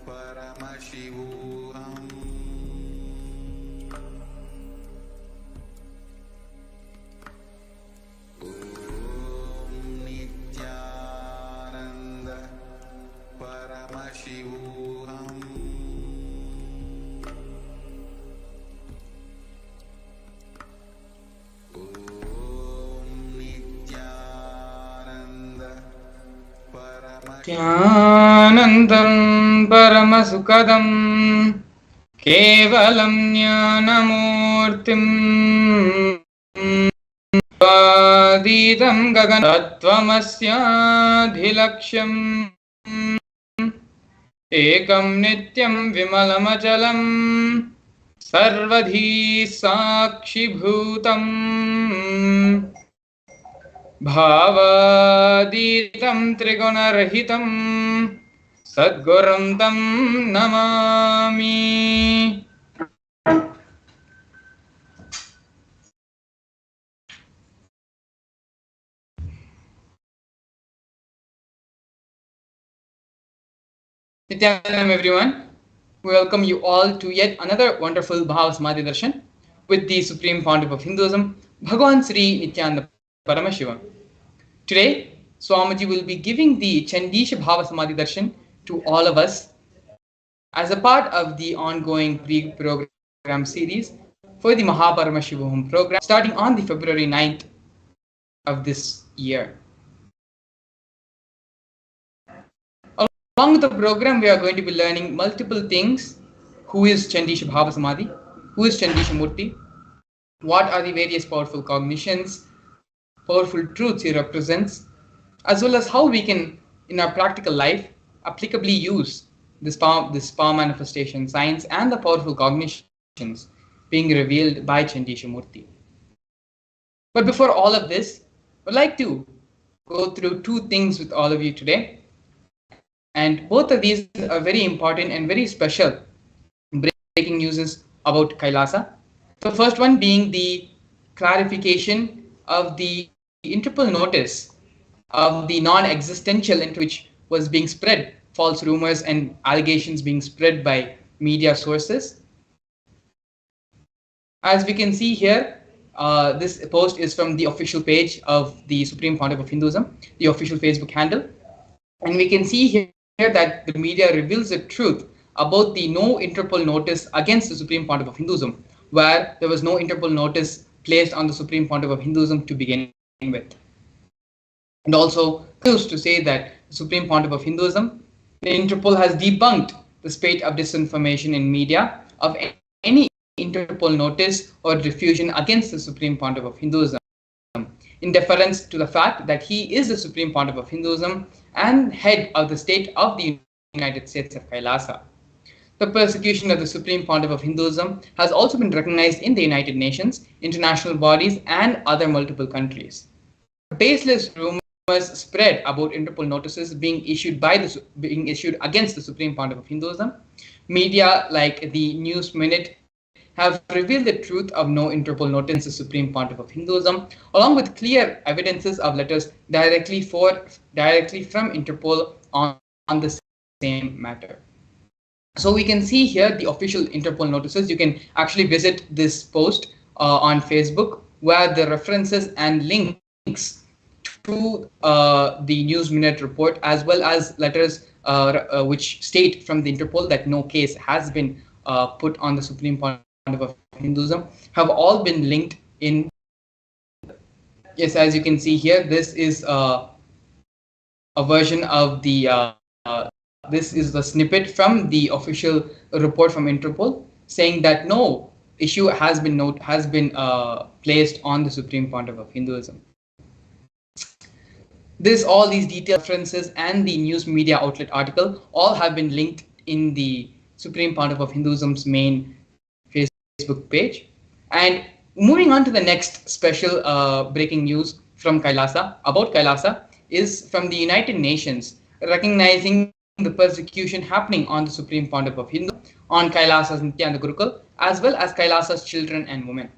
Paramashivam. Nithyananda Paramashivam. Nithyananda Nithyanandam Paramasukadam Kevalam Jnanamurtim Adidam Gaganatvamasyadhilaksham Ekam Nityam Vimalamachalam Sarvadhi Sakshi Bhutam Bhavaditam Trigunarahitam Sadgurum Tam Namami. Nithyanandam everyone. We welcome you all to yet another wonderful Bhava Samadhi Darshan with the Supreme Pontiff of Hinduism, Bhagavan Sri Nithyananda Paramashivam. Today, Swamiji will be giving the Chandisha Bhava Samadhi Darshan to all of us as a part of the ongoing pre-program series for the Paramashivam program starting on the February 9th of this year. Along with the program, we are going to be learning multiple things. Who is Chandisha Bhava Samadhi? Who is Chandisha Murthy? What are the various powerful cognitions, powerful truths he represents, as well as how we can, in our practical life, applicably use this power manifestation science and the powerful cognitions being revealed by Chandisha Murthy. But before all of this, I'd like to go through two things with all of you today. And both of these are very important and very special breaking news about Kailasa. The first one being the clarification of the Interpol notice of the non-existential into which was being spread false rumors and allegations being spread by media sources. As we can see here, this post is from the official page of the Supreme Pontiff of Hinduism, the official Facebook handle. And we can see here that the media reveals the truth about the no Interpol notice against the Supreme Pontiff of Hinduism, where there was no Interpol notice placed on the Supreme Pontiff of Hinduism to begin with. And also, close to say that the Supreme Pontiff of Hinduism, the Interpol has debunked the spate of disinformation in media of any Interpol notice or diffusion against the Supreme Pontiff of Hinduism, in deference to the fact that he is the Supreme Pontiff of Hinduism and head of the state of the United States of Kailasa. The persecution of the Supreme Pontiff of Hinduism has also been recognized in the United Nations, international bodies, and other multiple countries. Baseless rumors spread about Interpol notices being issued against the Supreme Pontiff of Hinduism. Media like the News Minute have revealed the truth of no Interpol notice against the Supreme Pontiff of Hinduism, along with clear evidences of letters directly from Interpol on the same matter. So we can see here the official Interpol notices. You can actually visit this post on Facebook, where the references and links to the News Minute report, as well as letters which state from the Interpol that no case has been put on the Supreme Pontiff of Hinduism, have all been linked in. Yes, as you can see here, this is a version of the this is the snippet from the official report from Interpol, saying that no issue has been placed on the Supreme Pontiff of Hinduism. All these detailed references and the news media outlet article all have been linked in the Supreme Pontiff of Hinduism's main Facebook page. And moving on to the next special breaking news from Kailasa, about Kailasa, is from the United Nations, recognizing the persecution happening on the Supreme Pontiff of Hindu, on Kailasa's Nithyananda Gurukul, as well as Kailasa's children and women.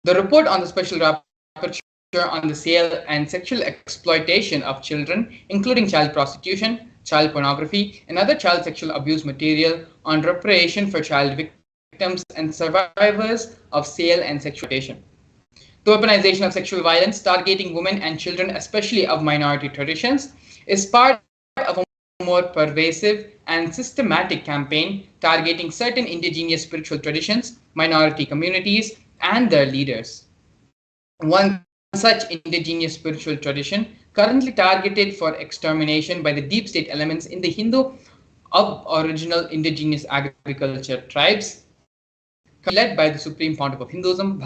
The report on the special rapporteur on the sale and sexual exploitation of children, including child prostitution, child pornography, and other child sexual abuse material on reparation for child victims and survivors of sale and sexual exploitation. The weaponization of sexual violence targeting women and children, especially of minority traditions, is part of a more pervasive and systematic campaign targeting certain indigenous spiritual traditions, minority communities, and their leaders. One such indigenous spiritual tradition, currently targeted for extermination by the deep state elements in the Hindu aboriginal indigenous agriculture tribes, currently led by the Supreme Pontiff of Hinduism,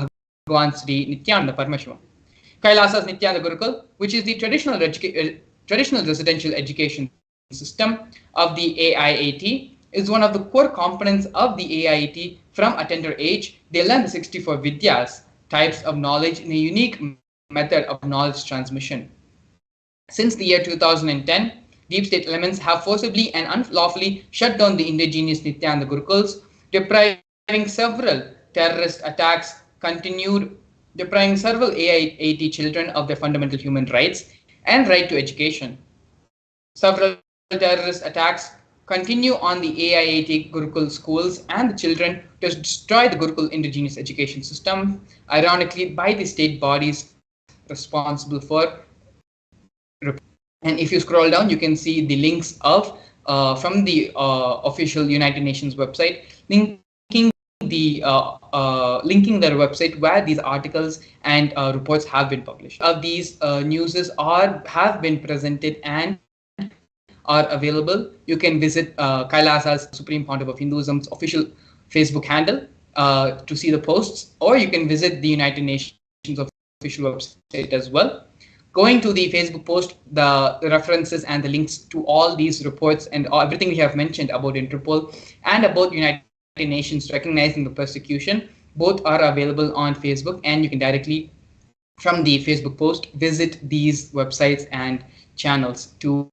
Bhagwan Sri Nithyananda Paramashivam. Kailasa's Nithyananda Gurukul, which is the traditional residential education system of the AIAT, is one of the core components of the AIAT. From a tender age, they learn the 64 Vidyas, types of knowledge, in a unique method of knowledge transmission. Since the year 2010, deep state elements have forcibly and unlawfully shut down the indigenous Nithyananda Gurukuls, depriving several terrorist attacks, depriving several AIAT children of their fundamental human rights and right to education. Several terrorist attacks continue on the AIAT Gurukul schools and the children to destroy the Gurukul indigenous education system, ironically by the state bodies responsible for. And if you scroll down, you can see the links of from the official United Nations website, linking their website where these articles and reports have been published. Of these newses have been presented and are available. You can visit Kailasa's Supreme Pontiff of Hinduism's official Facebook handle to see the posts, or you can visit the United Nations official website as well. Going to the Facebook post, the references and the links to all these reports and everything we have mentioned about Interpol and about United Nations recognizing the persecution, both are available on Facebook, and you can directly from the Facebook post visit these websites and channels to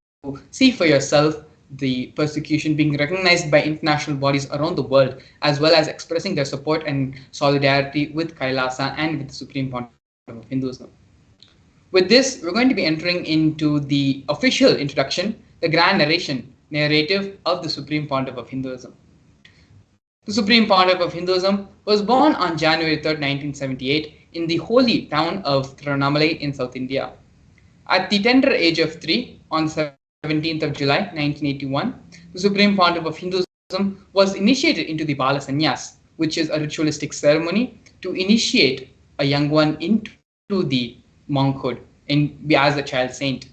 see for yourself the persecution being recognized by international bodies around the world, as well as expressing their support and solidarity with Kailasa and with the Supreme Pontiff of Hinduism. With this, we're going to be entering into the official introduction, the grand narrative of the Supreme Pontiff of Hinduism. The Supreme Pontiff of Hinduism was born on January 3rd, 1978 in the holy town of Tiruvannamalai in South India. At the tender age of 3, on 17th of July 1981, the Supreme Pontiff of Hinduism was initiated into the Bala Sannyas, which is a ritualistic ceremony to initiate a young one into the monkhood as a child saint.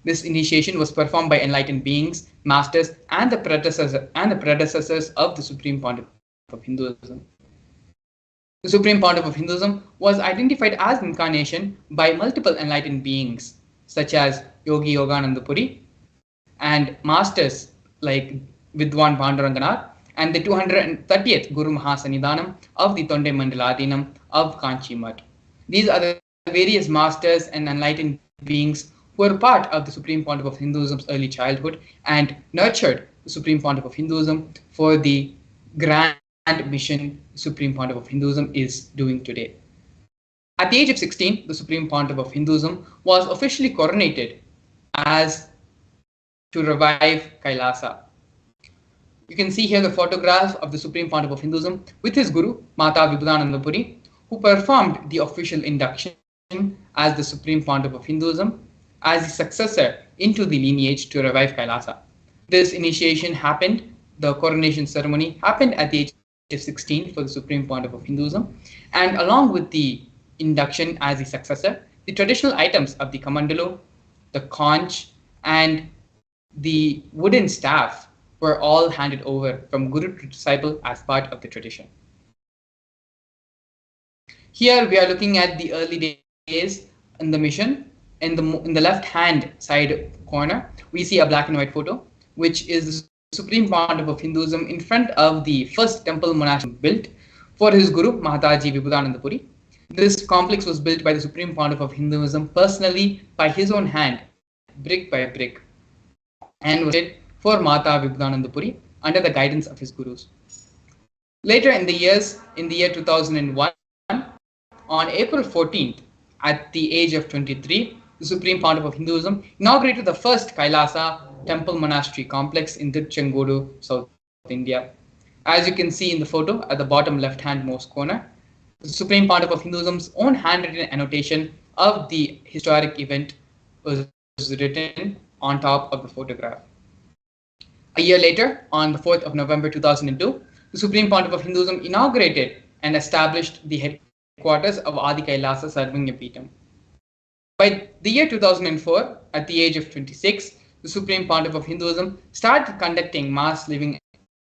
This initiation was performed by enlightened beings, masters, and the predecessors of the Supreme Pontiff of Hinduism. The Supreme Pontiff of Hinduism was identified as an incarnation by multiple enlightened beings, such as Yogi Yogananda Puri, and masters like Vidwan Panduranganar, and the 230th Guru Mahasanidhanam of the Tonde Mandaladinam of Kanchi Mutt. These are the various masters and enlightened beings who were part of the Supreme Pontiff of Hinduism's early childhood and nurtured the Supreme Pontiff of Hinduism for the grand mission the Supreme Pontiff of Hinduism is doing today. At the age of 16, the Supreme Pontiff of Hinduism was officially coronated as to revive Kailasa. You can see here the photograph of the Supreme Pontiff of Hinduism with his guru, Mata Vibhudananda Puri, who performed the official induction as the Supreme Pontiff of Hinduism as the successor into the lineage to revive Kailasa. This initiation happened, the coronation ceremony happened at the age of 16 for the Supreme Pontiff of Hinduism, and along with the induction as the successor, the traditional items of the kamandalu, the conch, and the wooden staff were all handed over from guru to disciple as part of the tradition. Here we are looking at the early days in the mission. In the left hand side corner, we see a black and white photo, which is the Supreme Pontiff of Hinduism in front of the first temple monastery built for his guru, Mahataji Vibhudananda Puri. This complex was built by the Supreme Pontiff of Hinduism personally by his own hand, brick by brick, and was built for Mata Vibhudananda Puri under the guidance of his gurus. Later in the year 2001, on April 14th, at the age of 23, the Supreme Pontiff of Hinduism inaugurated the first Kailasa temple monastery complex in Tiruchengodu, South India. As you can see in the photo at the bottom left-hand most corner, the Supreme Pontiff of Hinduism's own handwritten annotation of the historic event was written on top of the photograph. A year later, on the 4th of November 2002, the Supreme Pontiff of Hinduism inaugurated and established the headquarters of Adi Kailasa Sarvanya Peetham. By the year 2004, at the age of 26, the Supreme Pontiff of Hinduism started conducting mass living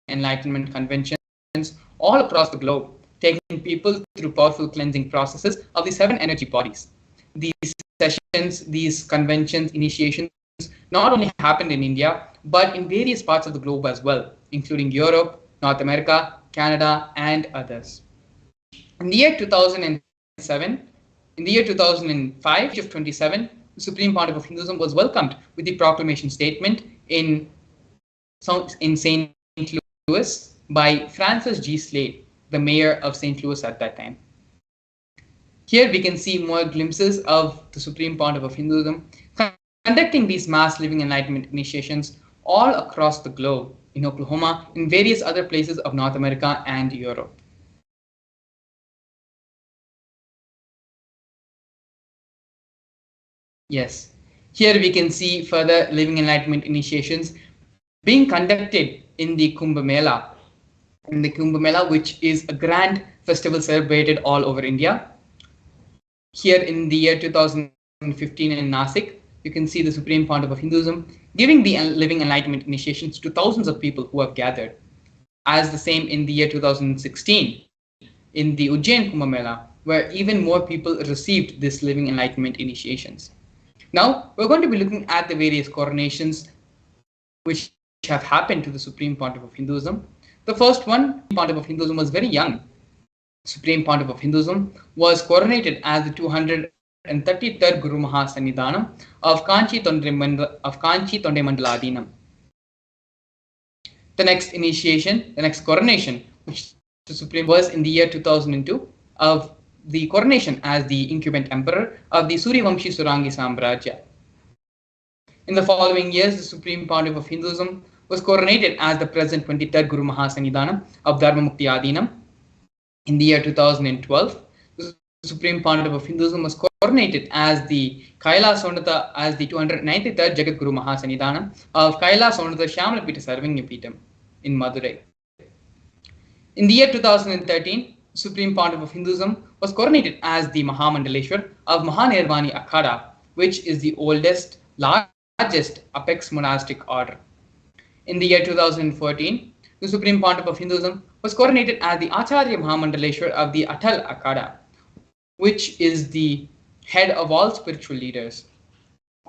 enlightenment conventions all across the globe, taking people through powerful cleansing processes of the 7 energy bodies. These sessions, these conventions, initiations not only happened in India, but in various parts of the globe as well, including Europe, North America, Canada, and others. In the year 2007, in the year 2005, of 27, the Supreme Pontiff of Hinduism was welcomed with the proclamation statement in St. Louis by Francis G. Slade, the mayor of St. Louis at that time. Here we can see more glimpses of the Supreme Pontiff of Hinduism conducting these mass living enlightenment initiations all across the globe, in Oklahoma, in various other places of North America and Europe. Yes, here we can see further living enlightenment initiations being conducted in the Kumbh Mela, which is a grand festival celebrated all over India. Here in the year 2015 in Nasik, you can see the Supreme Pontiff of Hinduism giving the living enlightenment initiations to thousands of people who have gathered. As the same in the year 2016 in the Ujjain Kumbh Mela, where even more people received this living enlightenment initiations. Now, we're going to be looking at the various coronations which have happened to the Supreme Pontiff of Hinduism. The first one, Pontiff of Hinduism, was very young. Supreme Pontiff of Hinduism was coronated as the 233rd Guru Mahasannidhanam of Kanchi Tonde Mandaladinam. The next initiation, the next coronation, which the Supreme was in the year 2002 of the coronation as the incumbent emperor of the Suryavamshi Surangi Samrajya. In the following years, the Supreme Pontiff of Hinduism was coronated as the present 23rd Guru Mahasannidhanam of Dharma Mukti Adinam. In the year 2012, the Supreme Pontiff of Hinduism was coronated as the Kailasonata as the 293rd Jagat Guru Mahasannidhanam of Kailasonata Shyamalapita Sarvanya Peetham in Madurai. In the year 2013, Supreme Pontiff of Hinduism was coronated as the Mahamandaleshwar of Mahanirvani Akhada, which is the oldest, largest apex monastic order. In the year 2014, the Supreme Pontiff of Hinduism was coronated as the Acharya Mahamandaleshwar of the Atal Akhada, which is the head of all spiritual leaders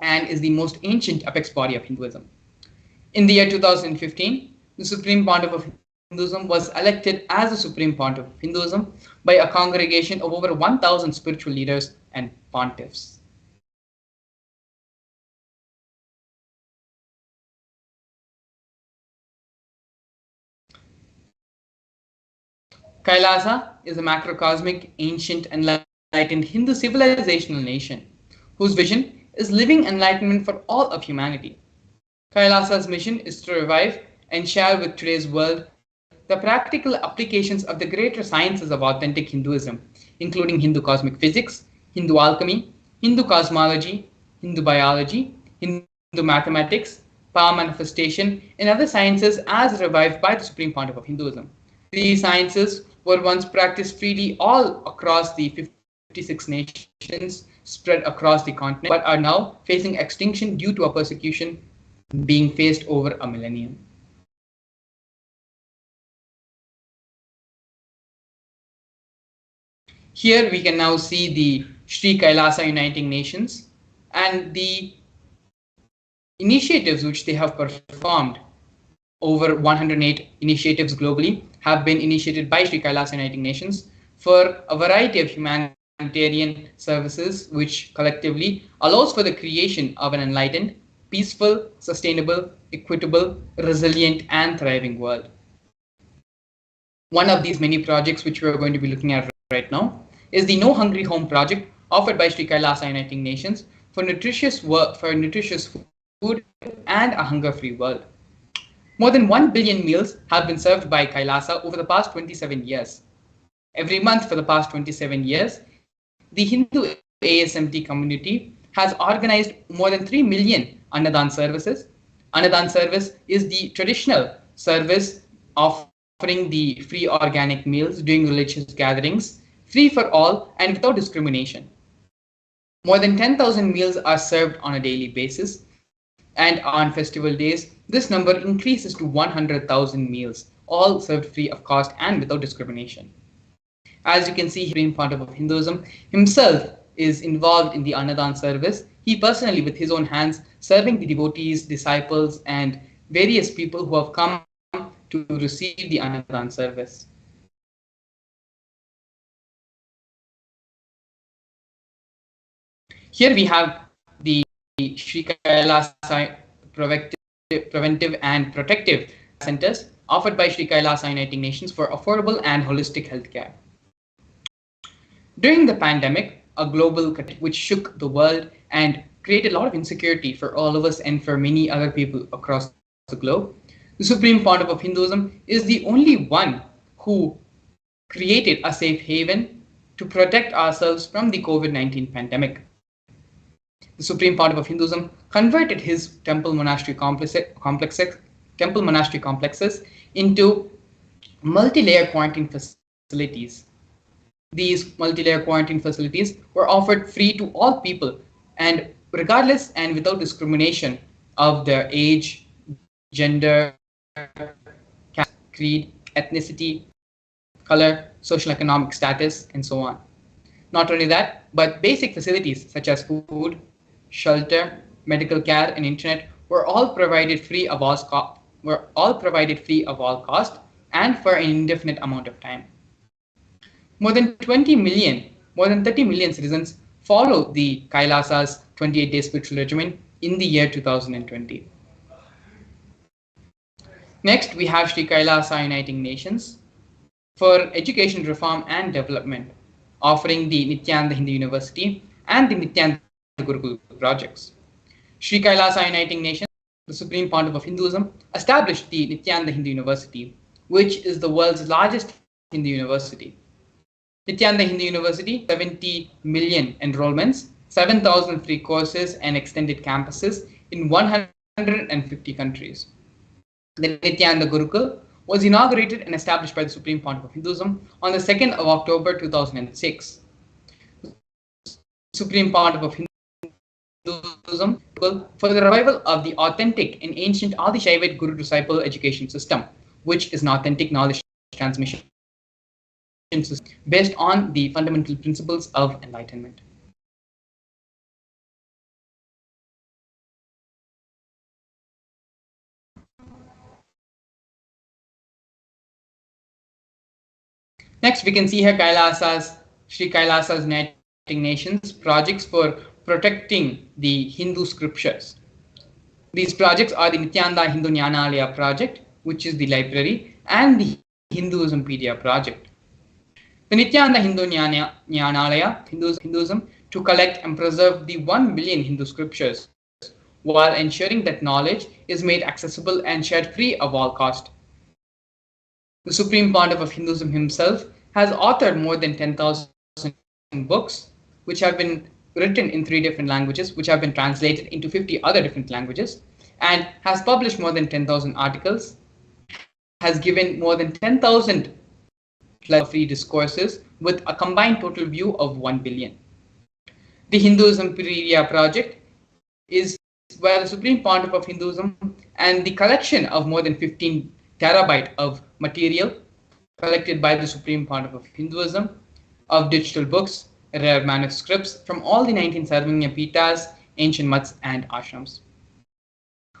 and is the most ancient apex body of Hinduism. In the year 2015, the Supreme Pontiff of Hinduism was elected as the Supreme Pontiff of Hinduism by a congregation of over 1,000 spiritual leaders and pontiffs. Kailasa is a macrocosmic, ancient, enlightened Hindu civilizational nation whose vision is living enlightenment for all of humanity. Kailasa's mission is to revive and share with today's world the practical applications of the greater sciences of authentic Hinduism, including Hindu cosmic physics, Hindu alchemy, Hindu cosmology, Hindu biology, Hindu mathematics, power manifestation, and other sciences as revived by the Supreme Pontiff of Hinduism. These sciences were once practiced freely all across the 56 nations spread across the continent, but are now facing extinction due to a persecution being faced over a millennium. Here we can now see the Sri Kailasa Uniting Nations and the initiatives which they have performed. Over 108 initiatives globally have been initiated by Sri Kailasa Uniting Nations for a variety of humanitarian services, which collectively allows for the creation of an enlightened, peaceful, sustainable, equitable, resilient, and thriving world. One of these many projects which we are going to be looking at right now is the No Hungry Home project offered by Sri Kailasa Uniting Nations for nutritious and a hunger-free world. More than 1 billion meals have been served by Kailasa over the past 27 years. Every month for the past 27 years, the Hindu ASMT community has organized more than 3 million Annadan services. Annadan service is the traditional service offering the free organic meals during religious gatherings, free for all and without discrimination. More than 10,000 meals are served on a daily basis, and on festival days, this number increases to 100,000 meals, all served free of cost and without discrimination. As you can see, Supreme Pontiff of Hinduism himself is involved in the Annadan service. He personally, with his own hands, serving the devotees, disciples, and various people who have come to receive the Annadan service. Here we have the Sri Kailasa preventive and protective centers offered by Sri Kailasa Uniting Nations for affordable and holistic healthcare. During the pandemic, a global which shook the world and created a lot of insecurity for all of us and for many other people across the globe, the Supreme Pontiff of Hinduism is the only one who created a safe haven to protect ourselves from the COVID-19 pandemic. The Supreme Pontiff of Hinduism converted his temple monastery complexes into multi-layer quarantine facilities. These multi-layer quarantine facilities were offered free to all people, and regardless and without discrimination of their age, gender, caste, creed, ethnicity, color, social economic status, and so on. Not only that, but basic facilities such as food, shelter, medical care, and internet were all provided free of all cost and for an indefinite amount of time. More than 30 million citizens follow the Kailasa's 28-day spiritual regimen in the year 2020. Next, we have Sri Kailasa Uniting Nations for Education Reform and Development, offering the Nithyananda Hindu University and the Nithyananda Gurukul projects. Sri Kailasa Uniting Nations, the Supreme Pontiff of Hinduism, established the Nithyananda Hindu University, which is the world's largest Hindu university. Nithyananda Hindu University, 70 million enrollments, 7,000 free courses and extended campuses in 150 countries. The Nithyananda Gurukul was inaugurated and established by the Supreme Pontiff of Hinduism on the 2nd of October 2006. The Supreme Pontiff of Hinduism for the revival of the authentic and ancient Adi Shaivite Guru-disciple education system, which is an authentic knowledge transmission system based on the fundamental principles of enlightenment. Next, we can see here Sri Kailasa's Uniting Nations projects for protecting the Hindu scriptures. These projects are the Nithyananda Hindu Jnanalaya project, which is the library, and the Hinduismpedia project. The Nithyananda Hindu Jnanalaya, Hinduism, to collect and preserve the 1 billion Hindu scriptures, while ensuring that knowledge is made accessible and shared free of all cost. The Supreme Pontiff of Hinduism himself has authored more than 10,000 books, which have been written in 3 different languages, which have been translated into 50 other different languages, and has published more than 10,000 articles, has given more than 10,000 free discourses with a combined total view of 1 billion. The Hinduismpedia project is where the Supreme Pontiff of Hinduism and the collection of more than 15 terabyte of material collected by the Supreme Pontiff of Hinduism, of digital books, rare manuscripts from all the 19 Sarvanya Pitas, ancient mats, and ashrams.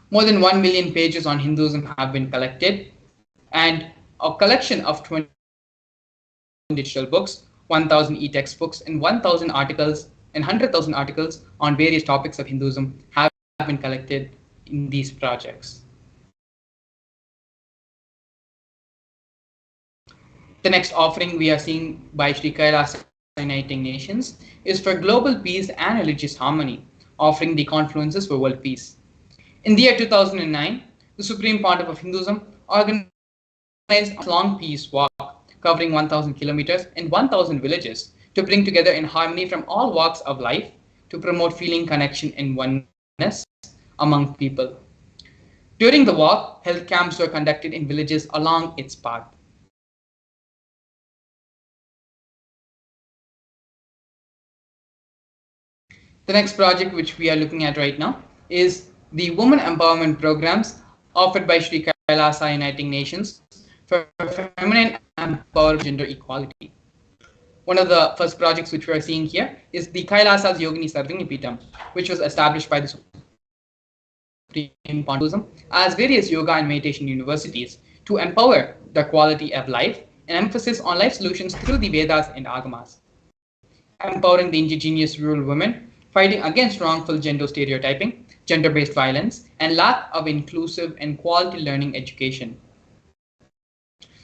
More than 1 million pages on Hinduism have been collected, and a collection of 20 digital books, 1,000 e-textbooks, and 1,000 articles and 100,000 articles on various topics of Hinduism have been collected in these projects. The next offering we are seeing by Sri Kailasa Uniting Nations is for global peace and religious harmony, offering the confluences for world peace. In the year 2009, the Supreme Pontiff of Hinduism organized a month-long peace walk covering 1,000 kilometers and 1,000 villages to bring together in harmony from all walks of life to promote feeling, connection, and oneness among people. During the walk, health camps were conducted in villages along its path. The next project which we are looking at right now is the Women Empowerment Programs offered by Sri Kailasa Uniting Nations for feminine empowerment gender equality. One of the first projects which we are seeing here is the Kailasa's Yogini Sardini Pitam, which was established by the Supreme Pontiff as various yoga and meditation universities to empower the quality of life and emphasis on life solutions through the Vedas and Agamas, empowering the indigenous rural women, fighting against wrongful gender stereotyping, gender-based violence, and lack of inclusive and quality learning education.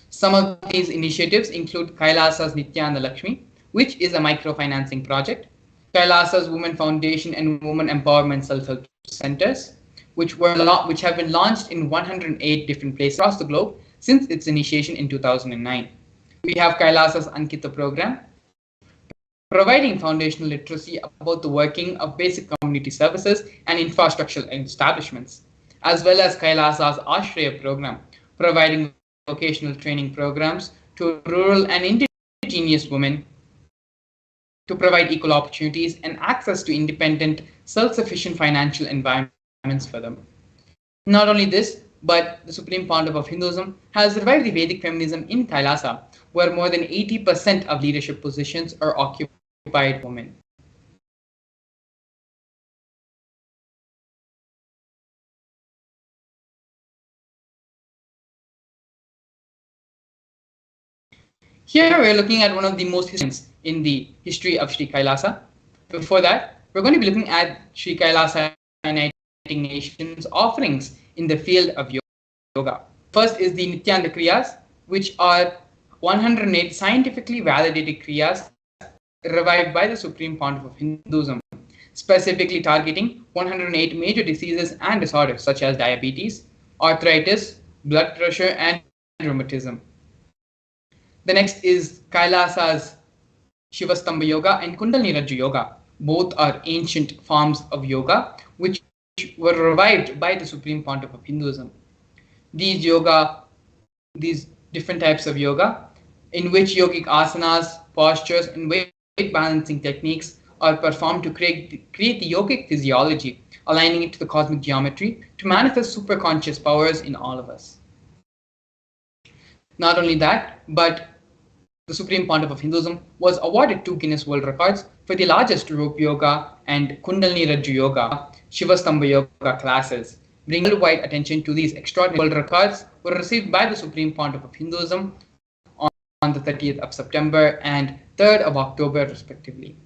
Some of these initiatives include Kailasa's Nithyananda Lakshmi, which is a microfinancing project, Kailasa's Women Foundation and Women Empowerment Self-Help Centers, which have been launched in 108 different places across the globe since its initiation in 2009. We have Kailasa's Ankita program, providing foundational literacy about the working of basic community services and infrastructural establishments, as well as Kailasa's Ashraya program, providing vocational training programs to rural and indigenous women to provide equal opportunities and access to independent, self-sufficient financial environments for them. Not only this, but the Supreme Pontiff of Hinduism has revived the Vedic feminism in Kailasa, where more than 80% of leadership positions are occupied by women. Here we're looking at one of the most historians in the history of Sri Kailasa. Before that, we're going to be looking at Sri Kailasa Uniting Nations offerings in the field of yoga. First is the Nityananda Kriyas, which are 108 scientifically validated Kriyas revived by the Supreme Pontiff of Hinduism, specifically targeting 108 major diseases and disorders such as diabetes, arthritis, blood pressure, and rheumatism. The next is Kailasa's Shivastambha Yoga and Kundalini Rajju Yoga. Both are ancient forms of yoga which were revived by the Supreme Pontiff of Hinduism. These different types of yoga, in which yogic asanas, postures, and weight balancing techniques are performed to create the yogic physiology, aligning it to the cosmic geometry to manifest superconscious powers in all of us. Not only that, but the Supreme Pontiff of Hinduism was awarded 2 Guinness World Records for the largest rope yoga and Kundalini Rajju Yoga, Shivastambha Yoga classes. Bringing worldwide attention to these extraordinary world records were received by the Supreme Pontiff of Hinduism on the 30th of September and 3rd of October, respectively.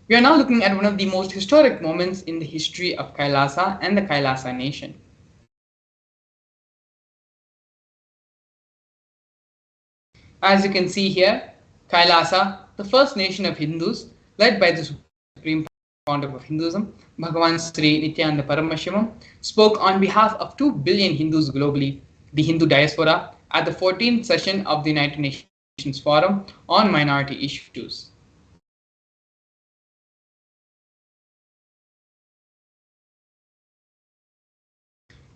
We are now looking at one of the most historic moments in the history of Kailasa and the Kailasa nation. As you can see here, Kailasa, the first nation of Hindus, led by the Supreme Pontiff of Hinduism, Bhagavan Sri Nithyananda Paramashivam, spoke on behalf of 2 billion Hindus globally, the Hindu diaspora, at the 14th session of the United Nations Forum on Minority Issues.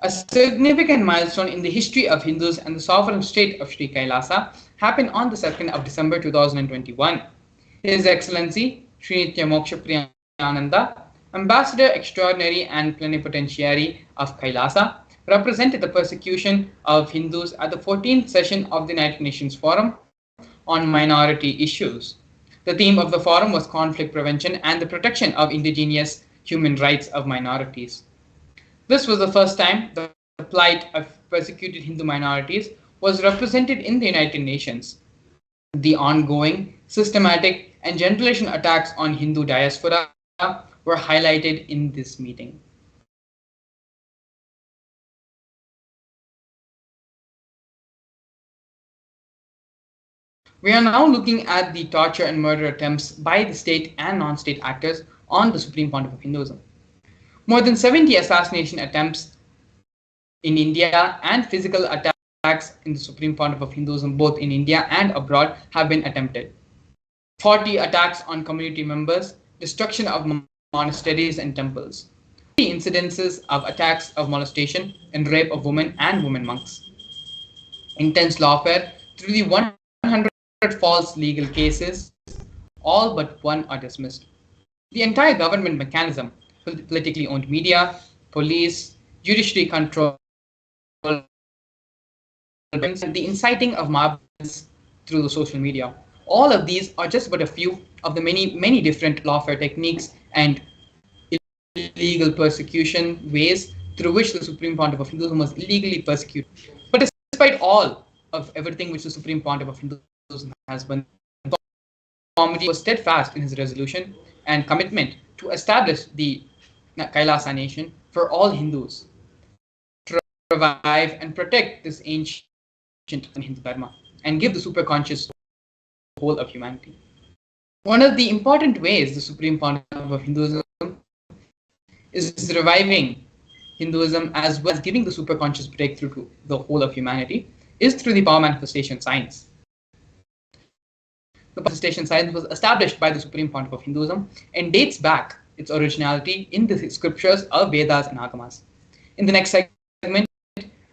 A significant milestone in the history of Hindus and the sovereign state of Sri Kailasa happened on the 2nd of December 2021. His Excellency Sri Nitya Moksha Priyananda, Ambassador Extraordinary and Plenipotentiary of Kailasa, represented the persecution of Hindus at the 14th session of the United Nations Forum on Minority Issues. The theme of the forum was conflict prevention and the protection of indigenous human rights of minorities. This was the first time the plight of persecuted Hindu minorities was represented in the United Nations. The ongoing, systematic, and generational attacks on Hindu diaspora were highlighted in this meeting. We are now looking at the torture and murder attempts by the state and non-state actors on the Supreme Pontiff of Hinduism. More than 70 assassination attempts in India and physical attacks in the Supreme Pontiff of Hinduism, both in India and abroad, have been attempted. 40 attacks on community members, destruction of monasteries and temples, 30 incidences of attacks of molestation and rape of women and women monks, intense lawfare through the 100 false legal cases, all but one are dismissed. The entire government mechanism, politically owned media, police, judiciary control, the inciting of mobs through the social media. All of these are just but a few of the many different lawfare techniques and illegal persecution ways through which the Supreme Pontiff of Hinduism was illegally persecuted. But despite all of everything which the Supreme Pontiff of Hinduism has done, Swamiji was steadfast in his resolution and commitment to establish the Kailasa nation for all Hindus, to revive and protect this ancient Hindu Dharma and give the superconscious to the whole of humanity. One of the important ways the Supreme Pontiff of Hinduism is reviving Hinduism as well as giving the superconscious breakthrough to the whole of humanity is through the power manifestation science. The manifestation science was established by the Supreme Pontiff of Hinduism and dates back its originality in the scriptures of Vedas and Agamas. In the next segment,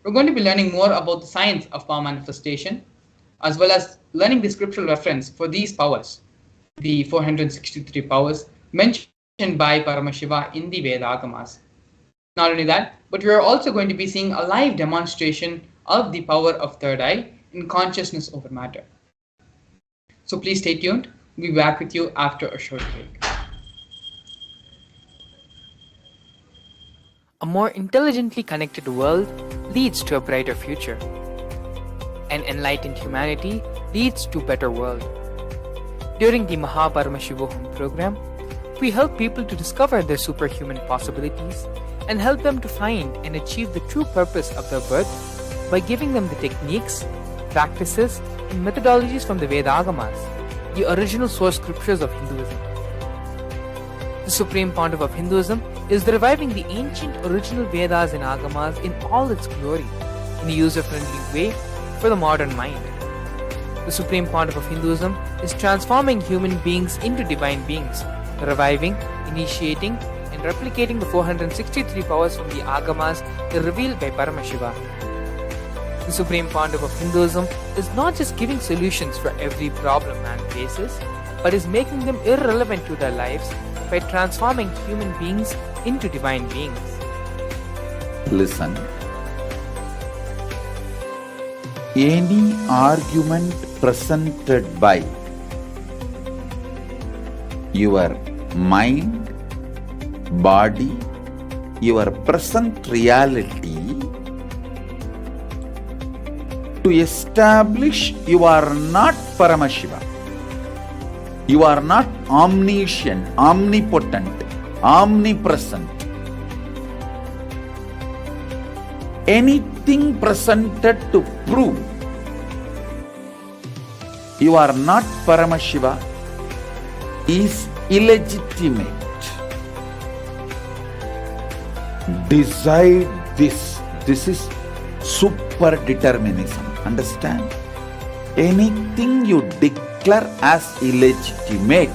we're going to be learning more about the science of power manifestation, as well as learning the scriptural reference for these powers, the 463 powers mentioned by Paramashiva in the Veda Agamas. Not only that, but we are also going to be seeing a live demonstration of the power of third eye in consciousness over matter. So please stay tuned. We'll be back with you after a short break. A more intelligently connected world leads to a brighter future. An enlightened humanity leads to a better world. During the Paramashivam program, we help people to discover their superhuman possibilities and help them to find and achieve the true purpose of their birth by giving them the techniques, practices, and methodologies from the Veda Agamas, the original source scriptures of Hinduism. The Supreme Pontiff of Hinduism is reviving the ancient original Vedas and Agamas in all its glory, in a user-friendly way for the modern mind. The Supreme Pontiff of Hinduism is transforming human beings into divine beings, reviving, initiating, and replicating the 463 powers from the Agamas revealed by Paramashiva. The Supreme Pontiff of Hinduism is not just giving solutions for every problem man faces, but is making them irrelevant to their lives by transforming human beings into divine beings. Listen. Any argument presented by your mind, body, your present reality to establish you are not Paramashiva. You are not omniscient, omnipotent, omnipresent. Anything presented to prove you are not Paramashiva is illegitimate. Decide this. This is super determinism. Understand? Anything you declare as illegitimate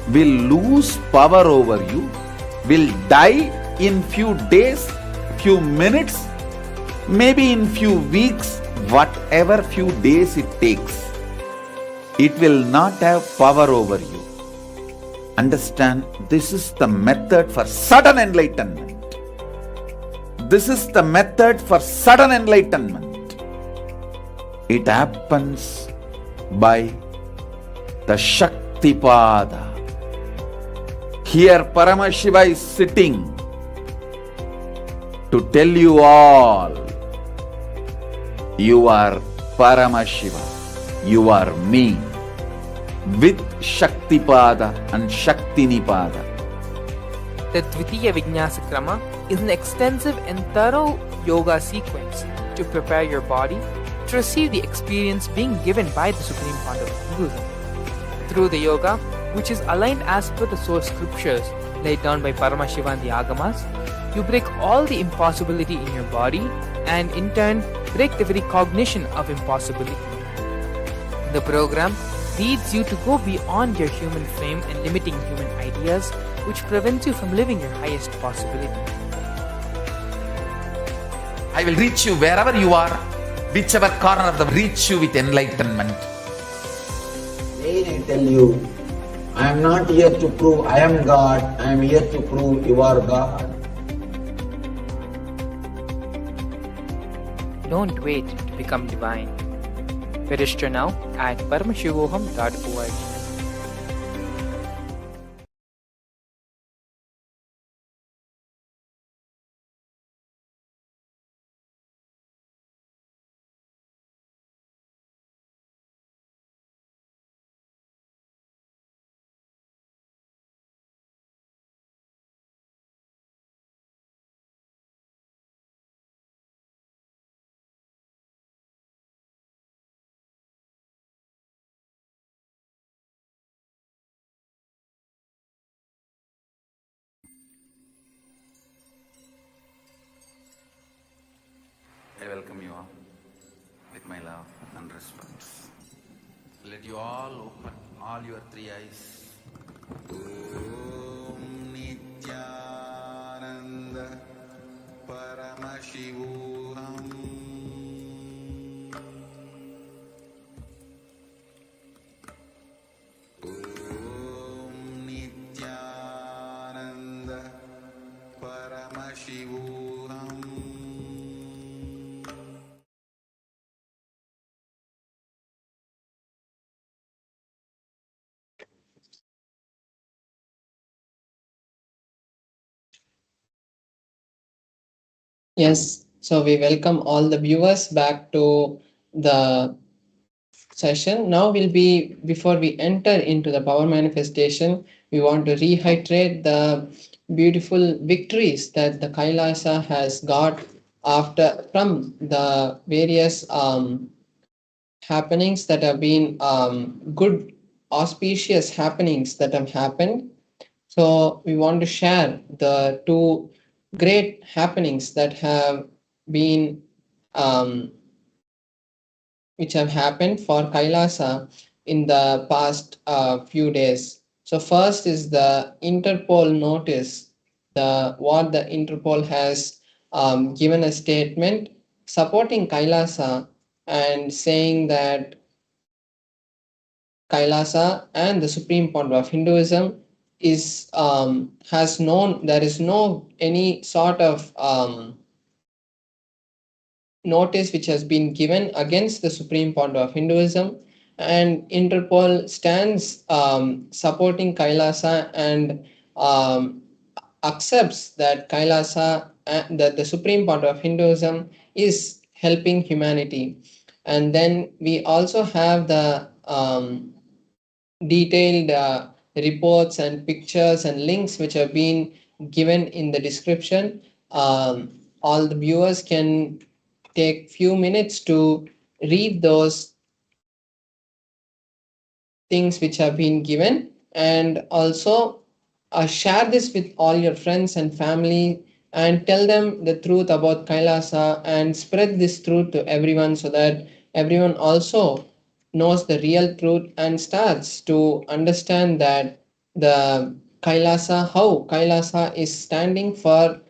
will lose power over you, will die in few days, few minutes, maybe in few weeks, whatever few days it takes. It will not have power over you. Understand, this is the method for sudden enlightenment. This is the method for sudden enlightenment. It happens by the Shaktipada. Here Paramashiva is sitting to tell you all, you are Paramashiva, you are me, with Shaktipada and Shaktinipada. The Dvitiya Vijnasa Krama is an extensive and thorough yoga sequence to prepare your body to receive the experience being given by the Supreme Founder of Hinduism. Through the yoga, which is aligned as per the source scriptures laid down by Paramashivam and the Agamas, you break all the impossibility in your body and in turn break the very cognition of impossibility. The program leads you to go beyond your human frame and limiting human ideas, which prevents you from living your highest possibility. I will reach you wherever you are, whichever corner of the reach you with enlightenment. Again I tell you, I am not here to prove I am God, I am here to prove you are God. Don't wait to become divine. Register now at paramashivoham.org. I welcome you all with my love and respect. Let you all open all your three eyes. Om Nithyananda Paramashivam. Om Nithyananda Paramashivam. Yes, so we welcome all the viewers back to the session. Now will be, before we enter into the power manifestation, we want to reiterate the beautiful victories that the Kailasa has got after from the various happenings that have been good auspicious happenings that have happened. So we want to share the two great happenings that have been um, which have happened for Kailasa in the past few days. So first is the Interpol notice. The what the Interpol has given a statement supporting Kailasa and saying that Kailasa and the supreme point of Hinduism is has known there is no any sort of notice which has been given against the supreme point of Hinduism, and Interpol stands supporting Kailasa and accepts that Kailasa that the supreme point of Hinduism is helping humanity. And then we also have the detailed reports and pictures and links which have been given in the description. All the viewers can take few minutes to read those things which have been given, and also share this with all your friends and family and tell them the truth about Kailasa and spread this truth to everyone so that everyone also knows the real truth and starts to understand that the how Kailasa is standing for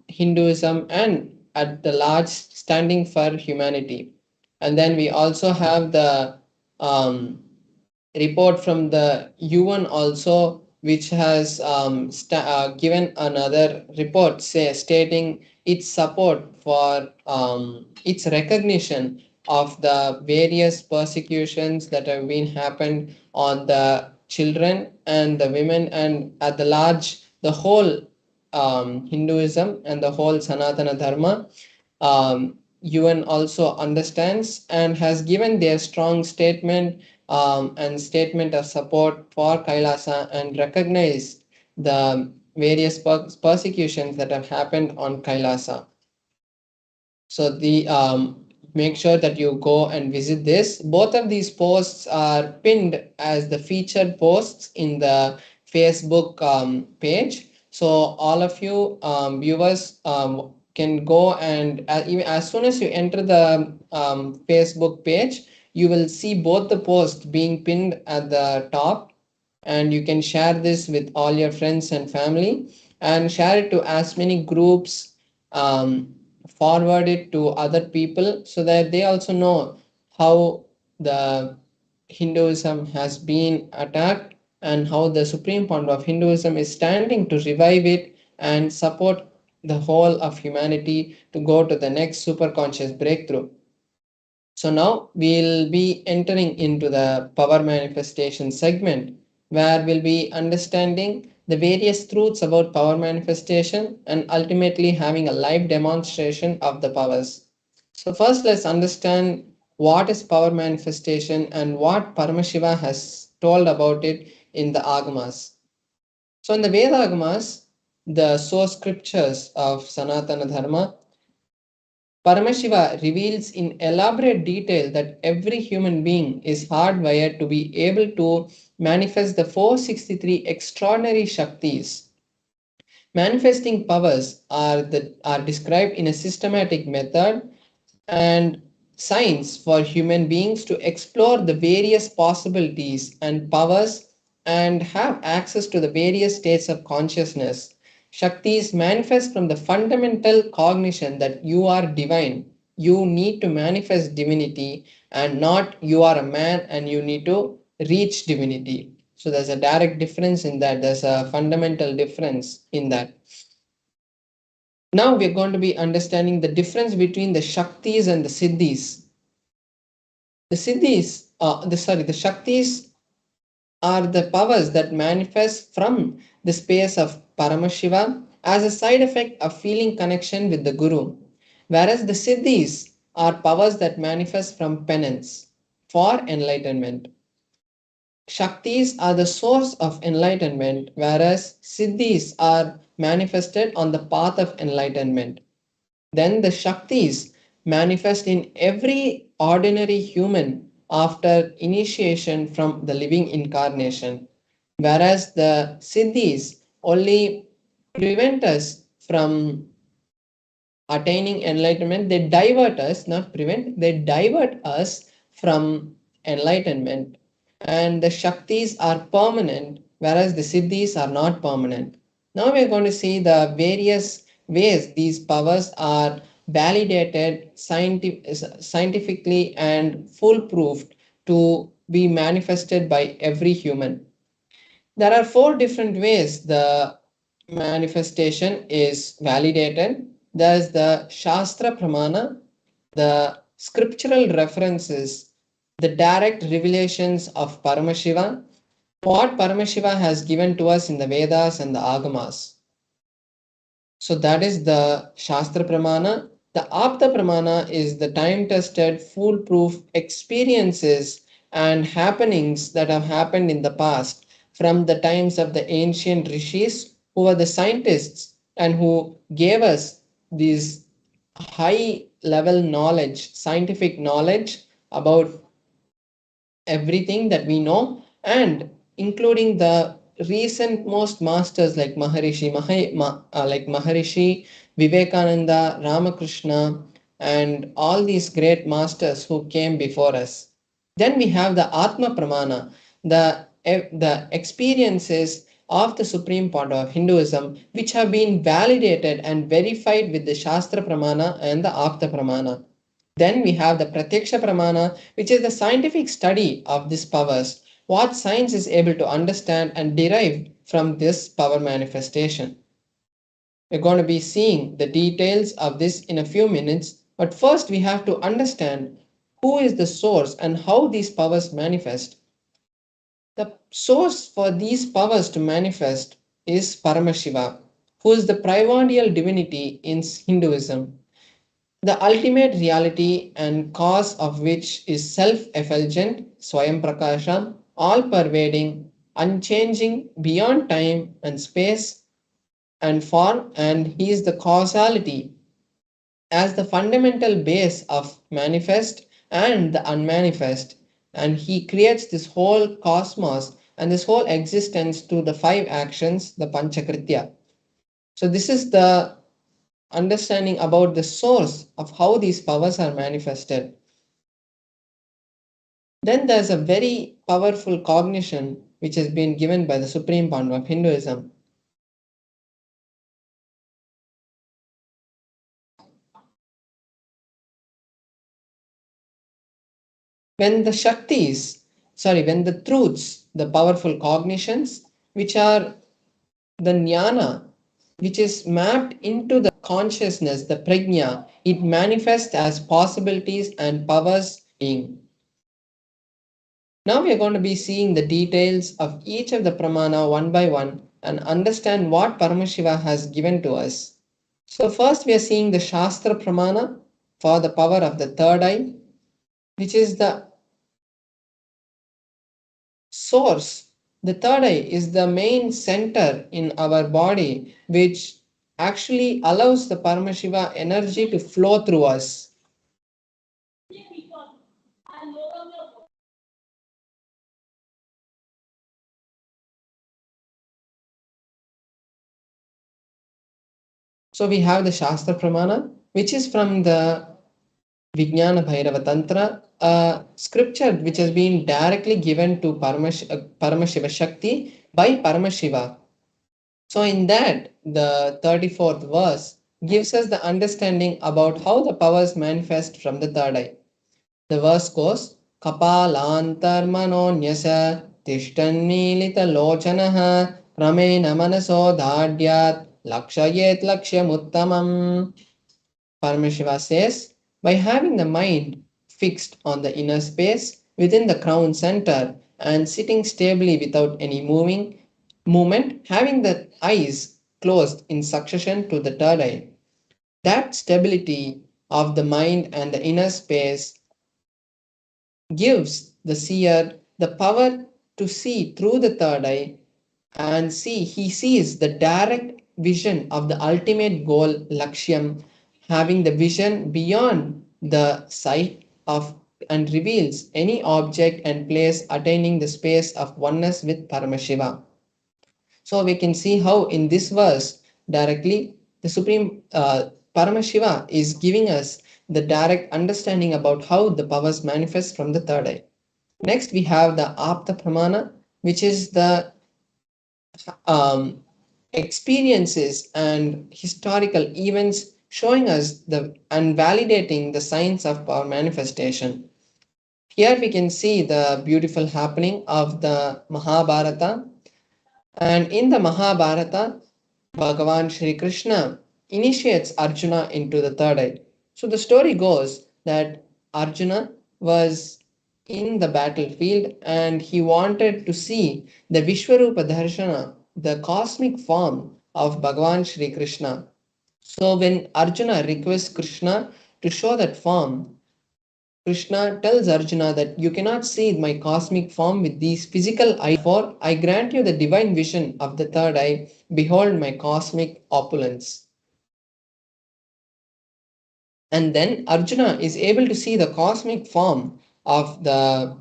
Hinduism and at the large standing for humanity. And then we also have the um, report from the UN also, which has given another report stating its support for its recognition of the various persecutions that have been happened on the children and the women and at the large the whole Hinduism and the whole Sanatana Dharma. UN also understands and has given their strong statement and statement of support for Kailasa and recognize the various persecutions that have happened on Kailasa. So the make sure that you go and visit this. Both of these posts are pinned as the featured posts in the Facebook page. So all of you viewers can go and even as soon as you enter the Facebook page, you will see both the posts being pinned at the top, and you can share this with all your friends and family and share it to as many groups, forward it to other people so that they also know how the Hinduism has been attacked and how the Supreme Founder of Hinduism is standing to revive it and support the whole of humanity to go to the next superconscious breakthrough. So now we'll be entering into the power manifestation segment where we'll be understanding the various truths about power manifestation and ultimately having a live demonstration of the powers. So first let's understand what is power manifestation and what Paramashiva has told about it in the Agamas. So in the Veda Agamas, the source scriptures of Sanatana Dharma, Paramashiva reveals in elaborate detail that every human being is hardwired to be able to manifest the 463 extraordinary Shaktis. Manifesting powers are described in a systematic method and science for human beings to explore the various possibilities and powers and have access to the various states of consciousness. Shaktis manifest from the fundamental cognition that you are divine. You need to manifest divinity and not you are a man and you need to reach divinity. So there's a direct difference in that. There's a fundamental difference in that. Now we're going to be understanding the difference between the Shaktis and the Siddhis. The Shaktis are the powers that manifest from the space of Paramashiva as a side effect of feeling connection with the Guru, whereas the Siddhis are powers that manifest from penance for enlightenment. Shaktis are the source of enlightenment, whereas Siddhis are manifested on the path of enlightenment. Then the Shaktis manifest in every ordinary human after initiation from the living incarnation, whereas the Siddhis only prevent us from attaining enlightenment. They divert us, not prevent, they divert us from enlightenment. And the Shaktis are permanent, whereas the Siddhis are not permanent. Now we are going to see the various ways these powers are validated scientifically and foolproof to be manifested by every human. There are 4 different ways the manifestation is validated. There's the Shastra Pramana, the scriptural references, the direct revelations of Paramashiva, what Paramashiva has given to us in the Vedas and the Agamas. So that is the Shastra Pramana. The Apta Pramana is the time-tested, foolproof experiences and happenings that have happened in the past from the times of the ancient rishis who were the scientists and who gave us these high level knowledge, scientific knowledge about everything that we know, and including the recent most masters like Maharishi, Vivekananda, Ramakrishna, and all these great masters who came before us. Then we have the Atma Pramana, the experiences of the Supreme Founder of Hinduism, which have been validated and verified with the Shastra Pramana and the Apta Pramana. Then we have the Pratyaksha Pramana, which is the scientific study of these powers, what science is able to understand and derive from this power manifestation. We're going to be seeing the details of this in a few minutes, but first we have to understand who is the source and how these powers manifest. The source for these powers to manifest is Paramashiva, who is the primordial divinity in Hinduism, the ultimate reality and cause of which is self-effulgent, Swayam Prakasha, all-pervading, unchanging, beyond time and space and form, and he is the causality as the fundamental base of manifest and the unmanifest. And he creates this whole cosmos and this whole existence to the 5 actions, the Panchakritya. So this is the understanding about the source of how these powers are manifested. Then there's a very powerful cognition which has been given by the Supreme Point of Hinduism. When the Shaktis, when the truths, the powerful cognitions, which are the jnana, which is mapped into the consciousness, the prajna, it manifests as possibilities and powers being. Now we are going to be seeing the details of each of the pramana one by one and understand what Paramashiva has given to us. So first we are seeing the Shastra pramana for the power of the third eye, which is the source. The third eye is the main center in our body which actually allows the Paramashiva energy to flow through us. So we have the Shastra Pramana, which is from the Vijnana Bhairava Tantra, a scripture which has been directly given to Paramashiva Shakti by Paramashiva. So in that, the 34th verse gives us the understanding about how the powers manifest from the third eye. The verse goes, Kapalantar manonyasa tishtanmilita lochanaha pramena manaso dhadyat lakshayet lakshyamuttamam. Paramashiva says, by having the mind fixed on the inner space within the crown center and sitting stably without any movement, having the eyes closed in succession to the third eye, that stability of the mind and the inner space gives the seer the power to see through the third eye and he sees the direct vision of the ultimate goal, Lakshyam, having the vision beyond the sight of and reveals any object and place attaining the space of oneness with Paramashiva. So we can see how in this verse directly the Supreme Paramashiva is giving us the direct understanding about how the powers manifest from the third eye. Next we have the Apta Pramana, which is the experiences and historical events showing us the and validating the signs of power manifestation. Here we can see the beautiful happening of the Mahabharata, and in the Mahabharata, Bhagavan Shri Krishna initiates Arjuna into the third eye. So the story goes that Arjuna was in the battlefield and he wanted to see the Vishwarupa Darshana, the cosmic form of Bhagavan Shri Krishna. So when Arjuna requests Krishna to show that form, Krishna tells Arjuna that you cannot see my cosmic form with these physical eyes, for I grant you the divine vision of the third eye, behold my cosmic opulence. And then Arjuna is able to see the cosmic form of the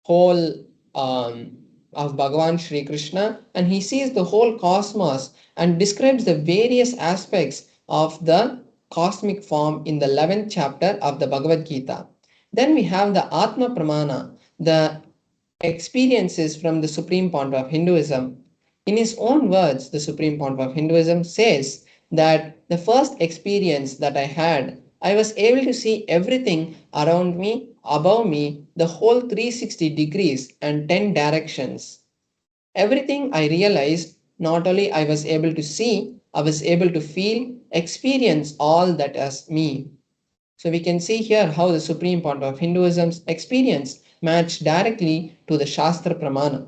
whole of Bhagavan Shri Krishna, and he sees the whole cosmos and describes the various aspects of the cosmic form in the 11th chapter of the Bhagavad Gita. Then we have the Atma Pramana, the experiences from the Supreme Point of Hinduism. In his own words, the Supreme Point of Hinduism says that the first experience that I had, I was able to see everything around me, above me, the whole 360 degrees and 10 directions. Everything I realized, not only I was able to see, I was able to feel, experience all that as me. So we can see here how the Supreme Point of Hinduism's experience matched directly to the Shastra Pramana.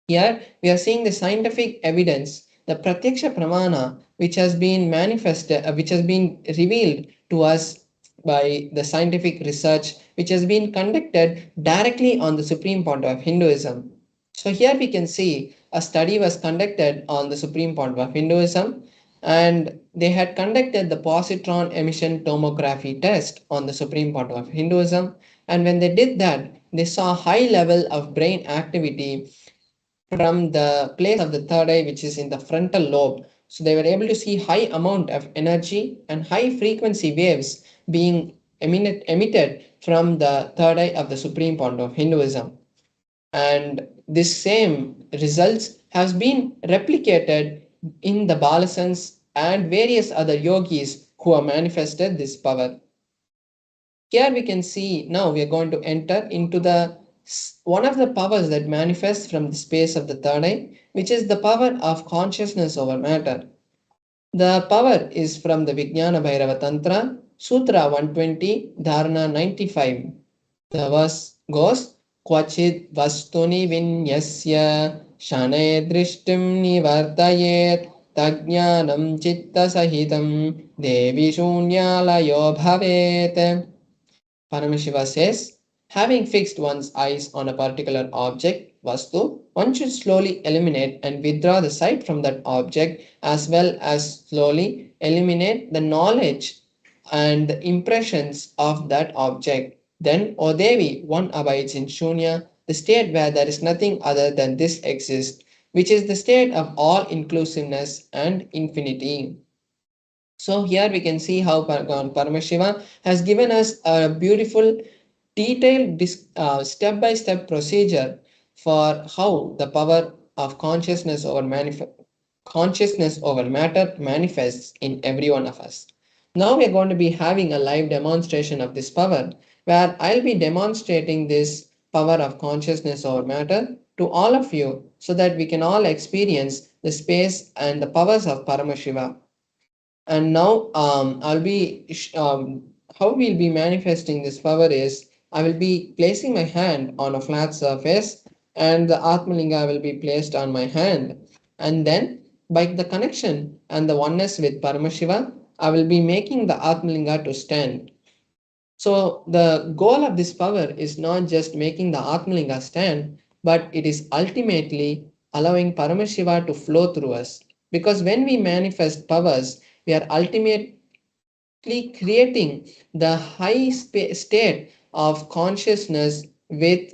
Here we are seeing the scientific evidence, the Pratyaksha Pramana, which has been manifested, which has been revealed to us by the scientific research, which has been conducted directly on the Supreme Point of Hinduism. So here we can see a study was conducted on the Supreme Point of Hinduism, and they had conducted the positron emission tomography test on the supreme part of Hinduism. And when they did that, they saw high level of brain activity from the place of the third eye, which is in the frontal lobe. So they were able to see high amount of energy and high frequency waves being emitted from the third eye of the supreme point of Hinduism. And this same results has been replicated in the Balasans and various other yogis who have manifested this power. Here we can see now we are going to enter into the one of the powers that manifests from the space of the third eye, which is the power of consciousness over matter. The power is from the Vijnana Bhairava Tantra, Sutra 120, Dharana 95. The verse goes, Kvachid vastuni vinyasya shane drishtim nivartayet tajnanam chitta sahitam devi shunyalayo bhavet. Paramashiva says, having fixed one's eyes on a particular object, Vastu, one should slowly eliminate and withdraw the sight from that object as well as slowly eliminate the knowledge and the impressions of that object. Then, O Devi, one abides in Shunya, the state where there is nothing other than this exists, which is the state of all inclusiveness and infinity. So here we can see how Paramashiva has given us a beautiful detailed step-by-step procedure for how the power of consciousness over matter manifests in every one of us. Now we are going to be having a live demonstration of this power where I'll be demonstrating this power of consciousness over matter to all of you so that we can all experience the space and the powers of Paramashiva. And now I'll be how we'll be manifesting this power is I will be placing my hand on a flat surface and the Atmalinga will be placed on my hand. And then by the connection and the oneness with Paramashiva, I will be making the Atmalinga to stand. So the goal of this power is not just making the Atmalinga stand, but it is ultimately allowing Paramashiva to flow through us. Because when we manifest powers, we are ultimately creating the high state of consciousness with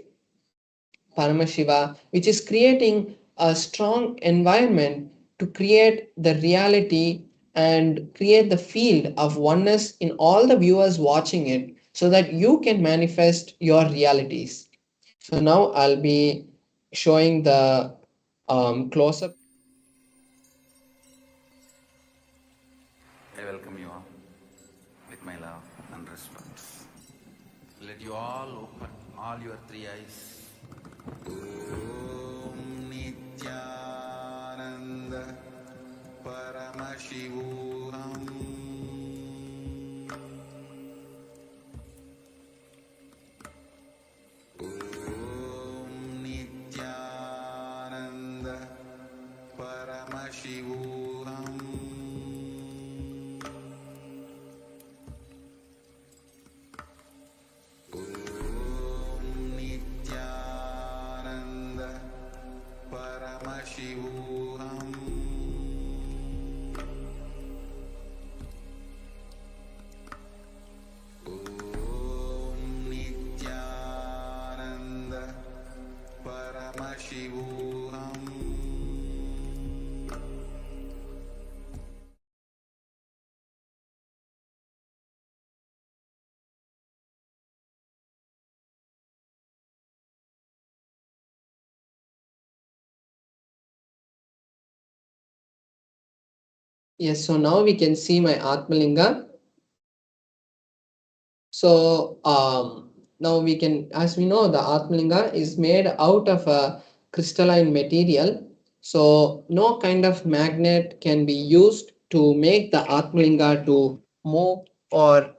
Paramashiva, which is creating a strong environment to create the reality and create the field of oneness in all the viewers watching it so that you can manifest your realities. So now I'll be showing the close up. I welcome you all with my love and respect. Let you all open all your three eyes. Om Nithyananda Paramashivam. Om Nithyananda Paramashivam. Om Nithyananda Paramashivam. Om Nithyananda Paramashivam. Yes, so now we can see my Atmalinga. So now we can, as we know, the Atmalinga is made out of a crystalline material. So no kind of magnet can be used to make the Atmalinga to move, or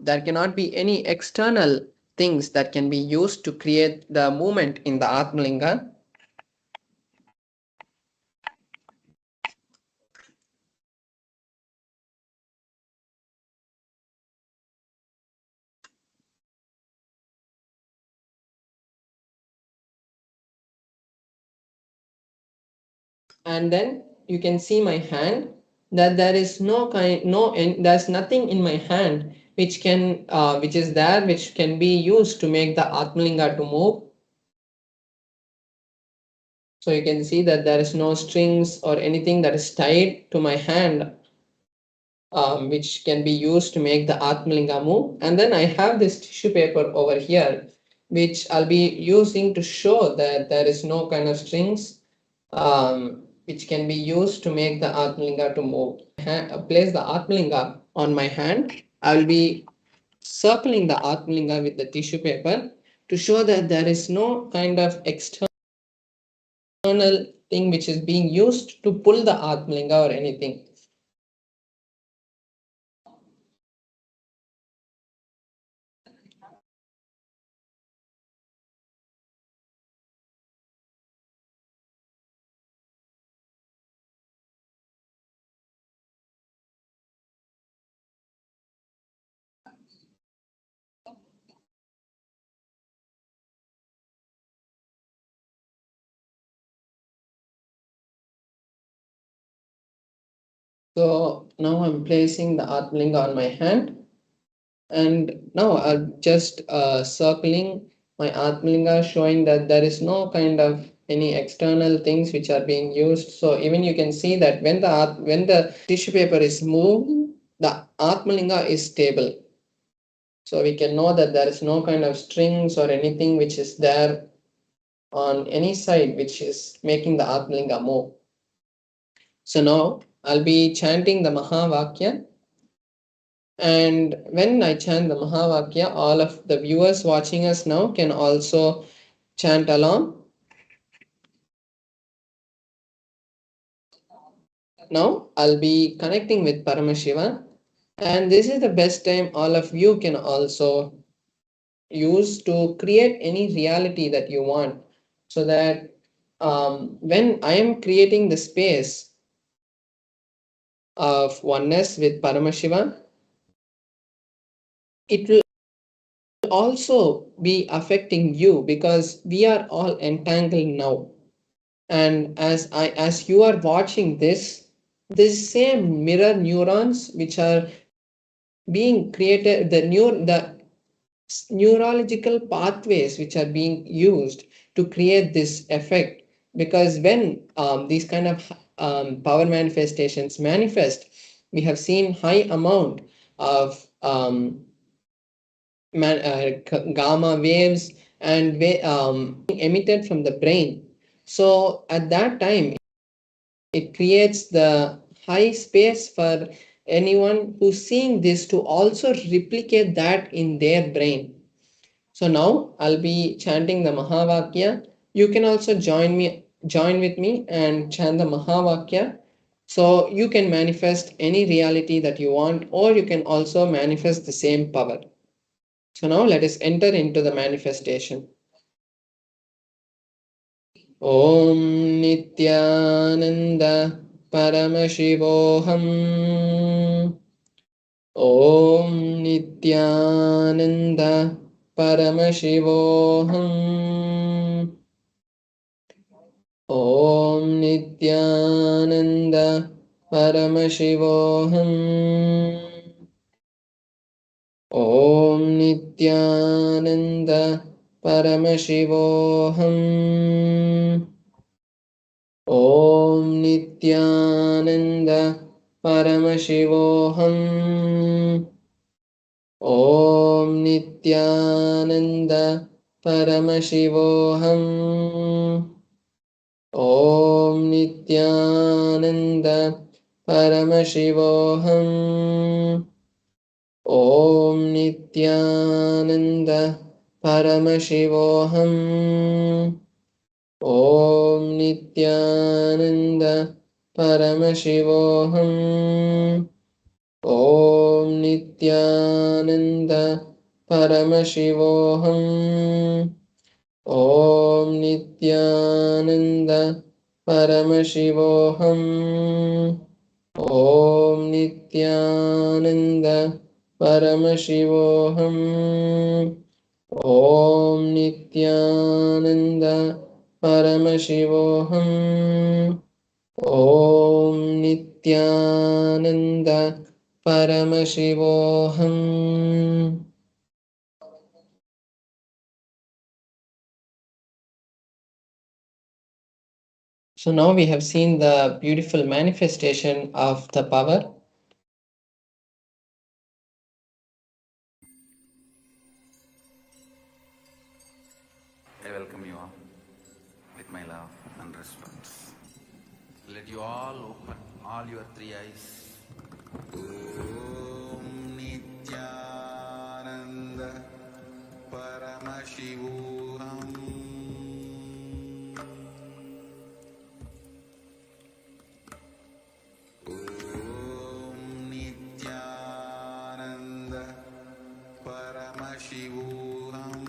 there cannot be any external things that can be used to create the movement in the Atmalinga. And then you can see my hand. that there is there's nothing in my hand which can which is there which can be used to make the Atmalinga to move. So you can see that there is no strings or anything that is tied to my hand which can be used to make the Atmalinga move. And then I have this tissue paper over here which I'll be using to show that there is no kind of strings which can be used to make the Atmalinga to move. Place the Atmalinga on my hand. I will be circling the Atmalinga with the tissue paper to show that there is no kind of external thing which is being used to pull the Atmalinga or anything. So now I'm placing the Atmalinga on my hand, and now I'm just circling my Atmalinga, showing that there is no kind of any external things which are being used. So even you can see that when the tissue paper is moved, the Atmalinga is stable. So we can know that there is no kind of strings or anything which is there on any side which is making the Atmalinga move. So now I'll be chanting the Mahavakya. And when I chant the Mahavakya, all of the viewers watching us now can also chant along. Now I'll be connecting with Paramashivam, and this is the best time all of you can also use to create any reality that you want, so that when I am creating the space of oneness with Paramashivam, it will also be affecting you because we are all entangled now. And as you are watching this same mirror neurons which are being created, the neurological pathways which are being used to create this effect, because when these kind of power manifestations manifest, we have seen high amount of gamma waves and emitted from the brain. So at that time, it creates the high space for anyone who's seeing this to also replicate that in their brain. So now I'll be chanting the Mahavakya. You can also join with me and chant the Mahavakya. So you can manifest any reality that you want, or you can also manifest the same power. So now let us enter into the manifestation. Om Nithyananda Paramashivoham. Om Nithyananda Paramashivoham. Om Nithyananda Paramashivoham. Om Nithyananda Paramashivoham. Om Nithyananda Paramashivoham. Om Nithyananda Paramashivoham. Om Nithyananda Paramashivoham. Om Nithyananda Paramashivoham. Om Nithyananda Paramashivoham. Om Nithyananda Paramashivoham. Om Nithyananda Paramashivoham. Om Nithyananda Paramashivoham. Om Nithyananda Paramashivoham. Om Nithyananda Nithyananda Paramashivoham. So now we have seen the beautiful manifestation of the power. I welcome you all with my love and respect. Let you all open all your three eyes. Om Nithyananda Paramashivam. Om Nithyananda Paramashivam.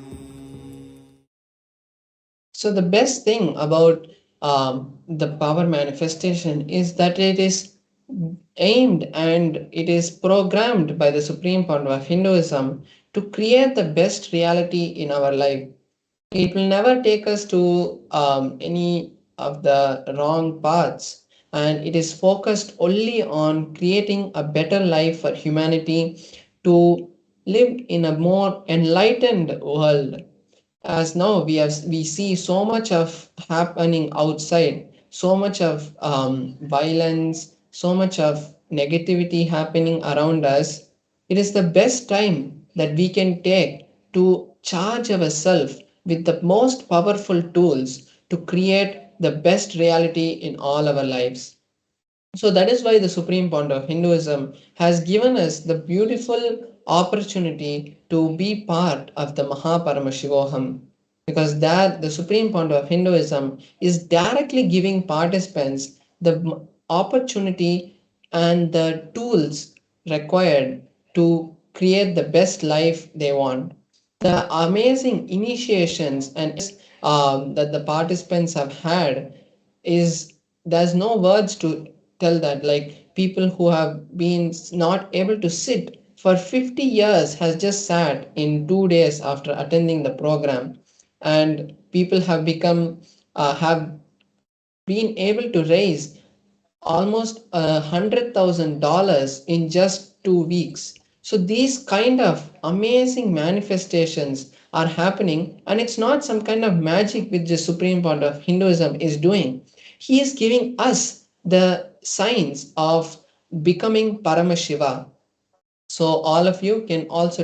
So the best thing about the power manifestation is that it is aimed and it is programmed by the Supreme Founder of Hinduism to create the best reality in our life. It will never take us to any of the wrong paths, and it is focused only on creating a better life for humanity to live in a more enlightened world. As now we see so much of happening outside, so much of violence, so much of negativity happening around us. It is the best time that we can take to charge ourselves with the most powerful tools to create the best reality in all our lives. So that is why the Supreme Founder of Hinduism has given us the beautiful opportunity to be part of the Mahaparamashivoham. Because that the Supreme Founder of Hinduism is directly giving participants the opportunity and the tools required to create the best life they want. The amazing initiations and that the participants have had is there's no words to tell that. Like people who have been not able to sit for 50 years has just sat in 2 days after attending the program, and people have become have been able to raise almost $100,000 in just 2 weeks. So these kind of amazing manifestations are happening, and it's not some kind of magic which the Supreme Founder of Hinduism is doing. He is giving us the signs of becoming Paramashiva. So all of you can also.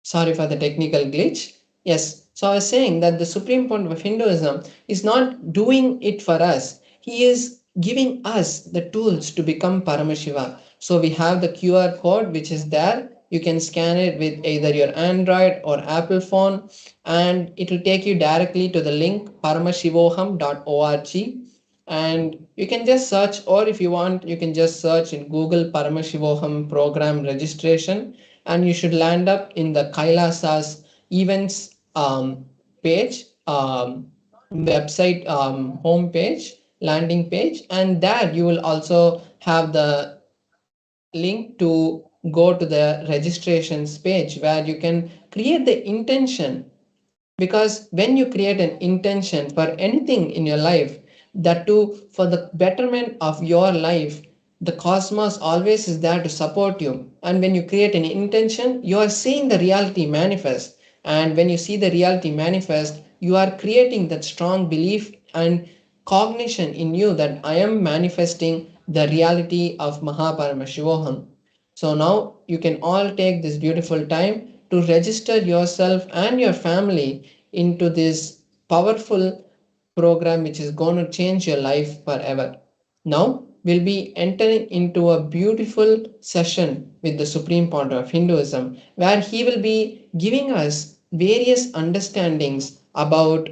Sorry for the technical glitch. Yes, so I was saying that the Supreme Point of Hinduism is not doing it for us. He is giving us the tools to become Paramashiva. So we have the QR code which is there. You can scan it with either your Android or Apple phone, and it will take you directly to the link paramashivoham.org, and you can just search, or if you want you can just search in Google Paramashivoham program registration, and you should land up in the Kailasa's events page, website home page, landing page, and there you will also have the link to go to the registrations page where you can create the intention. Because when you create an intention for anything in your life, that too for the betterment of your life, the cosmos always is there to support you. And when you create an intention, you are seeing the reality manifest. And when you see the reality manifest, you are creating that strong belief and cognition in you that I am manifesting the reality of Mahaparamashivoham. So now you can all take this beautiful time to register yourself and your family into this powerful program which is going to change your life forever. Now we'll be entering into a beautiful session with the Supreme Founder of Hinduism, where he will be giving us various understandings about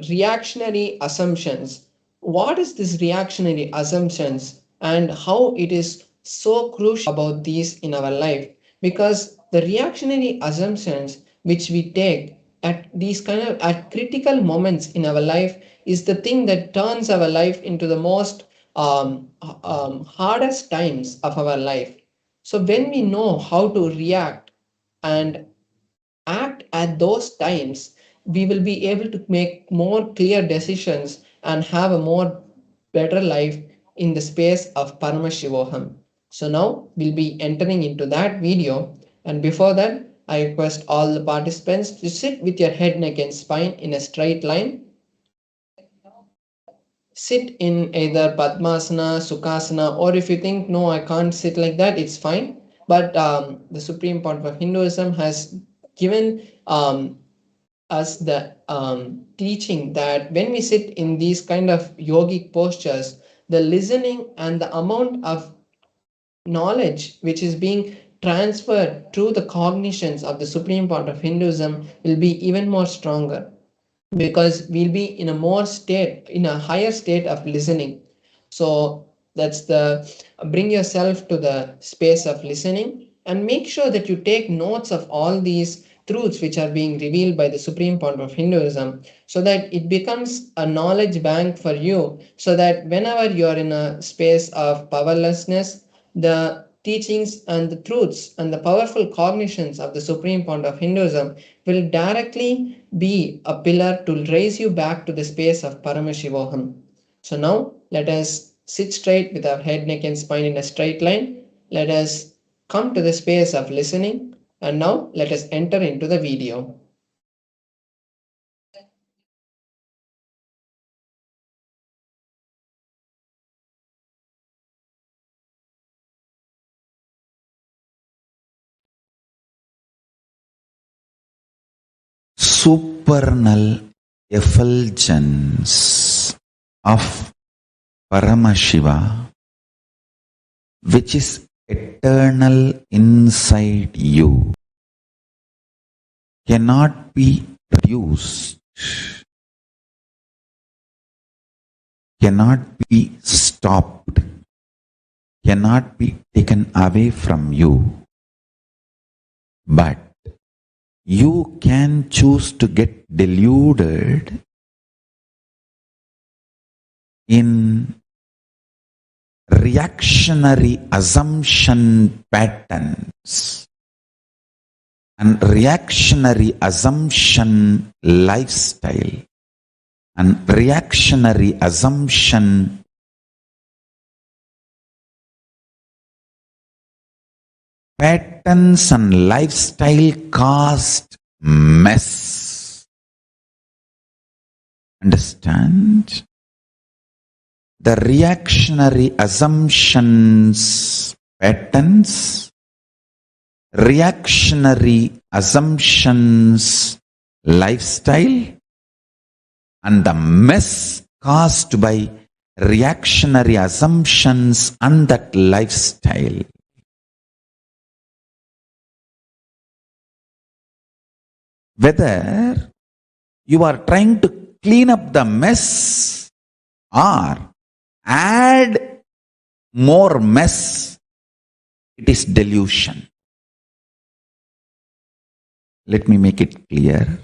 reactionary assumptions. What is this reactionary assumptions and how it is so crucial about these in our life? Because the reactionary assumptions which we take at these kind of at critical moments in our life is the thing that turns our life into the most hardest times of our life. So when we know how to react and act at those times, we will be able to make more clear decisions and have a more better life in the space of Paramashivoham. So now we'll be entering into that video, and before that, I request all the participants to sit with your head, neck, and spine in a straight line. Sit in either Padmasana, Sukhasana, or if you think, no, I can't sit like that, it's fine. But the Supreme Point of Hinduism has given us the teaching that when we sit in these kind of yogic postures, the listening and the amount of knowledge which is being transferred through the cognitions of the Supreme Point of Hinduism will be even more stronger, because we'll be in a more state, in a higher state of listening. So that's the bring yourself to the space of listening and make sure that you take notes of all these truths which are being revealed by the Supreme Point of Hinduism, so that it becomes a knowledge bank for you, so that whenever you're in a space of powerlessness, the teachings and the truths and the powerful cognitions of the Supreme Point of Hinduism will directly be a pillar to raise you back to the space of Paramashivoham. So now let us sit straight with our head, neck, and spine in a straight line. Let us come to the space of listening, and now let us enter into the video. Supernal effulgence of Paramashiva, which is eternal inside you, cannot be reduced, cannot be stopped, cannot be taken away from you, but you can choose to get deluded in reactionary assumption patterns and reactionary assumption lifestyle and reactionary assumption patterns and lifestyle caused mess. Understand? The reactionary assumptions patterns, reactionary assumptions lifestyle, and the mess caused by reactionary assumptions and that lifestyle. Whether you are trying to clean up the mess or add more mess, it is delusion. Let me make it clear.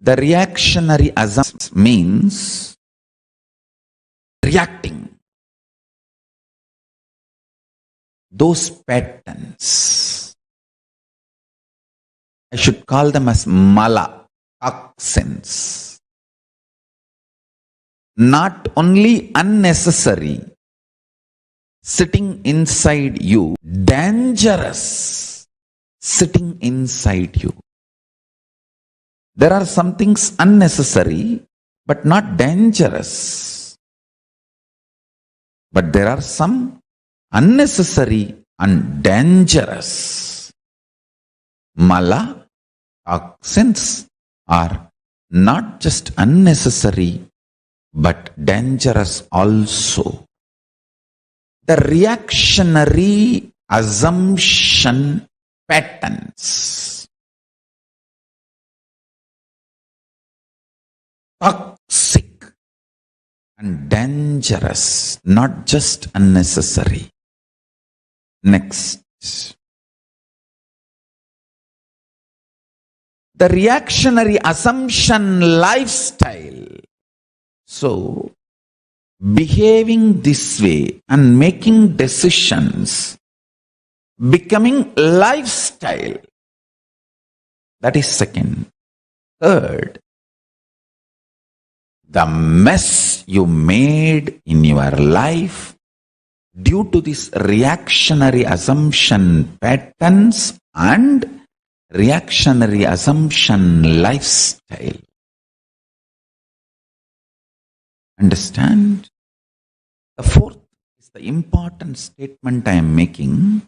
The reactionary assumption means reacting. Those patterns, I should call them as mala, toxins. Not only unnecessary, sitting inside you, dangerous, sitting inside you. There are some things unnecessary, but not dangerous. But there are some unnecessary and dangerous. Mala, toxins are not just unnecessary, but dangerous also. The reactionary assumption patterns, toxic and dangerous, not just unnecessary. Next. The reactionary assumption lifestyle. So, behaving this way and making decisions, becoming lifestyle. That is second. Third, the mess you made in your life due to this reactionary assumption patterns and reactionary assumption lifestyle. Understand? The fourth is the important statement I am making.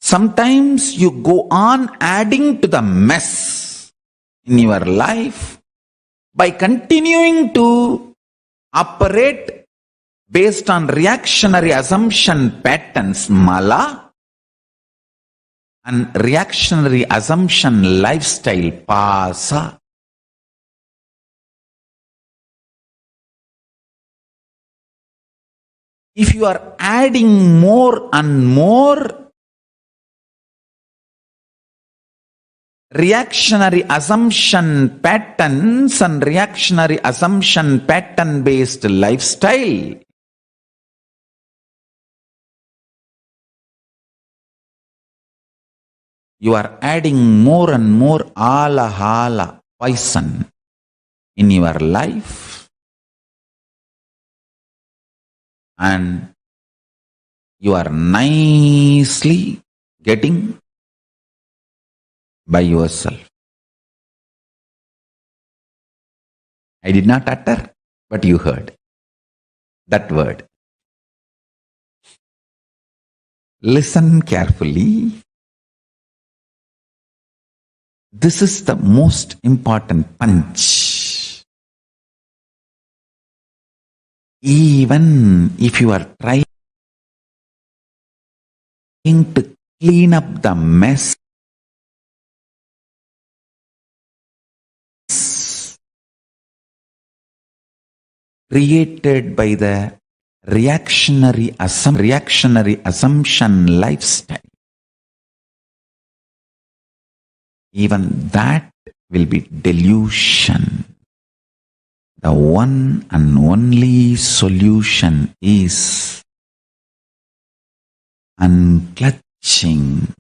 Sometimes you go on adding to the mess in your life by continuing to operate based on reactionary assumption patterns, mala, and reactionary assumption lifestyle, pasa. If you are adding more and more reactionary assumption patterns and reactionary assumption pattern based lifestyle, you are adding more and more alahala, poison in your life, and you are nicely getting by yourself. I did not utter, but you heard that word. Listen carefully. This is the most important punch. Even if you are trying to clean up the mess created by the reactionary assumption lifestyle, even that will be delusion. The one and only solution is unclutching,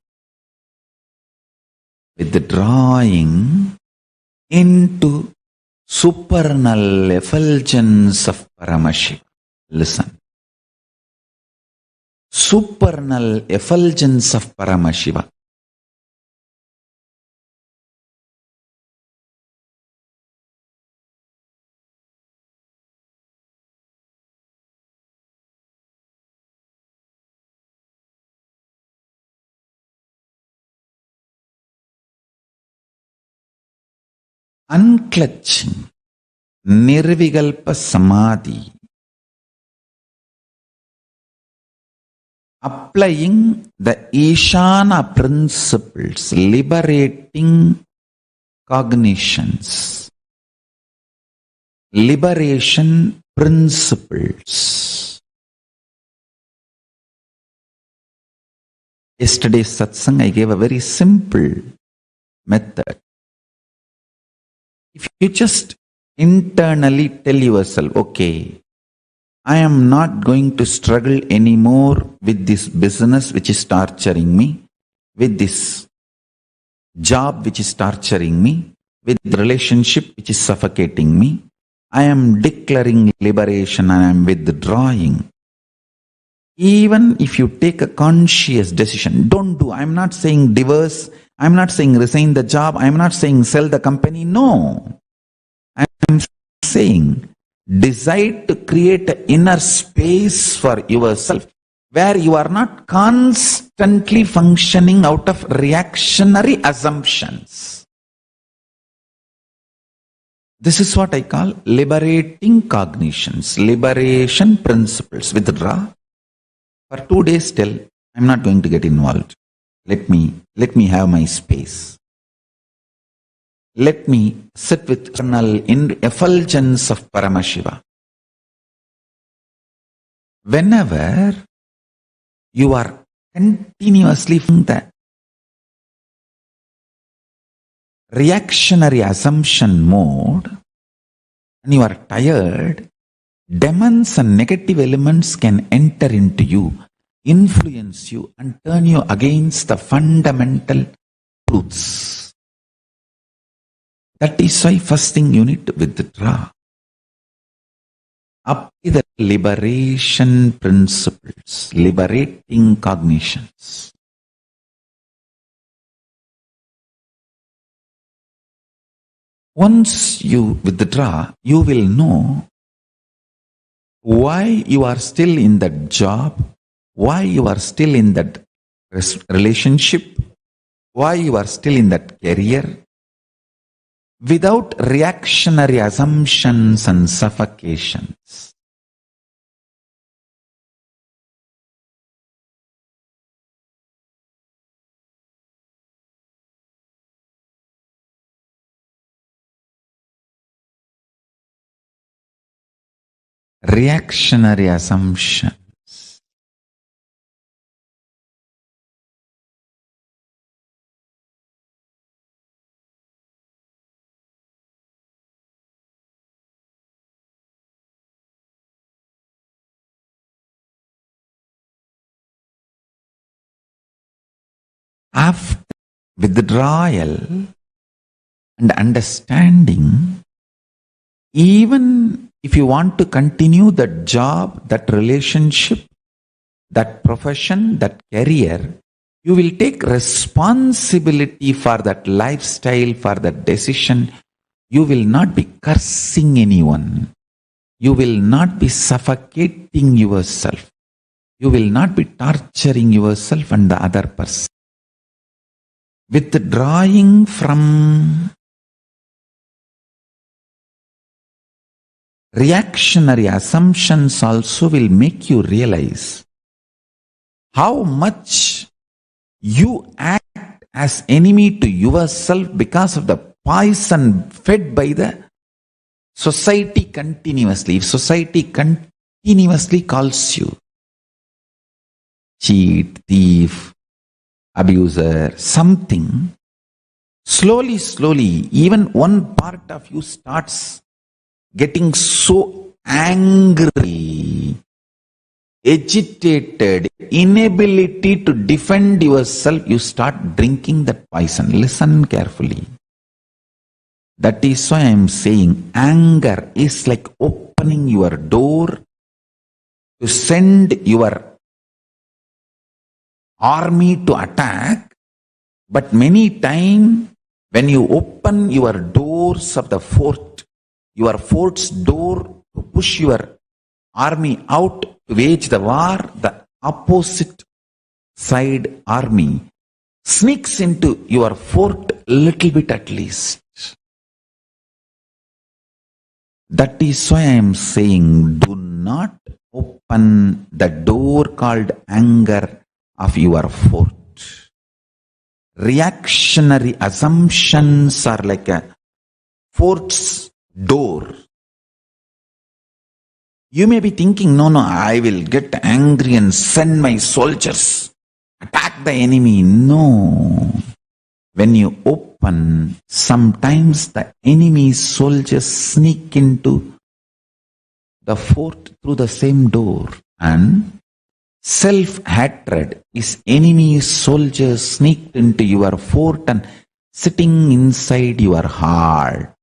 withdrawing into supernal effulgence of Paramashivam. Listen. Supernal effulgence of Paramashivam. Unclutching, Nirvikalpa Samadhi, applying the Ishana principles, liberating cognitions, liberation principles. Yesterday's satsang, I gave a very simple method. If you just internally tell yourself, okay, I am not going to struggle anymore with this business which is torturing me, with this job which is torturing me, with the relationship which is suffocating me. I am declaring liberation and I am withdrawing. Even if you take a conscious decision, don't do. I am not saying divorce. I am not saying resign the job. I am not saying sell the company. No. I am saying decide to create an inner space for yourself where you are not constantly functioning out of reactionary assumptions. This is what I call liberating cognitions, liberation principles. Withdraw. For 2 days till, I'm not going to get involved. Let me have my space. Let me sit with eternal effulgence of Paramashivam. Whenever you are continuously in that reactionary assumption mode and you are tired, demons and negative elements can enter into you, influence you, and turn you against the fundamental truths. That is why first thing you need to withdraw. Up to the liberation principles, liberating cognitions. Once you withdraw, you will know why you are still in that job, why you are still in that relationship, why you are still in that career, without reactionary assumptions and suffocations. Reactionary assumptions. After withdrawal and understanding, even if you want to continue that job, that relationship, that profession, that career, you will take responsibility for that lifestyle, for that decision. You will not be cursing anyone. You will not be suffocating yourself. You will not be torturing yourself and the other person. Withdrawing from reactionary assumptions also will make you realize how much you act as enemy to yourself because of the poison fed by the society continuously. If society continuously calls you cheat, thief, abuser, something, slowly, even one part of you starts getting so angry, agitated, inability to defend yourself, you start drinking that poison. Listen carefully. That is why I am saying anger is like opening your door to send your army to attack, but many times when you open your doors of the fort, your fort's door to push your army out to wage the war, the opposite side army sneaks into your fort a little bit at least. That is why I am saying do not open the door called anger of your fort. Reactionary assumptions are like a fort's door. You may be thinking, no, I will get angry and send my soldiers, attack the enemy. No. When you open, sometimes the enemy soldiers sneak into the fort through the same door, and self-hatred is enemy soldiers sneaked into your fort and sitting inside your heart,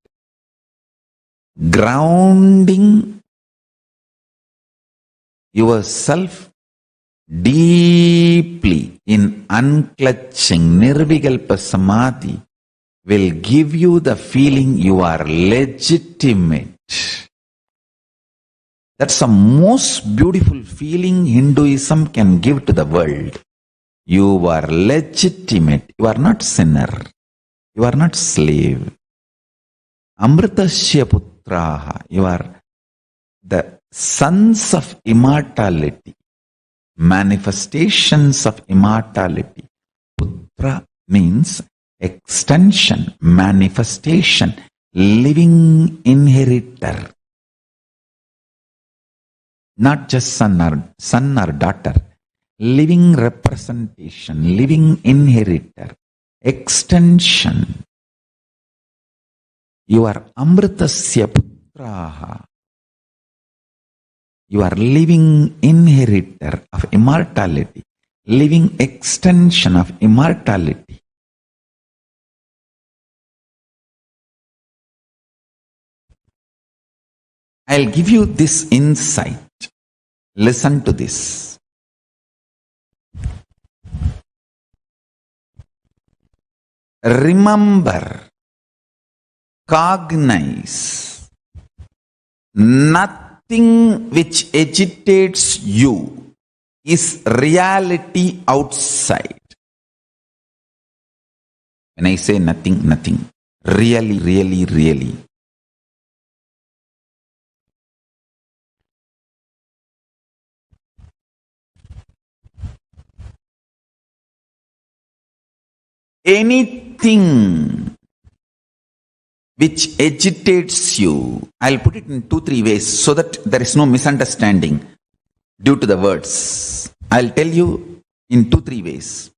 grounding yourself deeply in unclutching Nirvikalpa Samadhi will give you the feeling you are legitimate. That's the most beautiful feeling Hinduism can give to the world. You are legitimate. You are not sinner. You are not slave. Amritasya putraha. You are the sons of immortality. Manifestations of immortality. Putra means extension, manifestation, living inheritor. Not just son or daughter, living representation, living inheritor, extension. You are Amritasya putraha. You are living inheritor of immortality, living extension of immortality. I'll give you this insight. Listen to this. Remember, cognize, nothing which agitates you is reality outside. When I say nothing, nothing, really, really, really. Anything which agitates you, I'll put it in 2-3 ways so that there is no misunderstanding due to the words. I'll tell you in 2-3 ways.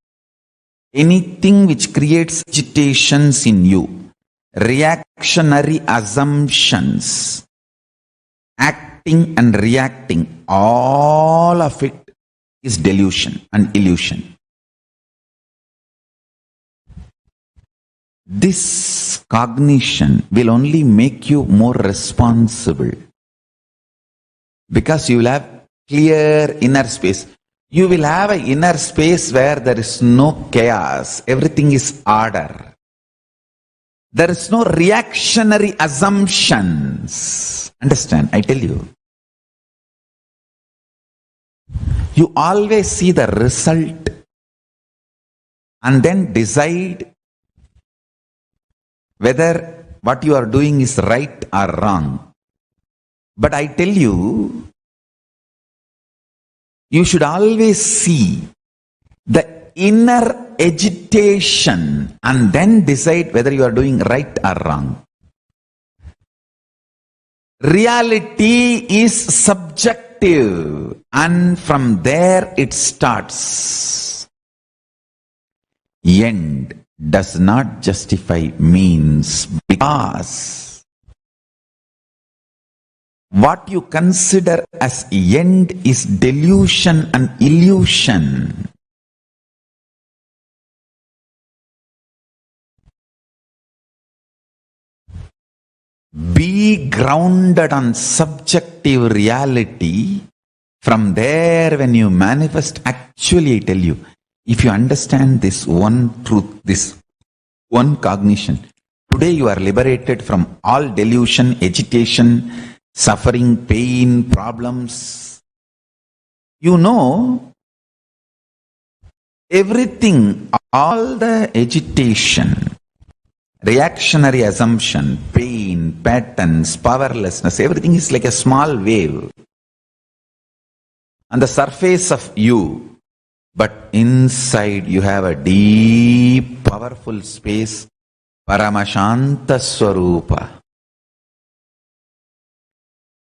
Anything which creates agitations in you, reactionary assumptions, acting and reacting, all of it is delusion and illusion. This cognition will only make you more responsible because you will have clear inner space. You will have an inner space where there is no chaos. Everything is order. There is no reactionary assumptions. Understand? I tell you. You always see the result and then decide whether what you are doing is right or wrong. But I tell you, you should always see the inner agitation and then decide whether you are doing right or wrong. Reality is subjective, and from there it starts. End does not justify means, because what you consider as end is delusion and illusion. Be grounded on subjective reality. From there, when you manifest, actually I tell you, if you understand this one truth, this one cognition, today you are liberated from all delusion, agitation, suffering, pain, problems. You know, everything, all the agitation, reactionary assumption, pain, patterns, powerlessness, everything is like a small wave on the surface of you. But inside you have a deep, powerful space, Paramashanta Swarupa.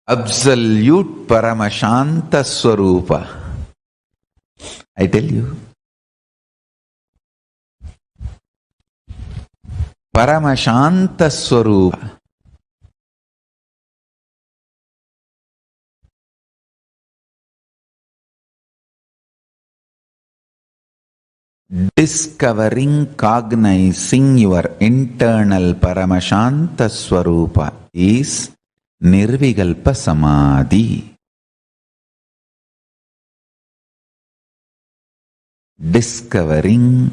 Absolute Paramashanta Swarupa. I tell you. Paramashanta Swarupa. Discovering, cognizing your internal Paramashanta Swarupa is Nirvikalpa Samadhi. Discovering,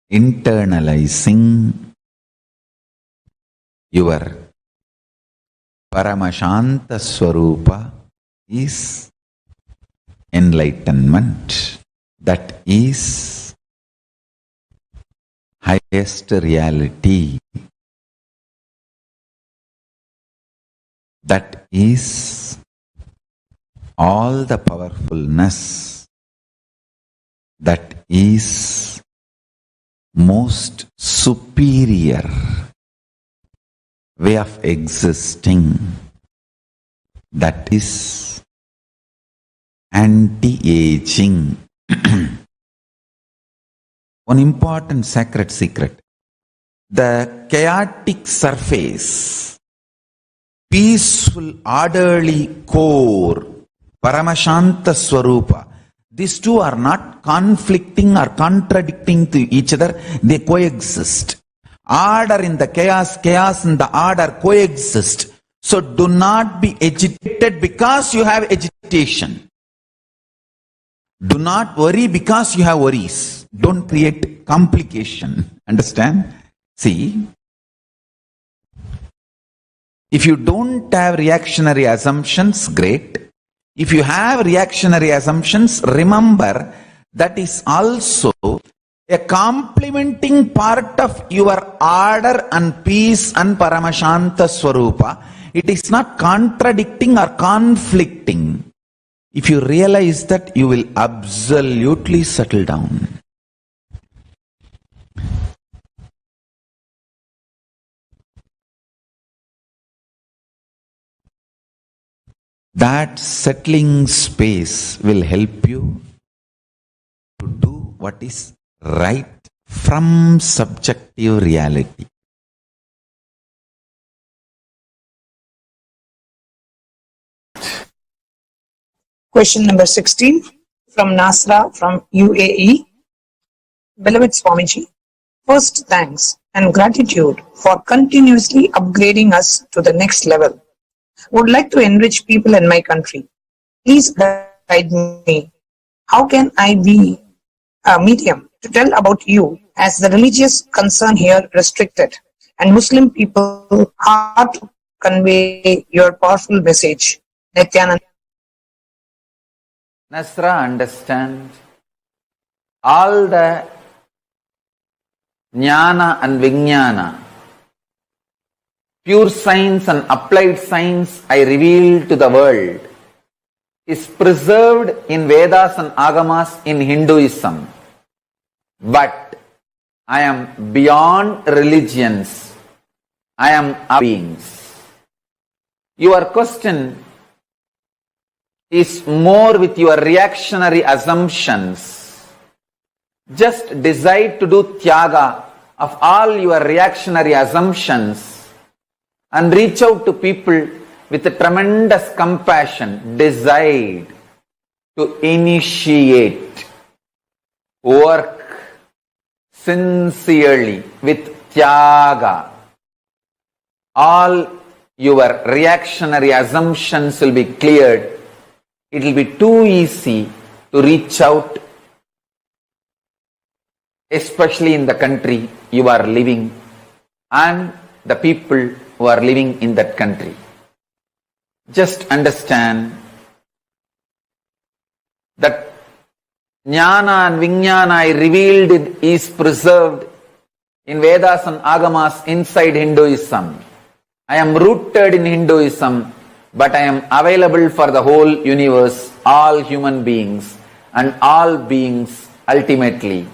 internalizing your Paramashanta Swarupa is enlightenment. That is highest reality. That is all the powerfulness. That is most superior way of existing. That is anti-aging. One important sacred secret. The chaotic surface peaceful, orderly core, Paramashanta Swarupa. These two are not conflicting or contradicting to each other, they coexist. Order in the chaos, chaos in the order coexist. So do not be agitated because you have agitation. Do not worry because you have worries. Don't create complication. Understand? See, if you don't have reactionary assumptions, great. If you have reactionary assumptions, remember that is also a complementing part of your order and peace and Paramashanta Swarupa. It is not contradicting or conflicting. If you realize that, you will absolutely settle down. That settling space will help you to do what is right from subjective reality. Question number 16 from Nasra from UAE. Beloved Swamiji, first thanks and gratitude for continuously upgrading us to the next level. Would like to enrich people in my country. Please guide me. How can I be a medium to tell about you, as the religious concern here restricted and Muslim people hard to convey your powerful message? Nithyananda. Nasra, understand, all the jnana and vijnana, pure science and applied science I reveal to the world, is preserved in Vedas and Agamas in Hinduism. But I am beyond religions. I am beings. Your question is more with your reactionary assumptions. Just decide to do tyaga of all your reactionary assumptions and reach out to people with a tremendous compassion. Decide to initiate work sincerely with tyaga. All your reactionary assumptions will be cleared. It will be too easy to reach out, especially in the country you are living and the people who are living in that country. Just understand that jnana and vijnana I revealed is preserved in Vedas and Agamas inside Hinduism. I am rooted in Hinduism, but I am available for the whole universe, all human beings and all beings ultimately.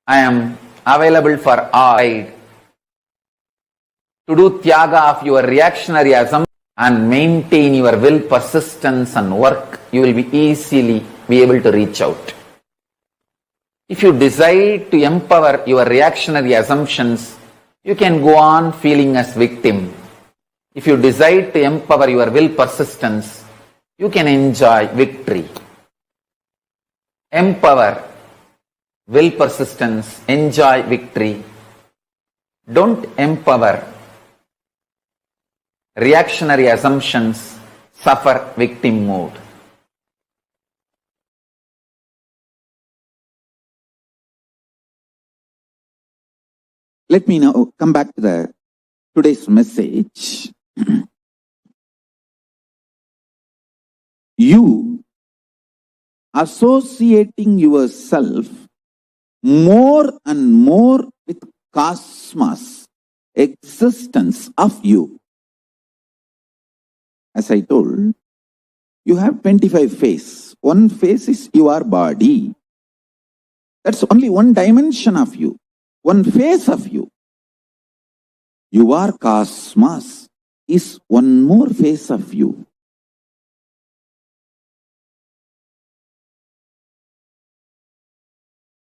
I am available for all. To do tyaga of your reactionary assumption and maintain your will, persistence and work, you will be easily be able to reach out. If you decide to empower your reactionary assumptions, you can go on feeling as victim. If you decide to empower your will, persistence, you can enjoy victory. Empower will, persistence, enjoy victory. Don't empower reactionary assumptions, suffer victim mode. Let me now come back to today's message. You associating yourself more and more with cosmos, existence of you. As I told, you have 25 faces. One face is your body. That's only one dimension of you, one face of you. Your cosmos is one more face of you.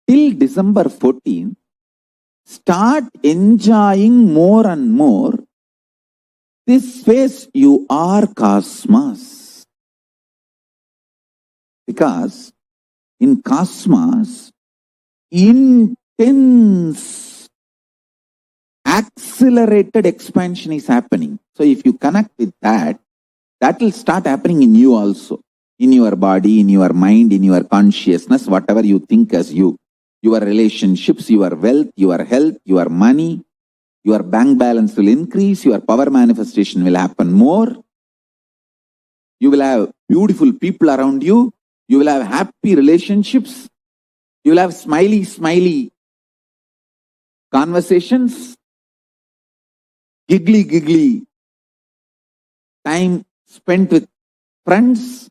Till December 14th, start enjoying more and more this phase you are cosmos. Because in cosmos, intense, accelerated expansion is happening. So if you connect with that, that will start happening in you also. In your body, in your mind, in your consciousness, whatever you think as you. Your relationships, your wealth, your health, your money, your bank balance will increase, your power manifestation will happen more. You will have beautiful people around you. You will have happy relationships. You will have smiley conversations. Giggly time spent with friends,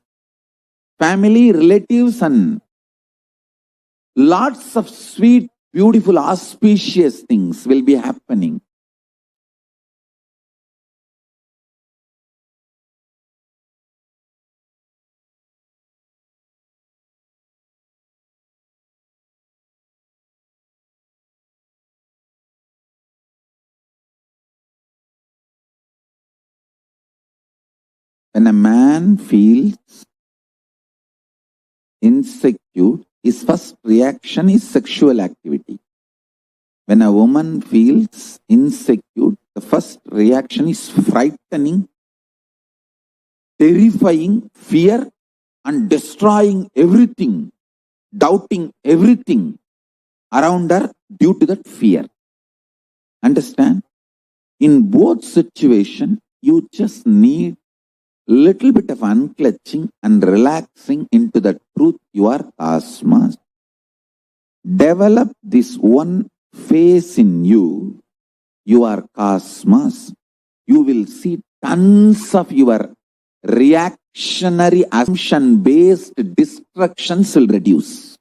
family, relatives, and lots of sweet, beautiful, auspicious things will be happening. When a man feels insecure, his first reaction is sexual activity. When a woman feels insecure, the first reaction is frightening, terrifying, fear, and destroying everything, doubting everything around her due to that fear. Understand? In both situations, you just need little bit of unclutching and relaxing into the truth you are cosmos. Develop this one phase in you. You are cosmos. You will see tons of your reactionary assumption based destructions will reduce.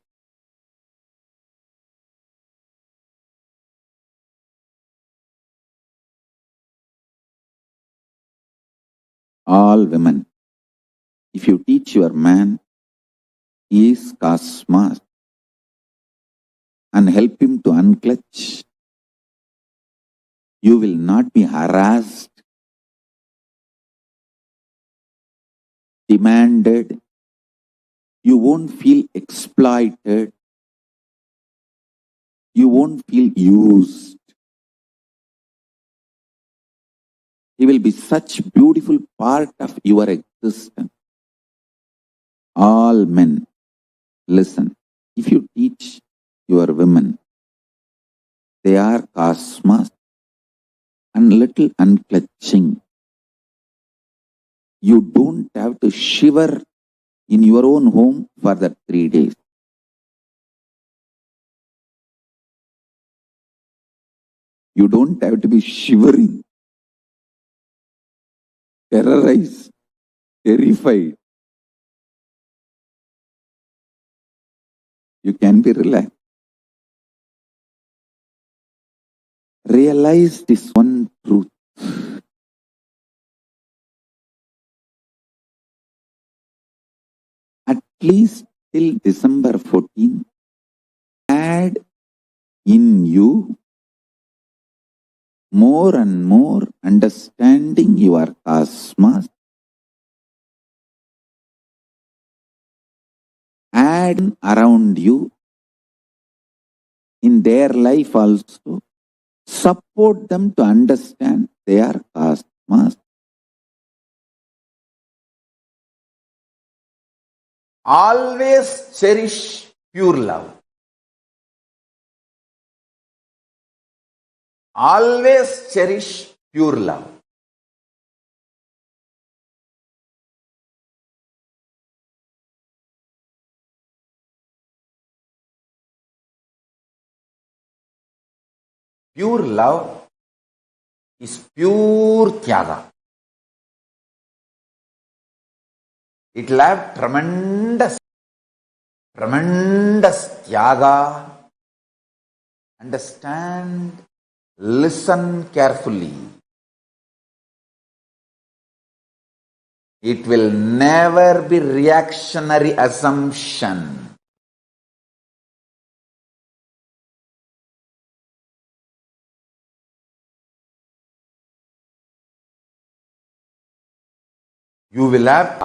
All women, if you teach your man, he is cosmos, and help him to unclutch, you will not be harassed, demanded, you won't feel exploited, you won't feel used. He will be such beautiful part of your existence. All men, listen, if you teach your women, they are cosmos and little unclutching. You don't have to shiver in your own home for that 3 days. You don't have to be shivering, terrorized, terrified. You can be relaxed. Realize this one truth. At least till December 14, add in you more and more understanding your cosmos. Add around you in their life also. Support them to understand their cosmos. Always cherish pure love. Always cherish pure love. Pure love is pure tyaga. It will have tremendous tyaga. Understand, listen carefully. It will never be reactionary assumption. You will have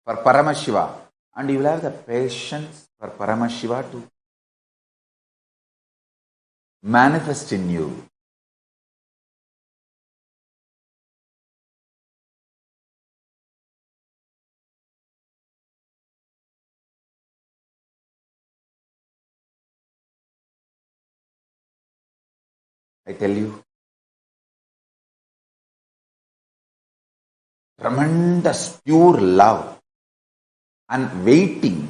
for Paramashiva, and you will have the patience for Paramashiva to manifest in you. I tell you, tremendous pure love and waiting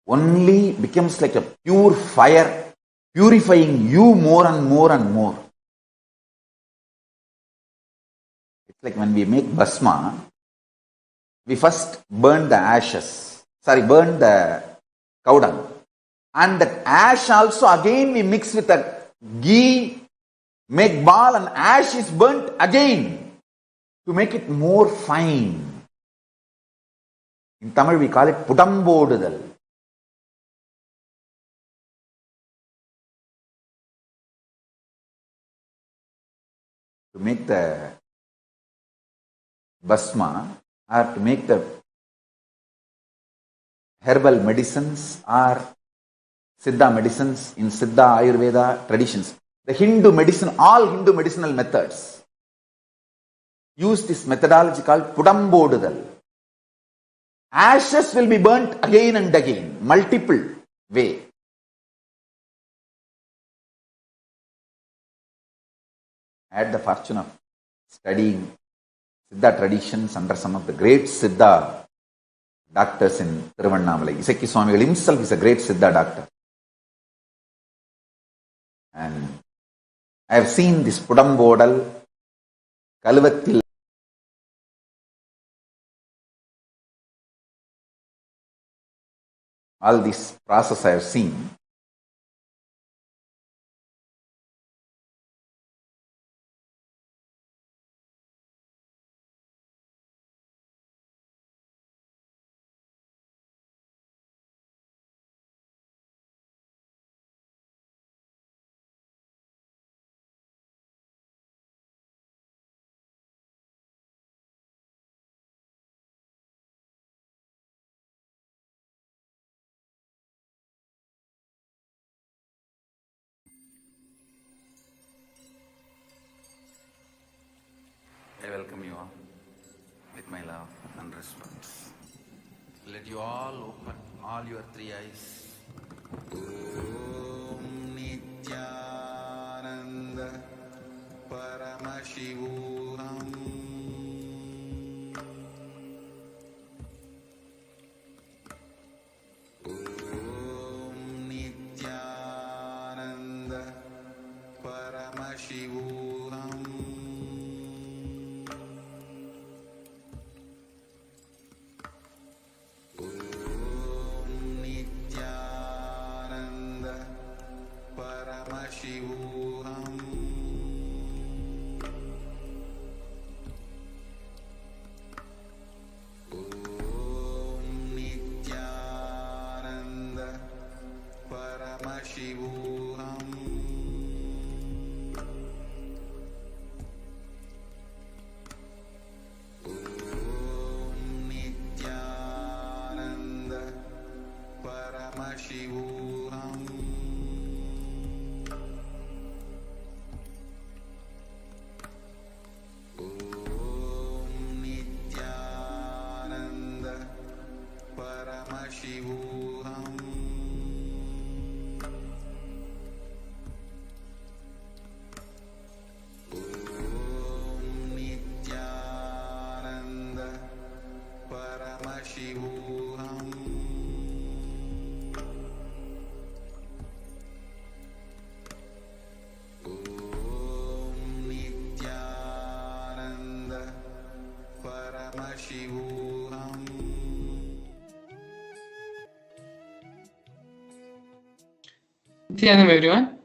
only becomes like a pure fire, purifying you more and more and more. It's like when we make bhasma, we first burn the burn the cow dung. And that ash also again we mix with the ghee, make ball, and ash is burnt again to make it more fine. In Tamil we call it pudambodudal. To make the bhasma or to make the herbal medicines or Siddha medicines in Siddha Ayurveda traditions, the Hindu medicine, all Hindu medicinal methods use this methodology called pudambodudal. Ashes will be burnt again and again, multiple way. I had the fortune of studying Siddha traditions under some of the great Siddha doctors in Thiruvannamalai. Isaki Swamigal himself is a great Siddha doctor. And I have seen this Pudambodal, Kalvattil, all this process I have seen. I welcome you all with my love and respect. Let you all open all your three eyes. Om Nithyananda Paramashivam. Om Nithyananda Paramashivam. Nithyananda, everyone.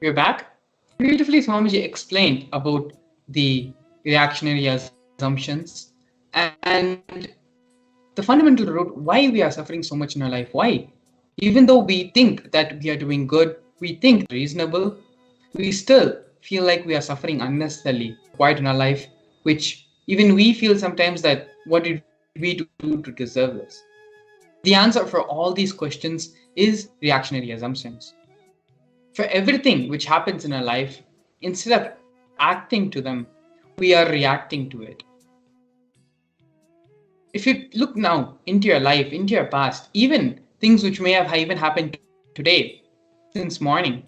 We're back. Beautifully, Swamiji explained about the reactionary assumptions and the fundamental root why we are suffering so much in our life. Why? Even though we think that we are doing good, we think reasonable, we still feel like we are suffering unnecessarily quite in our life, which even we feel sometimes that what did we do to deserve this? The answer for all these questions is reactionary assumptions. For everything which happens in our life, instead of acting to them, we are reacting to it. If you look now into your life, into your past, even things which may have even happened today, since morning,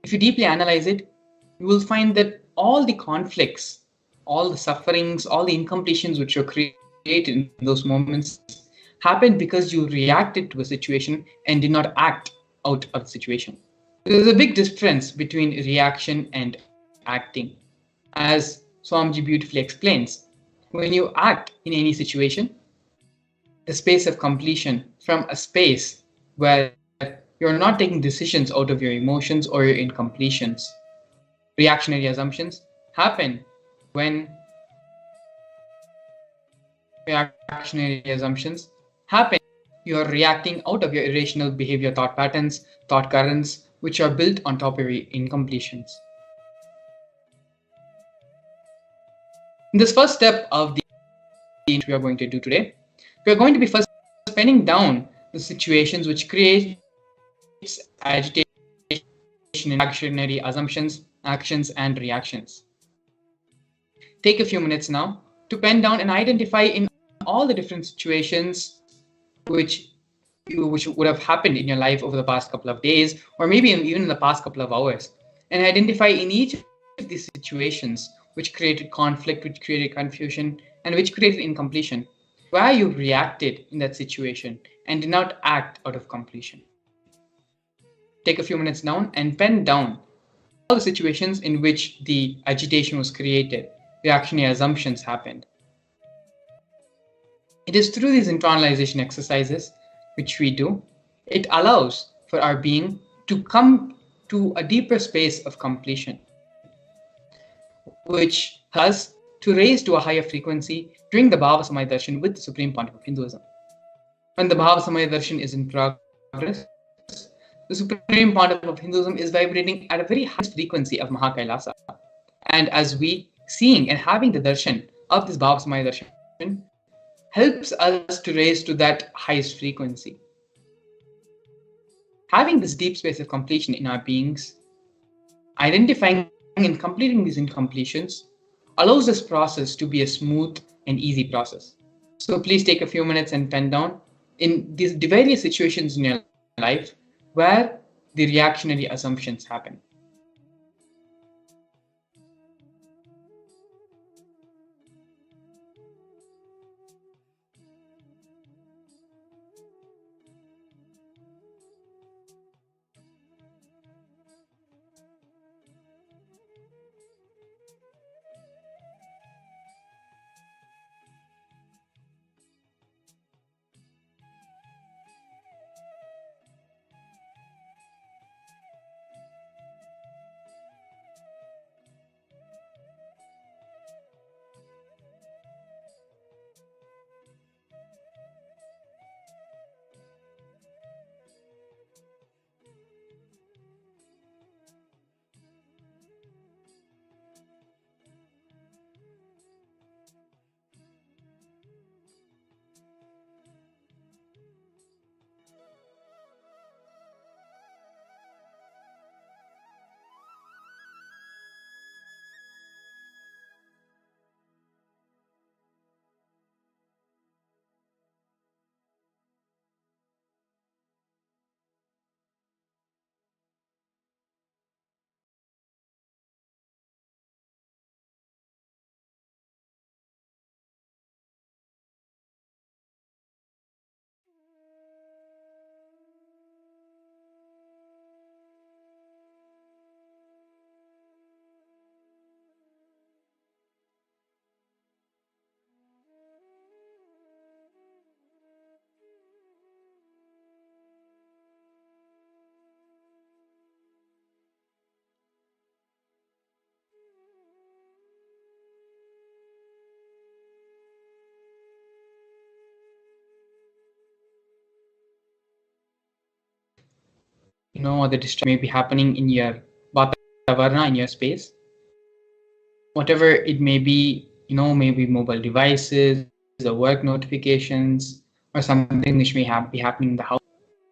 if you deeply analyze it, you will find that all the conflicts, all the sufferings, all the incompletions which were created in those moments happened because you reacted to a situation and did not act out of the situation. There's a big difference between reaction and acting. As Swamiji beautifully explains, when you act in any situation, the space of completion from a space where you're not taking decisions out of your emotions or your incompletions. Reactionary assumptions happen when you're reacting out of your irrational behavior thought patterns, thought currents, which are built on top of your incompletions. In this first step of the we are going to do today, we are going to be first penning down the situations which create agitation in reactionary assumptions, actions, and reactions. Take a few minutes now to pen down and identify in all the different situations which would have happened in your life over the past couple of days, or maybe even in the past couple of hours, and identify in each of these situations which created conflict, which created confusion, and which created incompletion, where you reacted in that situation and did not act out of completion. Take a few minutes down and pen down all the situations in which the agitation was created, reactionary assumptions happened. It is through these internalization exercises which we do, it allows for our being to come to a deeper space of completion, which has to raise to a higher frequency during the Bhava Samadhi Darshan with the Supreme Pontiff of Hinduism. When the Bhava Samadhi Darshan is in progress, the Supreme Pontiff of Hinduism is vibrating at a very high frequency of Mahakailasa. And as we seeing and having the darshan of this Bhava Samadhi Darshan helps us to raise to that highest frequency. Having this deep space of completion in our beings, identifying and completing these incompletions allows this process to be a smooth and easy process. So please take a few minutes and pen down in these various situations in your life where the reactionary assumptions happen. The distraction may be happening in your Vatavarna, in your space. Whatever it may be, maybe mobile devices, the work notifications, or something which may be happening in the house.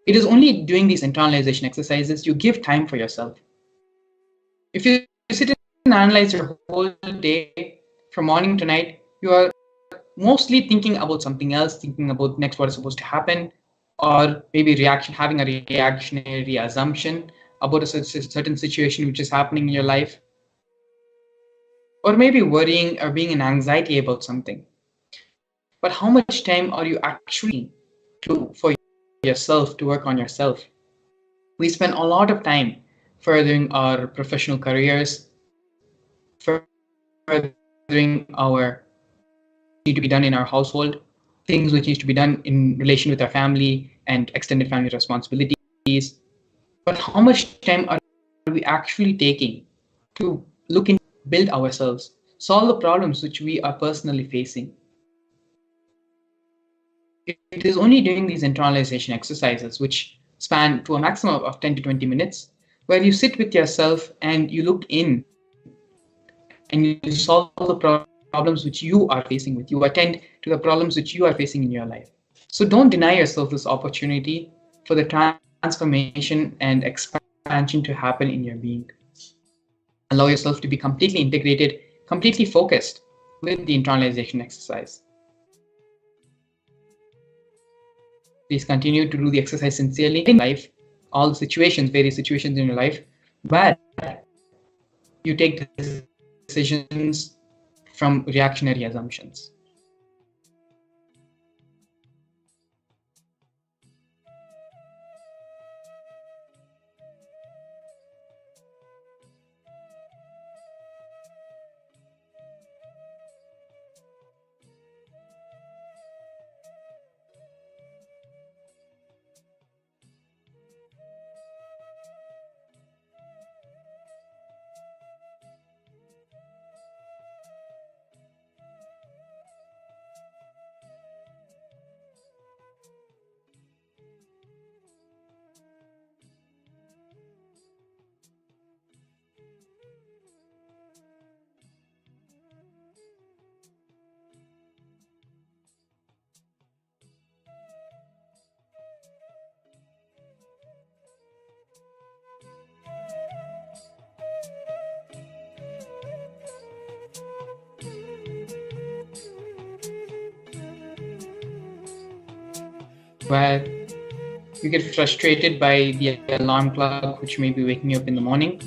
It is only doing these internalization exercises you give time for yourself. If you sit and analyze your whole day from morning to night, you are mostly thinking about something else, thinking about next what is supposed to happen, or maybe having a reactionary assumption about a certain situation which is happening in your life, or maybe worrying or being in anxiety about something. But how much time are you actually for yourself, to work on yourself? We spend a lot of time furthering our professional careers, furthering our need to be done in our household, things which need to be done in relation with our family and extended family responsibilities. But how much time are we actually taking to look into, build ourselves, solve the problems which we are personally facing? It is only doing these internalization exercises, which span to a maximum of 10 to 20 minutes, where you sit with yourself and you look in and you solve the problems which you are facing with. You attend to the problems which you are facing in your life. So don't deny yourself this opportunity for the transformation and expansion to happen in your being. Allow yourself to be completely integrated, completely focused with the internalization exercise. Please continue to do the exercise sincerely in life, all the situations, various situations in your life, where you take decisions from reactionary assumptions. Where you get frustrated by the alarm clock which may be waking you up in the morning,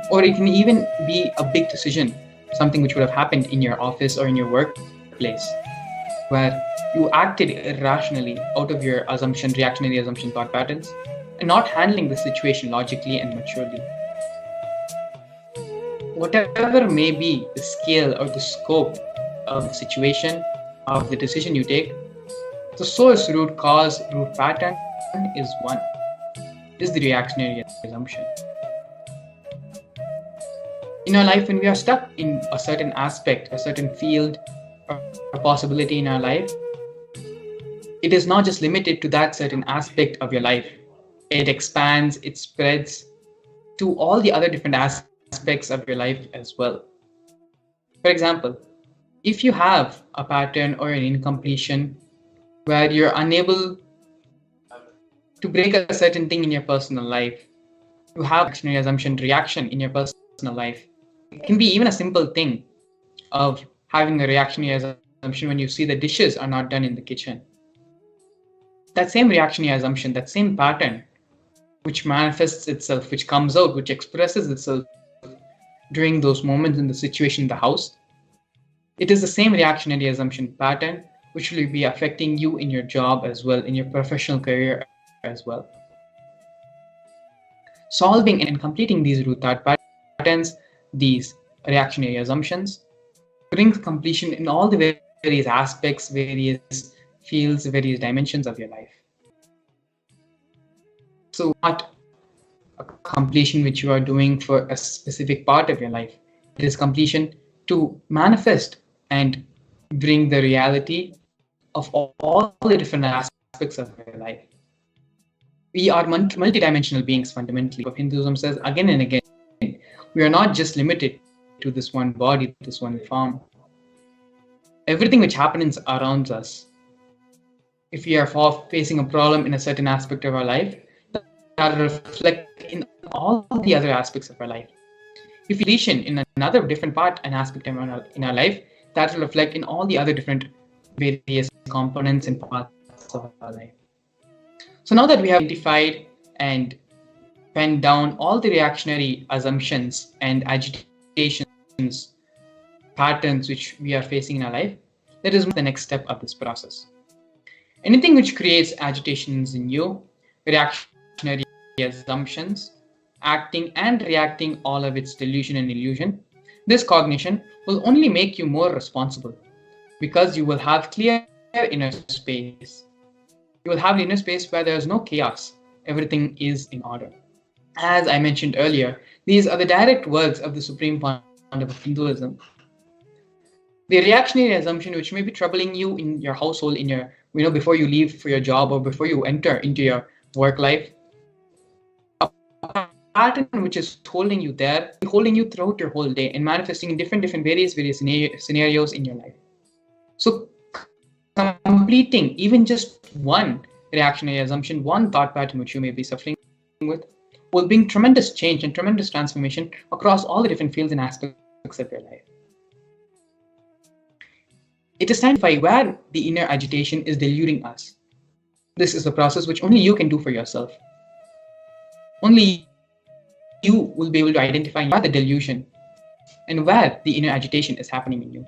or it can even be a big decision, something which would have happened in your office or in your workplace, where you acted irrationally out of your reactionary assumption thought patterns, and not handling the situation logically and maturely. Whatever may be the scale or the scope of the situation, of the decision you take, the source, root cause, root pattern is the reactionary assumption. In our life, when we are stuck in a certain aspect, a certain field, or a possibility in our life, it is not just limited to that certain aspect of your life. It expands, it spreads to all the other different aspects of your life as well. For example, if you have a pattern or an incompletion where you're unable to break a certain thing in your personal life, you have reactionary assumption reaction in your personal life. It can be even a simple thing of having a reactionary assumption when you see the dishes are not done in the kitchen. That same reactionary assumption, that same pattern, which manifests itself, which comes out, which expresses itself during those moments in the situation in the house, it is the same reactionary assumption pattern which will be affecting you in your job as well, in your professional career as well. Solving and completing these root thought patterns, these reactionary assumptions, brings completion in all the various aspects, various fields, various dimensions of your life. So not a completion which you are doing for a specific part of your life. It is completion to manifest and bring the reality of all the different aspects of your life. We are multidimensional beings fundamentally. Hinduism says again and again, we are not just limited to this one body, this one form. everything which happens around us. If we are facing a problem in a certain aspect of our life, that will reflect in all the other aspects of our life. If we lesion in another different part and aspect in our life, that will reflect in all the other different various components and parts of our life. So now that we have identified and penned down all the reactionary assumptions and agitations, patterns which we are facing in our life, let us move to the next step of this process. Anything which creates agitations in you, reactionary assumptions, acting and reacting, all of its delusion and illusion, this cognition will only make you more responsible, because you will have clear inner space. You will have an inner space where there is no chaos. Everything is in order. As I mentioned earlier, these are the direct words of the Supreme Pontiff of Hinduism. The reactionary assumption which may be troubling you in your household, in your, before you leave for your job or before you enter into your work life, a pattern which is holding you there, holding you throughout your whole day and manifesting in different various scenarios in your life. So completing even just one reactionary assumption, one thought pattern which you may be suffering with, will bring tremendous change and tremendous transformation across all the different fields and aspects of your life. It is time to identify where the inner agitation is deluding us. This is a process which only you can do for yourself. Only you will be able to identify where the delusion and where the inner agitation is happening in you.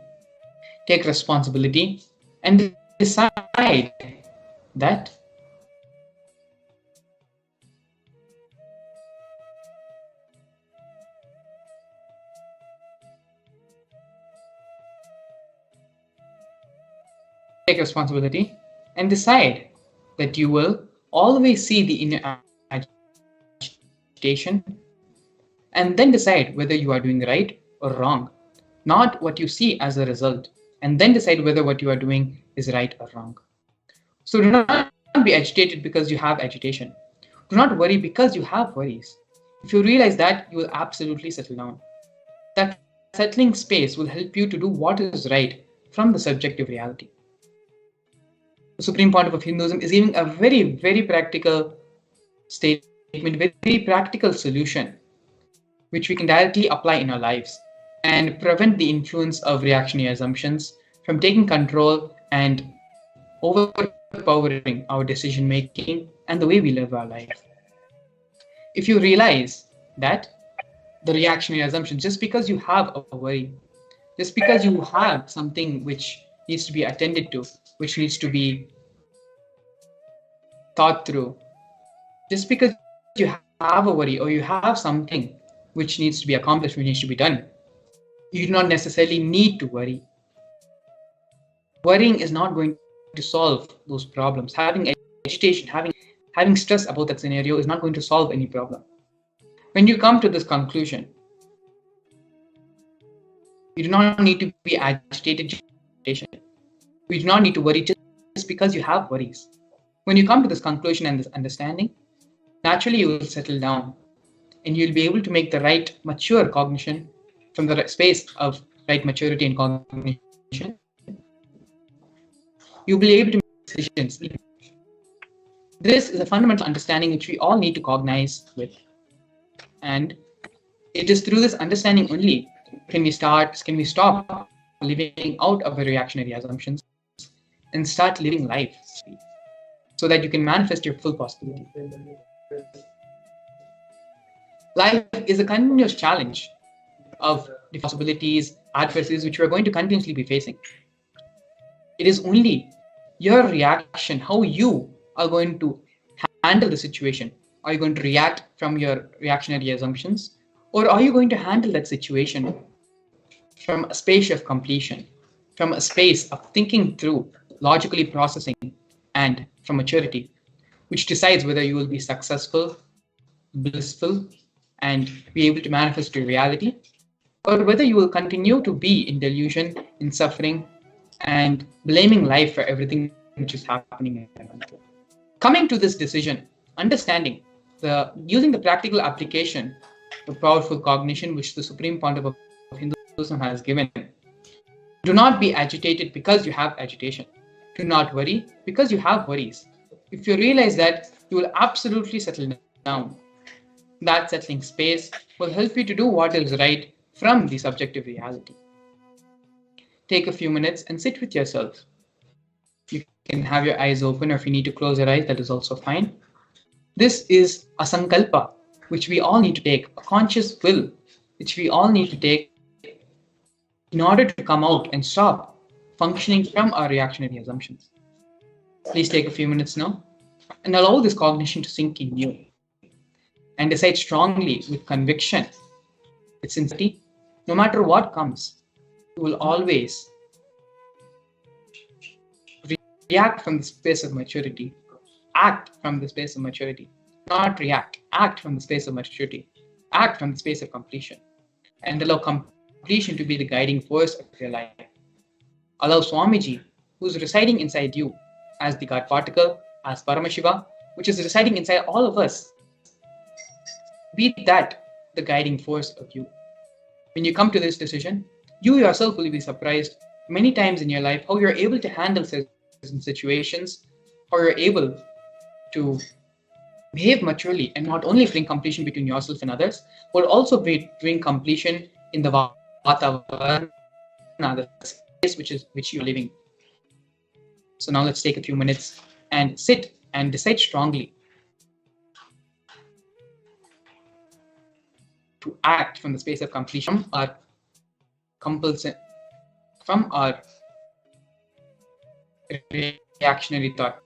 Take responsibility and decide that you will always see the inner agitation and then decide whether you are doing right or wrong, not what you see as a result, and then decide whether what you are doing is right or wrong. So do not be agitated because you have agitation. Do not worry because you have worries. If you realize that, you will absolutely settle down. That settling space will help you to do what is right from the subjective reality. The Supreme Pontiff of Hinduism is giving a very, very practical statement, very practical solution, which we can directly apply in our lives and prevent the influence of reactionary assumptions from taking control and overpowering our decision making and the way we live our life. If you realize that the reactionary assumptions, just because you have a worry, just because you have something which needs to be attended to, which needs to be thought through, just because you have a worry or you have something which needs to be accomplished, which needs to be done, you do not necessarily need to worry. Worrying is not going to solve those problems. Having agitation, having stress about that scenario is not going to solve any problem. When you come to this conclusion, you do not need to be agitated. You do not need to worry just because you have worries. When you come to this conclusion and this understanding, naturally you will settle down and you'll be able to make the right mature cognition from the space of right maturity and cognition. You'll be able to make decisions. This is a fundamental understanding which we all need to cognize with. And it is through this understanding only can we stop living out of the reactionary assumptions and start living life so that you can manifest your full possibility. Life is a continuous challenge of the possibilities, adversities which we are going to continuously be facing. It is only your reaction, how you are going to handle the situation. Are you going to react from your reactionary assumptions, or are you going to handle that situation from a space of completion, from a space of thinking through, logically processing, and from maturity, which decides whether you will be successful, blissful, and be able to manifest your reality, or whether you will continue to be in delusion, in suffering, and blaming life for everything which is happening around you. Coming to this decision, understanding using the practical application of powerful cognition which the Supreme Pontiff of Hinduism has given, Do not be agitated because you have agitation. Do not worry because you have worries. If you realize that, you will absolutely settle down. That settling space will help you to do what is right from the subjective reality. Take a few minutes and sit with yourself. You can have your eyes open, or if you need to close your eyes, that is also fine. This is a sankalpa, which we all need to take, a conscious will, which we all need to take in order to come out and stop functioning from our reactionary assumptions. Please take a few minutes now and allow this cognition to sink in you and decide strongly with conviction, with sincerity, no matter what comes, you will always react from the space of maturity, act from the space of maturity, not react, act from the space of maturity, act from the space of completion, and allow completion to be the guiding force of your life. Allow Swamiji, who's residing inside you as the God particle, as Paramashiva, which is residing inside all of us, be that the guiding force of you. When you come to this decision, you yourself will be surprised many times in your life how you're able to handle certain situations, how you're able to behave maturely and not only bring completion between yourself and others, but also bring completion in the Vatavarana, the space which you're living. So now let's take a few minutes and sit and decide strongly to act from the space of completion, our compulsion, from our reactionary thought.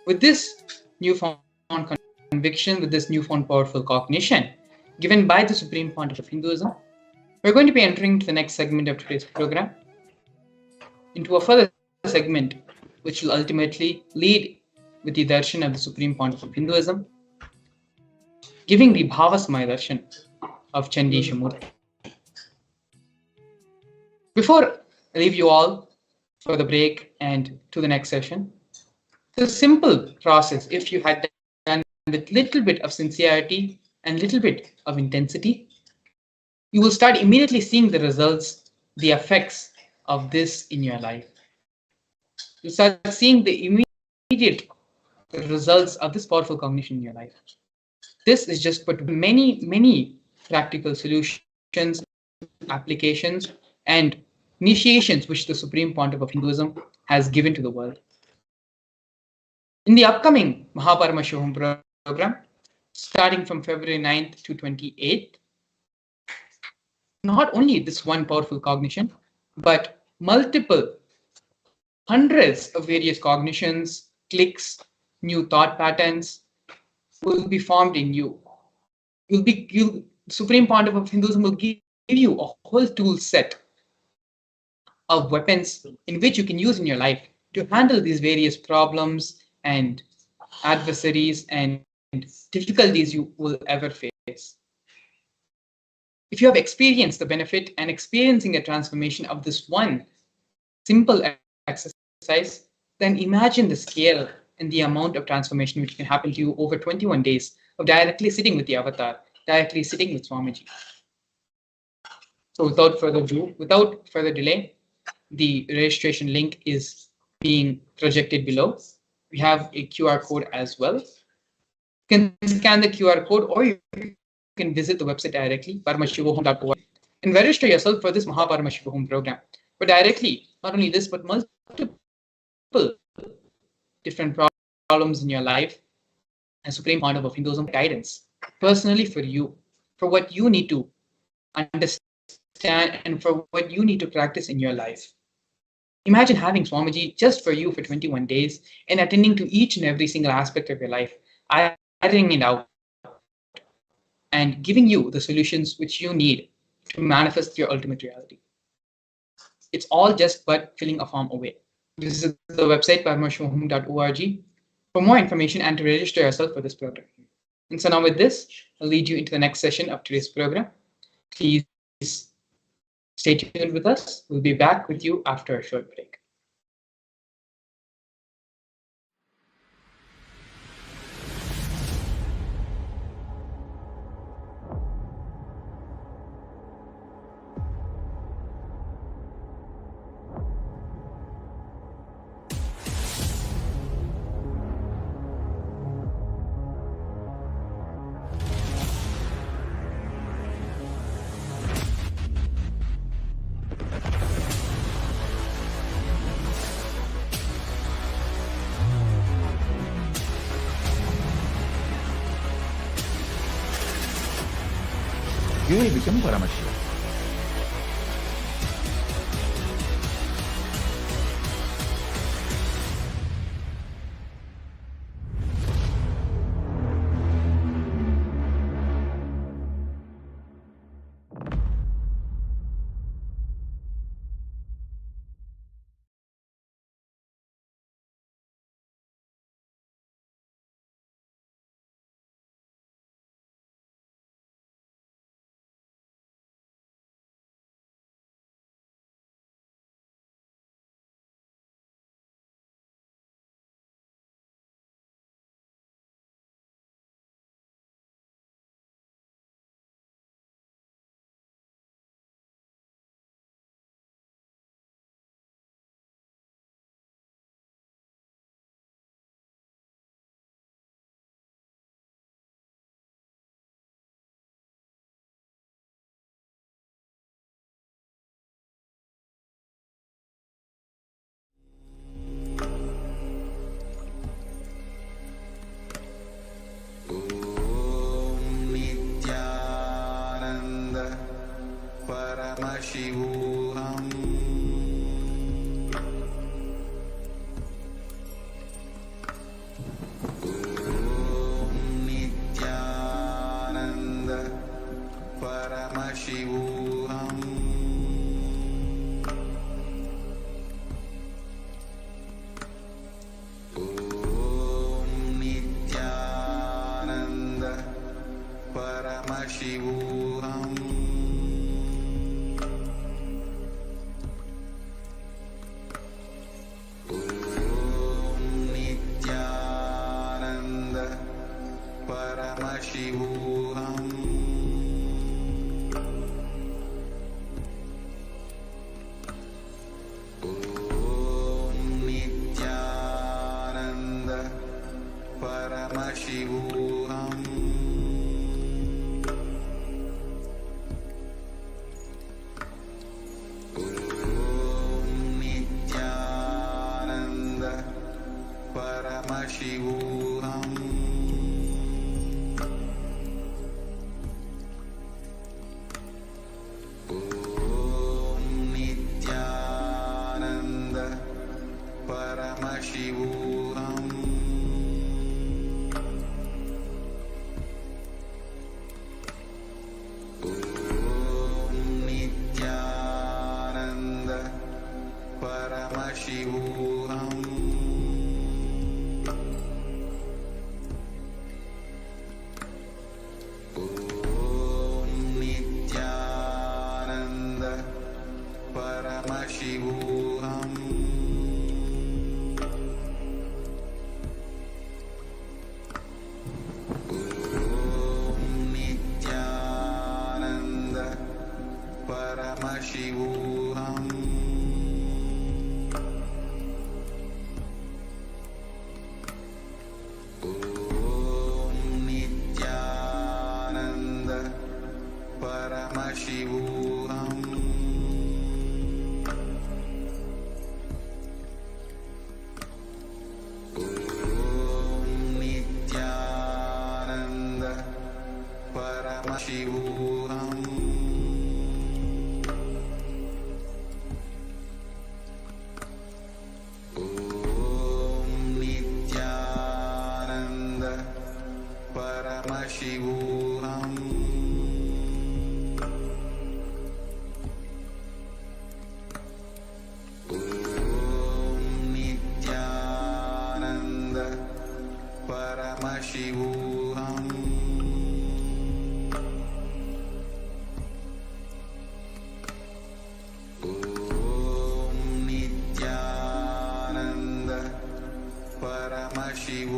With this newfound conviction, with this newfound powerful cognition given by the Supreme Pontiff of Hinduism, We're going to be entering into the next segment of today's program, into a further segment which will ultimately lead with the darshan of the Supreme Pontiff of Hinduism, giving the Bhava darshan of Chandisha Murthy. Before I leave you all for the break and to the next session, the simple process, if you had done with little bit of sincerity and little bit of intensity, you will start immediately seeing the results, the effects of this in your life. You start seeing the immediate results of this powerful cognition in your life. This is just but many practical solutions, applications, and initiations which the Supreme Pontiff of Hinduism has given to the world. In the upcoming Paramashivam program, starting from February 9th to 28th, not only this one powerful cognition, but multiple hundreds of various cognitions, clicks, new thought patterns will be formed in you. Supreme Pontiff of Hinduism will give you a whole tool set of weapons in which you can use in your life to handle these various problems and adversaries and difficulties you will ever face. If you have experienced the benefit and experiencing a transformation of this one simple exercise, then imagine the scale and the amount of transformation which can happen to you over 21 days of directly sitting with the avatar, directly sitting with Swamiji. So without further ado, without further delay, the registration link is being projected below. We have a QR code as well. You can scan the QR code or you can visit the website directly, paramashivam.org, and register yourself for this Paramashivam program. But directly, not only this, but multiple different problems in your life, and Supreme Pontiff of Hinduism guidance, personally for you, for what you need to understand and for what you need to practice in your life. Imagine having Swamiji just for you for 21 days and attending to each and every single aspect of your life, ironing it out, and giving you the solutions which you need to manifest your ultimate reality. It's all just but filling a form away. Visit the website paramashivam.org for more information and to register yourself for this program. And so now with this, I'll lead you into the next session of today's program. Please stay tuned with us. We'll be back with you after a short break. You will become Paramashivam. Nithyananda Paramashivam. Nithyananda Paramashivam. Paramashivam. Om Nithyananda Paramashivam. Om Nithyananda Paramashivam. Om Nithyananda Paramashivam. Om Nithyananda Paramashivam. Om Nithyananda Paramashivam. Om Nithyananda Paramashivam. Om Nithyananda Paramashivam. Om Nithyananda Paramashivam. Om Nithyananda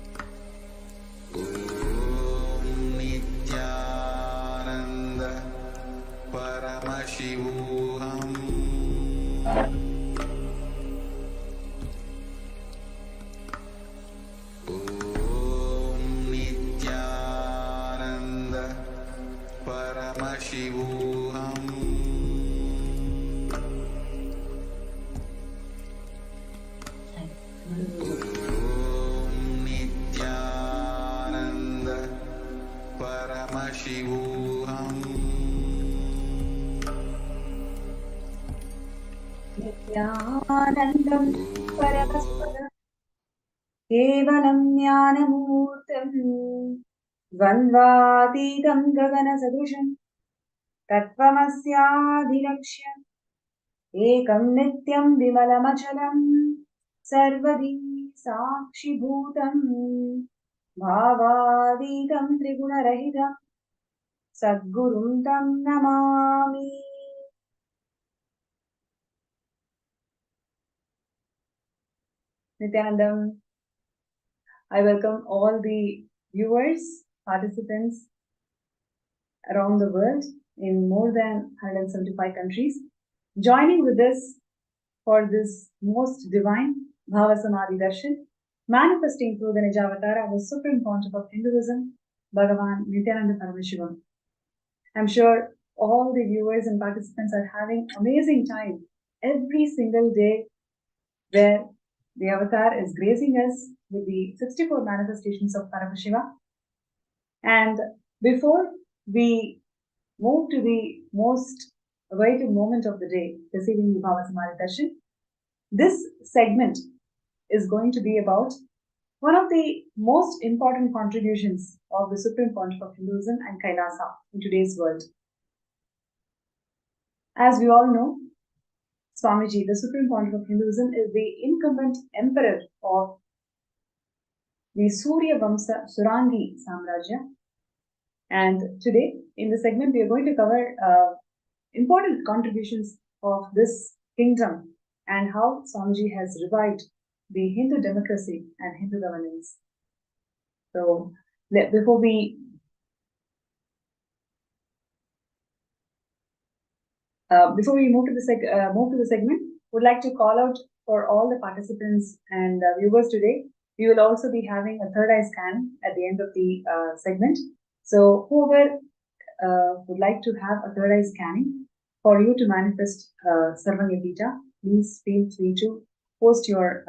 Paramashivam. Om Nithyananda Paramashivam. Om Nithyananda Paramashivam. Om Nithyananda Paramashivam. Nithyanandam Paramashivam Kevalam Jnanamurtam Dvandvātītam Gagana-sadrusham Tattvamasya-adhilaksham Ekam Nityam Vimalamachalam Sarvadhi Sakshibhutam Bhavādītam Triguna-rahitam Sadgurum Tam Namami. Nithyanandam. I welcome all the viewers, participants around the world in more than 175 countries, joining with us for this most divine Bhava Samadhi Darshan, manifesting through the Nijavatara of the Supreme Pontiff of Hinduism, Bhagavan Nithyananda Paramashivam. I'm sure all the viewers and participants are having amazing time every single day where the avatar is gracing us with the 64 manifestations of Paramashiva. And before we move to the most awaited moment of the day, receiving the Bhava Samadhi Darshan, this segment is going to be about one of the most important contributions of the Supreme Pontiff of Hinduism and Kailasa in today's world. As we all know, Swamiji, the Supreme Pontiff of Hinduism, is the incumbent emperor of the Surya Vamsa Surangi Samrajya. And today, in the segment, we are going to cover important contributions of this kingdom and how Swamiji has revived the Hindu democracy and Hindu governance. So, before we move to the segment, would like to call out for all the participants and viewers today. We will also be having a third eye scan at the end of the segment. So whoever would like to have a third eye scanning, for you to manifest Sarvanyapita, please feel free to post your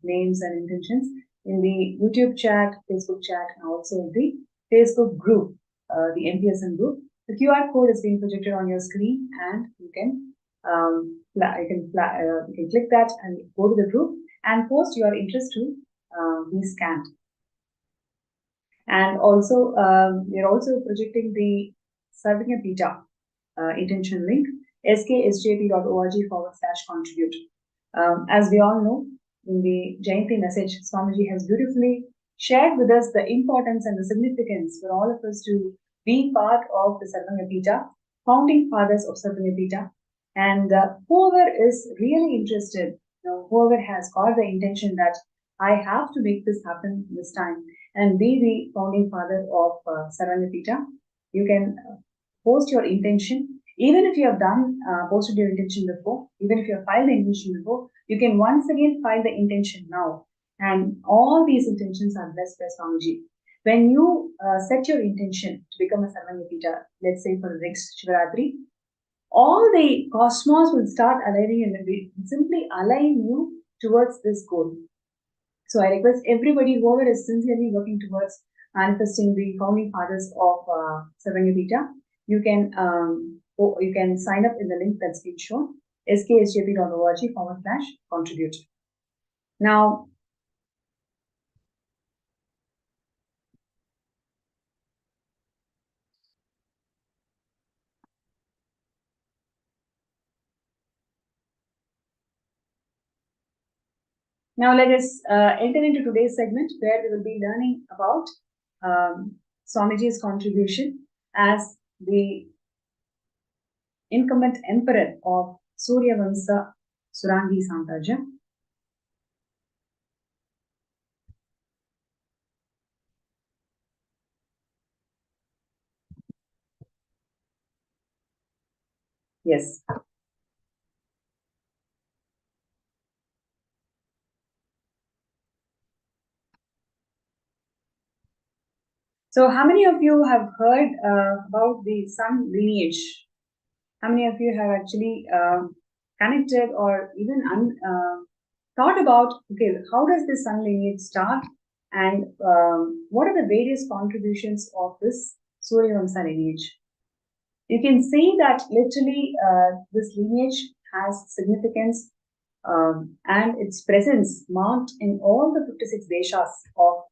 names and intentions in the YouTube chat, Facebook chat, and also in the Facebook group, the MPSN group. The QR code is being projected on your screen, and you can click that and go to the group and post your interest to be scanned. And also, we are also projecting the Sarvanyapita intention link, sksjp.org/contribute. As we all know, in the Jayanti message, Swamiji has beautifully shared with us the importance and the significance for all of us to be part of the Sarvanyapita, founding fathers of Sarvanyapita. And whoever is really interested, whoever has got the intention that I have to make this happen this time and be the founding father of Sarvanyapita, you can post your intention. Even if you have posted your intention before, even if you have filed the intention before, you can once again file the intention now. And all these intentions are blessed by Swamiji. When you set your intention to become a Sarvanyapita, let's say for the next Shivaratri, all the cosmos will start aligning and will simply align you towards this goal. So I request everybody, whoever is sincerely working towards manifesting the founding fathers of Sarvanyapita, you can sign up in the link that's been shown, sksjp.org/contribute. Now, let us enter into today's segment where we will be learning about Swamiji's contribution as the incumbent emperor of Surya Vamsa Surangi Samrajya. Yes. So how many of you have heard about the sun lineage? How many of you have actually connected or even thought about, okay, how does this sun lineage start and what are the various contributions of this Surya Vamsa lineage? You can see that literally this lineage has significance and its presence marked in all the 56 deshas of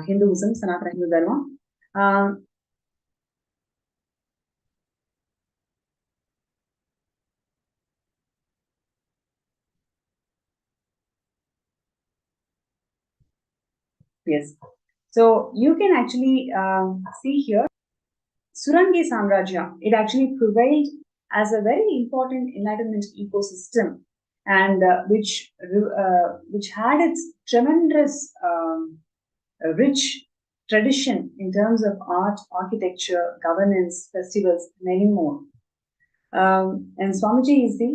Hinduism, Sanatana Hindu Dharma. Yes. So you can actually see here, Surangi Samrajya, it actually prevailed as a very important enlightenment ecosystem and which had its tremendous rich tradition in terms of art, architecture, governance, festivals, many more. And Swamiji is the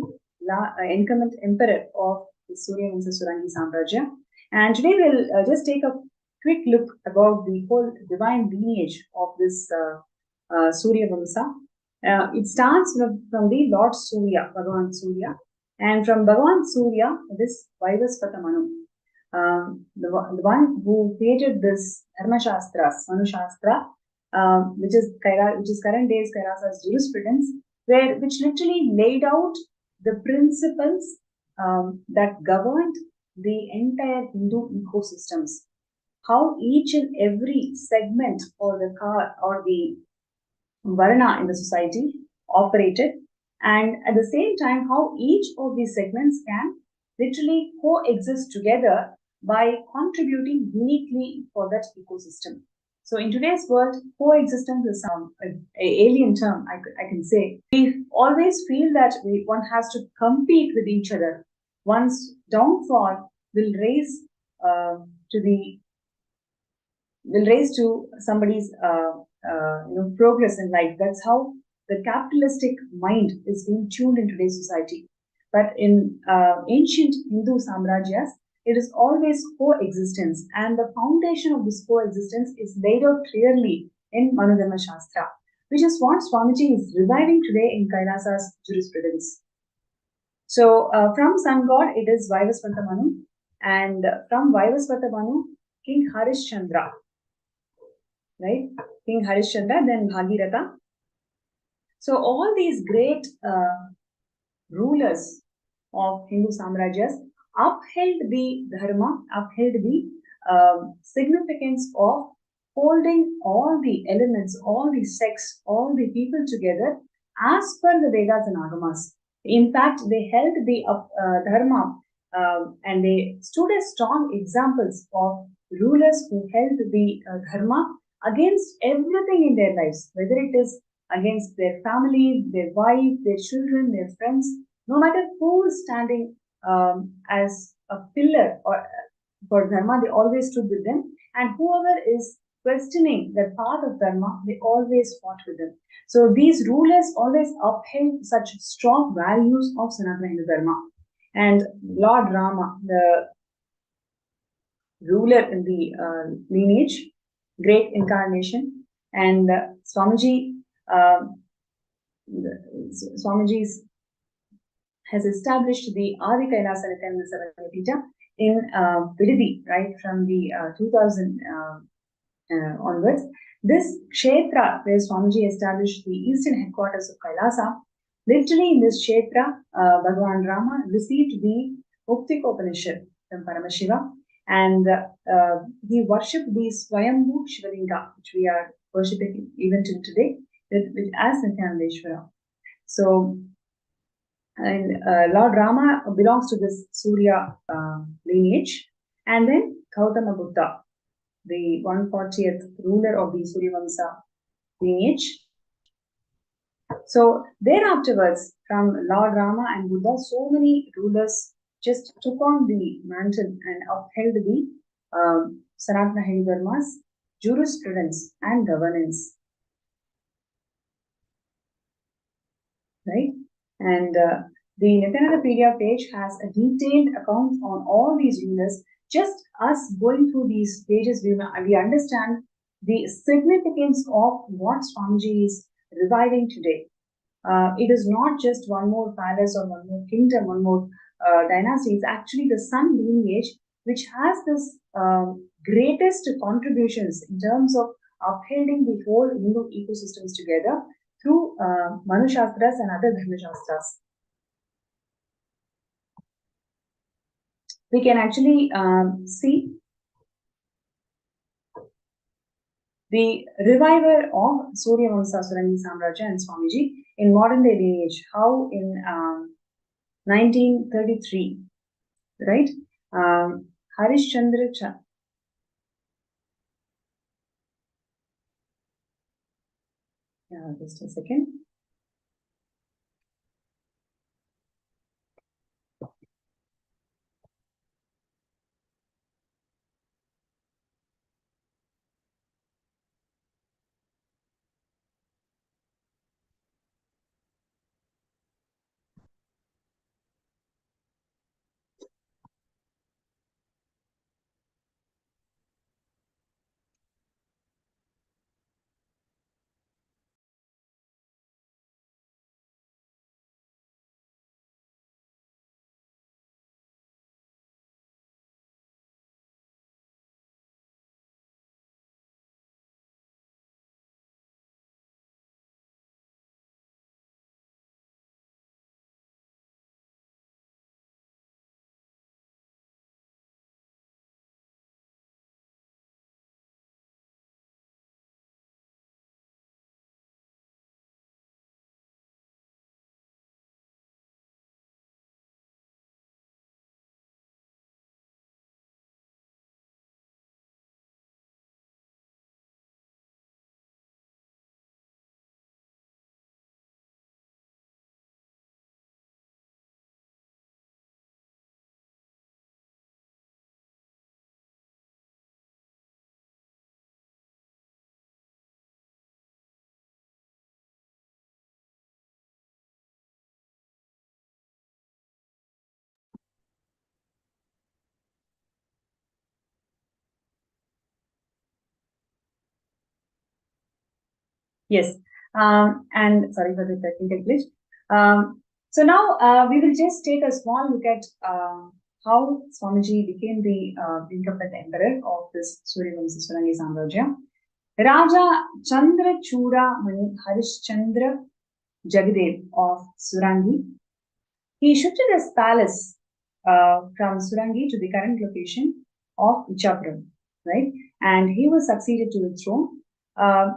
incumbent emperor of the Surya Vamsa Surangi Samrajya. And today we'll just take a quick look about the whole divine lineage of this Surya Vamsa. It starts from the Lord Surya, Bhagavan Surya. And from Bhagavan Surya, this Vaivaspata Manu. The one who created this Dharma Shastras, Manu Shastra, which is current days Kairasa's jurisprudence, which literally laid out the principles that governed the entire Hindu ecosystems. How each and every segment or the Varna in the society operated, and at the same time, how each of these segments can literally coexist together by contributing uniquely for that ecosystem. So in today's world, coexistence is an alien term, I can say. We always feel that one has to compete with each other. One's downfall will raise to somebody's progress in life. That's how the capitalistic mind is being tuned in today's society. But in ancient Hindu samrajyas, it is always coexistence, and the foundation of this coexistence is laid out clearly in Manudharma Shastra. which is what Swamiji is reviving today in Kailasa's jurisprudence. So from sun god it is Vaivasvata Manu, and from Vaivasvata Manu, King Harishchandra, right? King Harishchandra, then Bhagiratha. So all these great rulers of Hindu Samrajyas upheld the dharma, upheld the significance of holding all the elements, all the sects, all the people together as per the Vedas and Agamas. In fact, they held the dharma and they stood as strong examples of rulers who held the dharma against everything in their lives, whether it is against their family, their wife, their children, their friends, no matter who is standing as a pillar or for dharma, they always stood with them, and whoever is questioning the path of dharma, they always fought with them. So these rulers always upheld such strong values of Sanatana Hindu Dharma. And Lord Rama, the ruler in the lineage, great incarnation, and Swamiji, Swamiji's has established the Adi Kailasa Nithyananda Savanapita in Vididi, right, from the 2000 onwards. This Kshetra, where Swamiji established the eastern headquarters of Kailasa, literally in this Kshetra, Bhagavan Rama received the Upanishad from Paramashivam, and he worshipped the Swayambhu Shivalinga, which we are worshipping even till today, as Nithyanandeshwara. So, and Lord Rama belongs to this Surya lineage, and then Gautama Buddha, the 140th ruler of the Suryavamsa lineage. So thereafterwards, from Lord Rama and Buddha, so many rulers just took on the mantle and upheld the Sanatana Hindu Dharma's jurisprudence and governance. Right? And the Nithyananda page has a detailed account on all these rulers. Just us going through these pages, we understand the significance of what Swamiji is reviving today. It is not just one more palace or one more kingdom, one more dynasty. It's actually the Sun lineage which has this greatest contributions in terms of upholding the whole Hindu ecosystems together through Manu Shastras and other Dharma Shastras. We can actually see the reviver of Suryavamsa Surangi Samrajya and Swamiji in modern day lineage, how in 1933, right? Harishchandra just a second. Yes, And sorry for the technical glitch. So now we will just take a small look at how Swamiji became the incumbent emperor of this Suryavamsa Surangi Samrajya. Raja Chandra Chura Mani Harishchandra Jagadev of Surangi. He shifted his palace from Surangi to the current location of Ichapuram, right? And he was succeeded to the throne.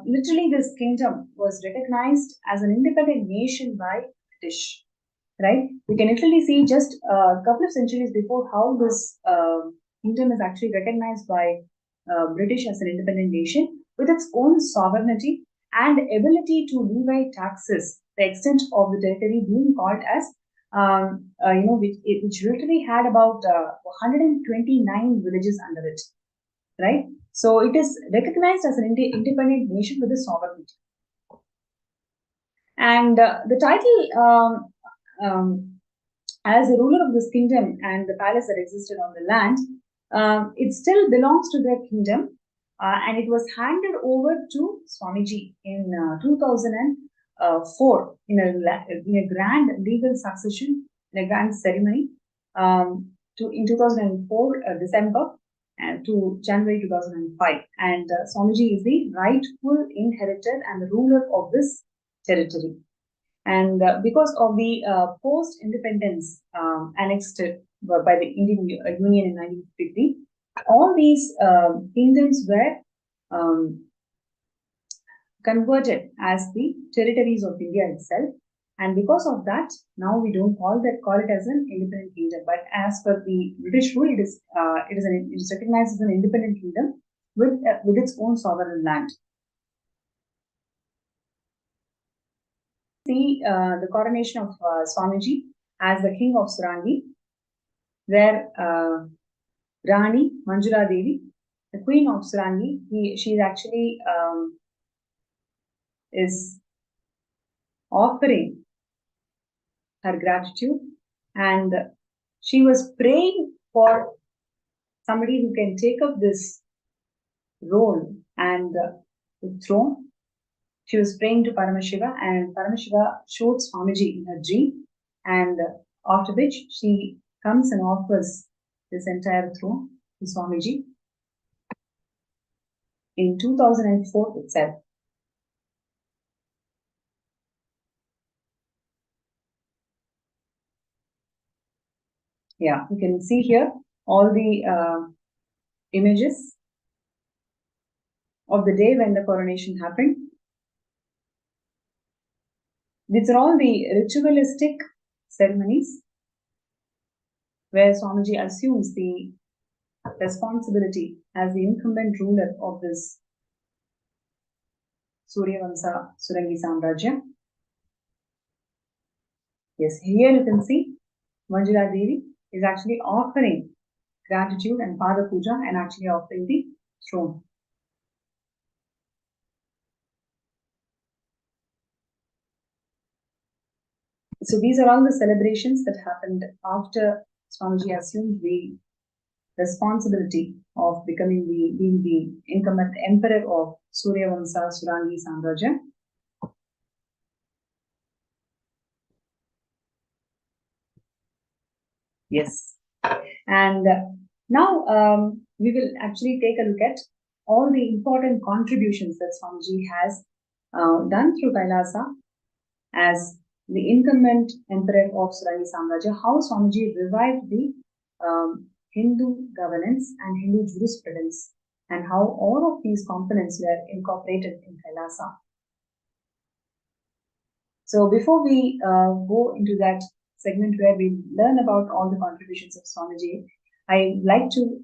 Literally, this kingdom was recognized as an independent nation by British, right? We can literally see just a couple of centuries before how this kingdom is actually recognized by British as an independent nation with its own sovereignty and ability to levy taxes, the extent of the territory being called as which literally had about 129 villages under it, right? So it is recognized as an independent nation with a sovereignty. And the title as the ruler of this kingdom and the palace that existed on the land, it still belongs to their kingdom, and it was handed over to Swamiji in 2004 in a grand legal succession, in a grand ceremony, in 2004 December and to January 2005. And Swamiji is the rightful inheritor and the ruler of this territory. And because of the post-independence annexed by the Indian Union in 1953, all these kingdoms were converted as the territories of India itself. And because of that, now we don't call it as an independent kingdom. But as per the British rule, it is recognized as an independent kingdom with its own sovereign land. See the coronation of Swamiji as the king of Surangi, where Rani Manjula Devi, the queen of Surangi, she is actually is offering her gratitude, and she was praying for somebody who can take up this role and the throne. She was praying to Paramashiva, and Paramashiva showed Swamiji in her dream, and after which she comes and offers this entire throne to Swamiji in 2004 itself. Yeah, you can see here all the images of the day when the coronation happened. These are all the ritualistic ceremonies where Swamiji assumes the responsibility as the incumbent ruler of this Suryavamsa Surangi Samrajya. Yes, here you can see Manjula Devi is actually offering gratitude and Pada Puja and actually offering the throne. So these are all the celebrations that happened after Swamiji assumed the responsibility of being the incumbent emperor of Suryavamsa Surangi Samrajya. Yes. And now we will actually take a look at all the important contributions that Swamiji has done through Kailasa as the incumbent emperor of Surangi Samrajya, how Swamiji revived the Hindu governance and Hindu jurisprudence, and how all of these components were incorporated in Kailasa. So before we go into that segment where we learn about all the contributions of Swamiji, I'd like to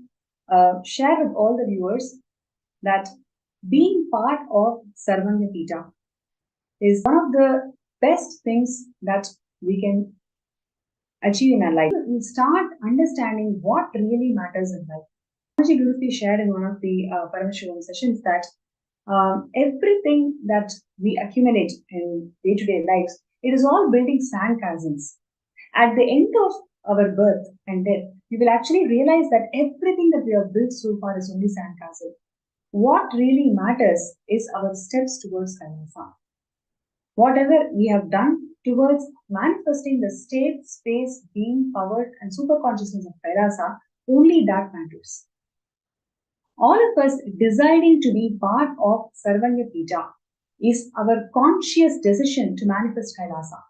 share with all the viewers that being part of Sarvanya Pita is one of the best things that we can achieve in our life. We start understanding what really matters in life. Swamiji Guruji shared in one of the Paramashivam sessions that everything that we accumulate in day-to-day lives, it is all building sandcastles. At the end of our birth and death, we will actually realize that everything that we have built so far is only sandcastle. What really matters is our steps towards Kailasa. Whatever we have done towards manifesting the state, space, being, power, and superconsciousness of Kailasa, only that matters. All of us deciding to be part of Sarvanya Pita is our conscious decision to manifest Kailasa.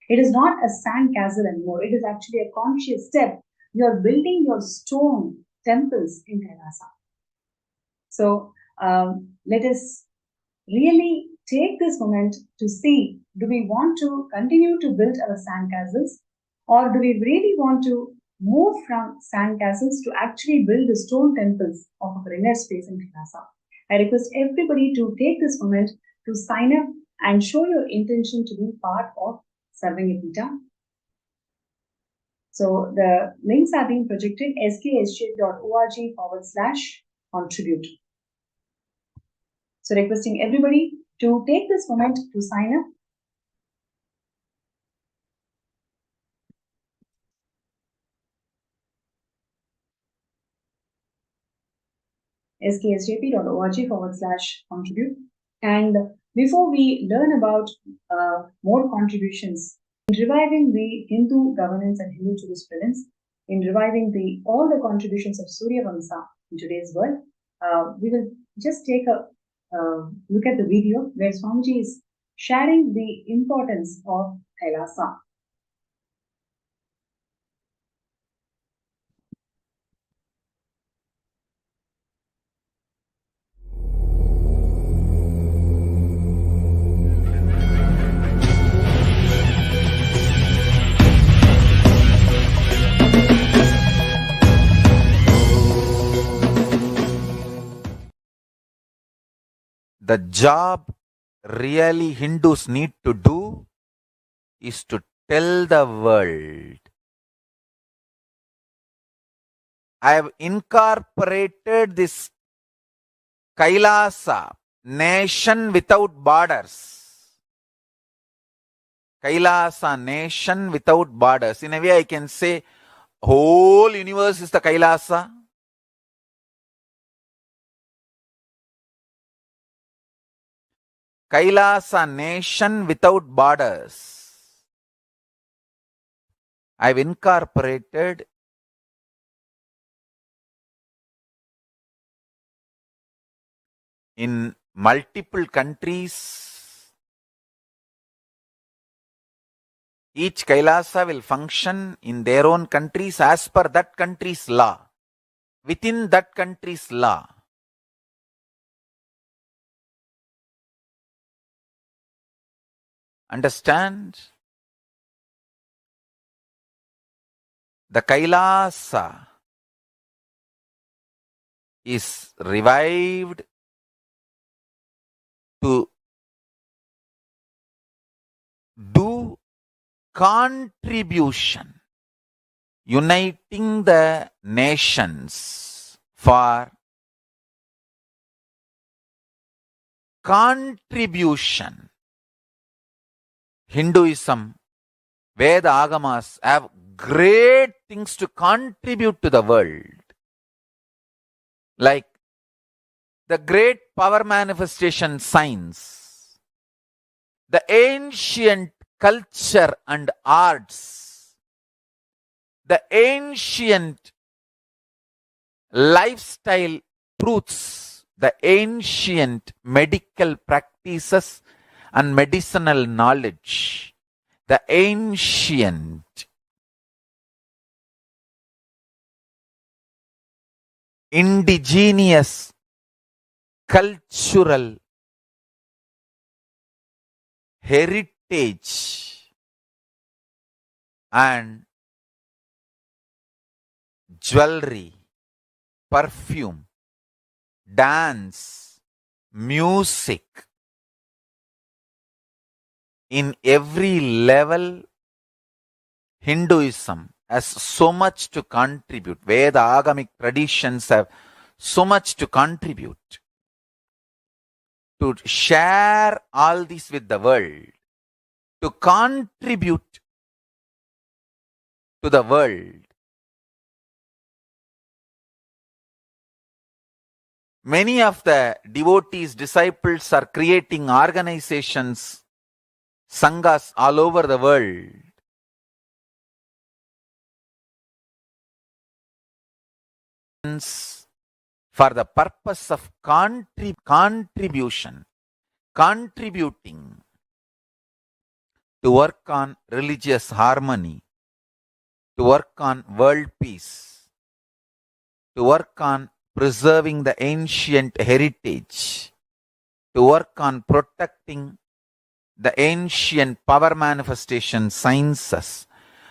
It is not a sand castle anymore. It is actually a conscious step. You are building your stone temples in Kailasa. So let us really take this moment to see, do we want to continue to build our sandcastles, or do we really want to move from sandcastles to actually build the stone temples of our inner space in Kailasa? I request everybody to take this moment to sign up and show your intention to be part of Sarvanya Pita. So the links are being projected, sksj.org/contribute. So requesting everybody to take this moment to sign up. sksjp.org/contribute. And before we learn about more contributions in reviving the Hindu governance and Hindu jurisprudence, in reviving all the contributions of Surya Vamsa in today's world, we will just take a look at the video where Swamiji is sharing the importance of Kailasa. The job really Hindus need to do is to tell the world, I have incorporated this Kailasa, nation without borders. Kailasa, nation without borders. In a way I can say, whole universe is the Kailasa. Kailasa, nation without borders. I've incorporated in multiple countries. Each Kailasa will function in their own countries as per that country's law, within that country's law. Understand? The Kailasa is revived to do contribution, uniting the nations for contribution. Hinduism, Veda Agamas have great things to contribute to the world. Like the great power manifestation science, the ancient culture and arts, the ancient lifestyle truths, the ancient medical practices and medicinal knowledge, the ancient indigenous cultural heritage and jewelry, perfume, dance, music. In every level, Hinduism has so much to contribute. Veda Agamic traditions have so much to contribute. To share all this with the world, to contribute to the world. Many of the devotees, disciples are creating organizations sanghas all over the world. For the purpose of contribution, contributing to work on religious harmony, to work on world peace, to work on preserving the ancient heritage, to work on protecting the ancient power manifestation sciences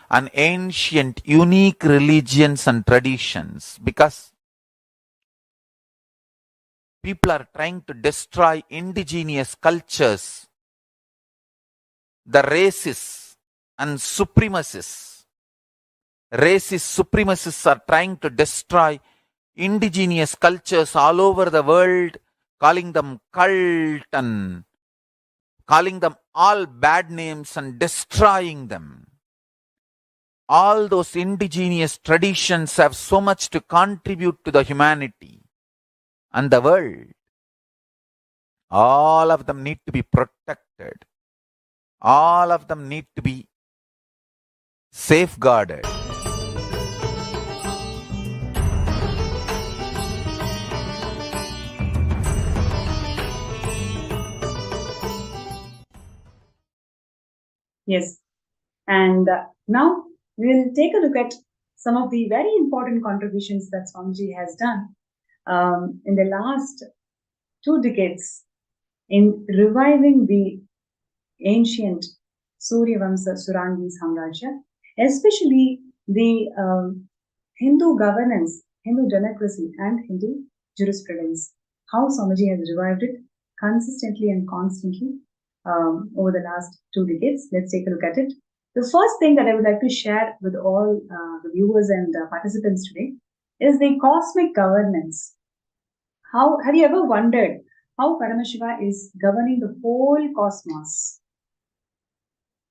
and ancient unique religions and traditions, because people are trying to destroy indigenous cultures, the racists and supremacists. Racist supremacists are trying to destroy indigenous cultures all over the world, calling them cult and calling them all bad names and destroying them. All those indigenous traditions have so much to contribute to the humanity and the world. All of them need to be protected. All of them need to be safeguarded. Yes. And now we'll take a look at some of the very important contributions that Swamiji has done in the last 2 decades in reviving the ancient Suryavamsa Surangi Samrajya, especially the Hindu governance, Hindu democracy, and Hindu jurisprudence. How Swamiji has revived it consistently and constantly over the last 2 decades. Let's take a look at it. The first thing that I would like to share with all the viewers and participants today is the cosmic governance. How have you ever wondered how Paramashiva is governing the whole cosmos?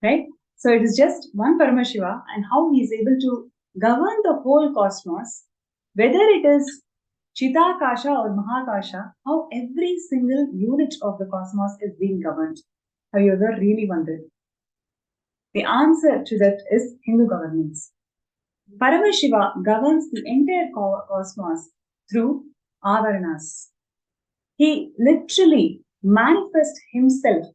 Right? So it is just one Paramashiva, and how he is able to govern the whole cosmos, whether it is Chitakasha or Mahakasha, how every single unit of the cosmos is being governed. Have you ever really wondered? The answer to that is Hindu governance. Paramashiva governs the entire cosmos through avaranas. He literally manifests himself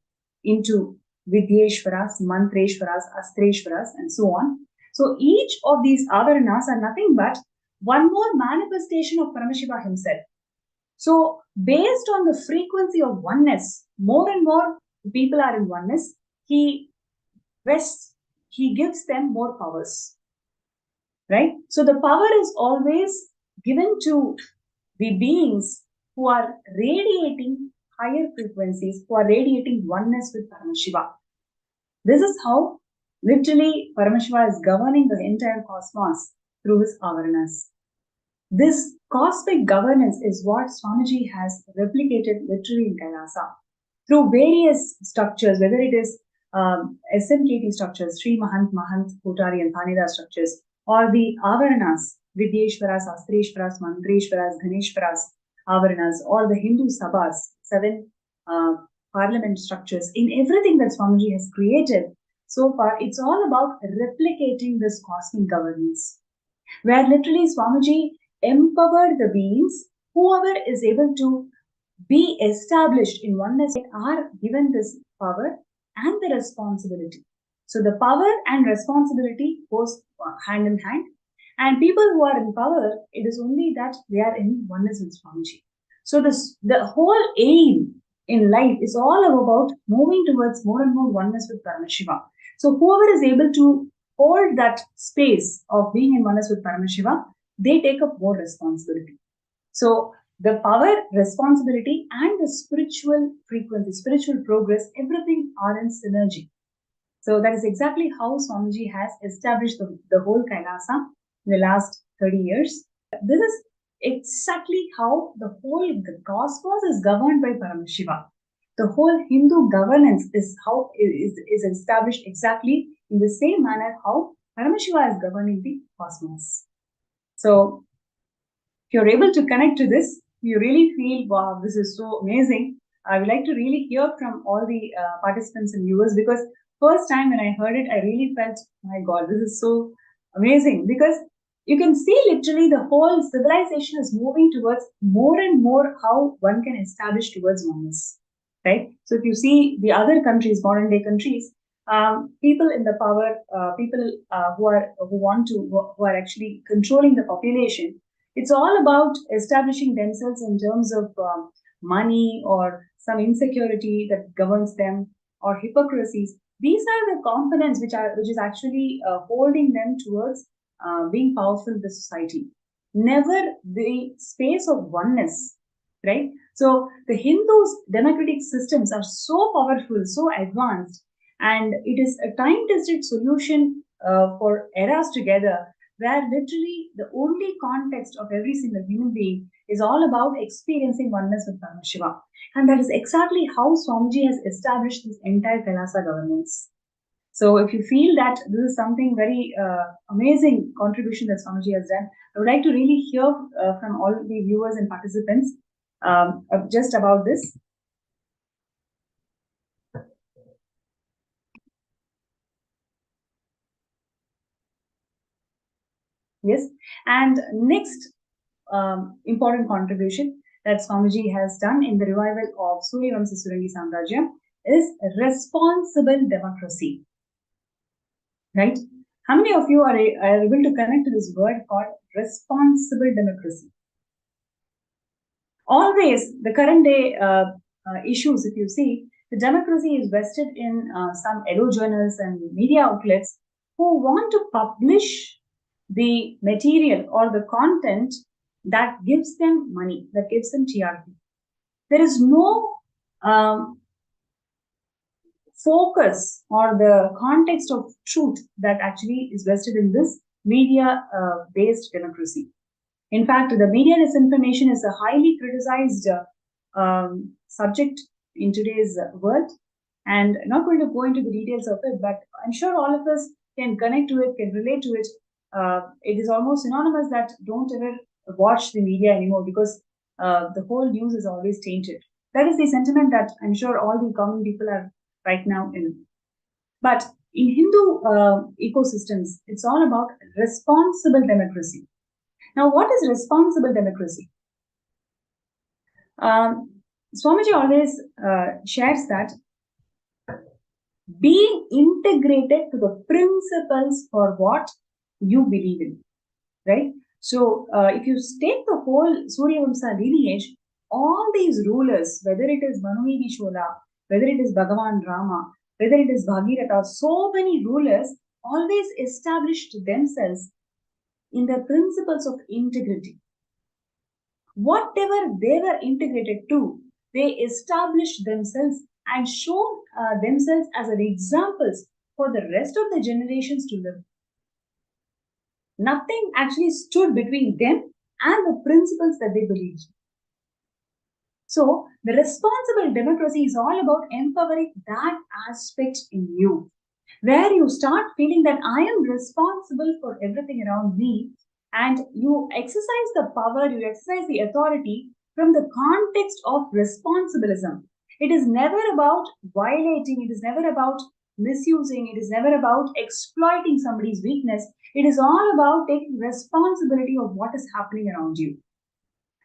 into Vidyeshwaras, Mantreshwaras, Astreshwaras, and so on. So each of these avaranas are nothing but one more manifestation of Paramashiva himself. So based on the frequency of oneness, more and more people are in oneness, he gives them more powers. Right? So the power is always given to the beings who are radiating higher frequencies, who are radiating oneness with Paramashiva. This is how literally Paramashiva is governing the entire cosmos through his avaranas. This cosmic governance is what Swamiji has replicated literally in Kailasa through various structures, whether it is SMKT structures, Sri Mahant, Kotari, and Thaneda structures, or the avaranas, Vidyeshwaras, Astreshwaras, Mantreshwaras, Ganeshwaras, avaranas, or the Hindu sabhas, 7 parliament structures. In everything that Swamiji has created so far, it's all about replicating this cosmic governance, where literally Swamiji empowered the beings, whoever is able to be established in oneness are given this power and the responsibility. So the power and responsibility goes hand in hand. And people who are in power, it is only that they are in oneness with Swamiji. So the whole aim in life is all about moving towards more and more oneness with Paramashiva. So whoever is able to hold that space of being in oneness with Paramashiva, they take up more responsibility. So the power, responsibility, and the spiritual frequency, spiritual progress, everything are in synergy. So that is exactly how Swamiji has established the whole Kailasa in the last 30 years. This is exactly how the cosmos is governed by Paramashiva. The whole Hindu governance is established exactly in the same manner how Paramashiva is governing the cosmos. So if you're able to connect to this, you really feel, wow, this is so amazing. I would like to really hear from all the participants and viewers, because first time when I heard it, I really felt, my God, this is so amazing, because you can see literally the whole civilization is moving towards more and more how one can establish towards oneness, right? So if you see the other countries, modern day countries, people in the power, people who are actually controlling the population, it's all about establishing themselves in terms of money or some insecurity that governs them, or hypocrisies. These are the components which is actually holding them towards being powerful in the society. Never the space of oneness, right? So the Hindus' democratic systems are so powerful, so advanced, and it is a time-tested solution for eras together, where literally the only context of every single human being is all about experiencing oneness with Paramashivam. And that is exactly how Swamiji has established this entire Kailasa governance. So if you feel that this is something very amazing contribution that Swamiji has done, I would like to really hear from all the viewers and participants just about this. Yes, and next important contribution that Swamiji has done in the revival of Suryavamsa Surangi Samrajya is responsible democracy. Right? How many of you are able to connect to this word called responsible democracy? Always, the current day issues, if you see, the democracy is vested in some edo journals and media outlets who want to publish the material or the content that gives them money, that gives them TRP. There is no focus or the context of truth that actually is vested in this media based democracy. In fact, the media disinformation is a highly criticized subject in today's world, and I'm not going to go into the details of it, but I'm sure all of us can connect to it, can relate to it. It is almost synonymous that don't ever watch the media anymore, because the whole news is always tainted. That is the sentiment that I'm sure all the common people are right now in. But in Hindu ecosystems, it's all about responsible democracy. Now, what is responsible democracy? Swamiji always shares that being integrated to the principles for what you believe in, right? So, if you take the whole Suryavamsa lineage, all these rulers, whether it is Manuvidi Chola, whether it is Bhagavan Rama, whether it is Bhagiratha, so many rulers always established themselves in the principles of integrity. Whatever they were integrated to, they established themselves and shown themselves as an examples for the rest of the generations to live. Nothing actually stood between them and the principles that they believed. So, the responsible democracy is all about empowering that aspect in you, where you start feeling that I am responsible for everything around me, and you exercise the power, you exercise the authority from the context of responsibilism. It is never about violating, it is never about misusing, it is never about exploiting somebody's weakness. It is all about taking responsibility of what is happening around you.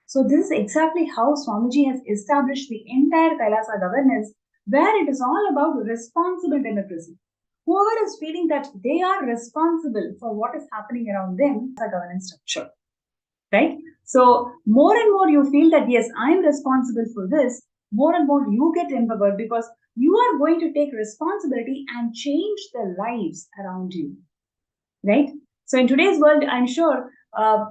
So this is exactly how Swamiji has established the entire Kailasa governance, where it is all about responsible democracy. Whoever is feeling that they are responsible for what is happening around them as a governance structure, right? So more and more you feel that, yes, I am responsible for this, more and more you get empowered, because you are going to take responsibility and change the lives around you, right? So in today's world, I'm sure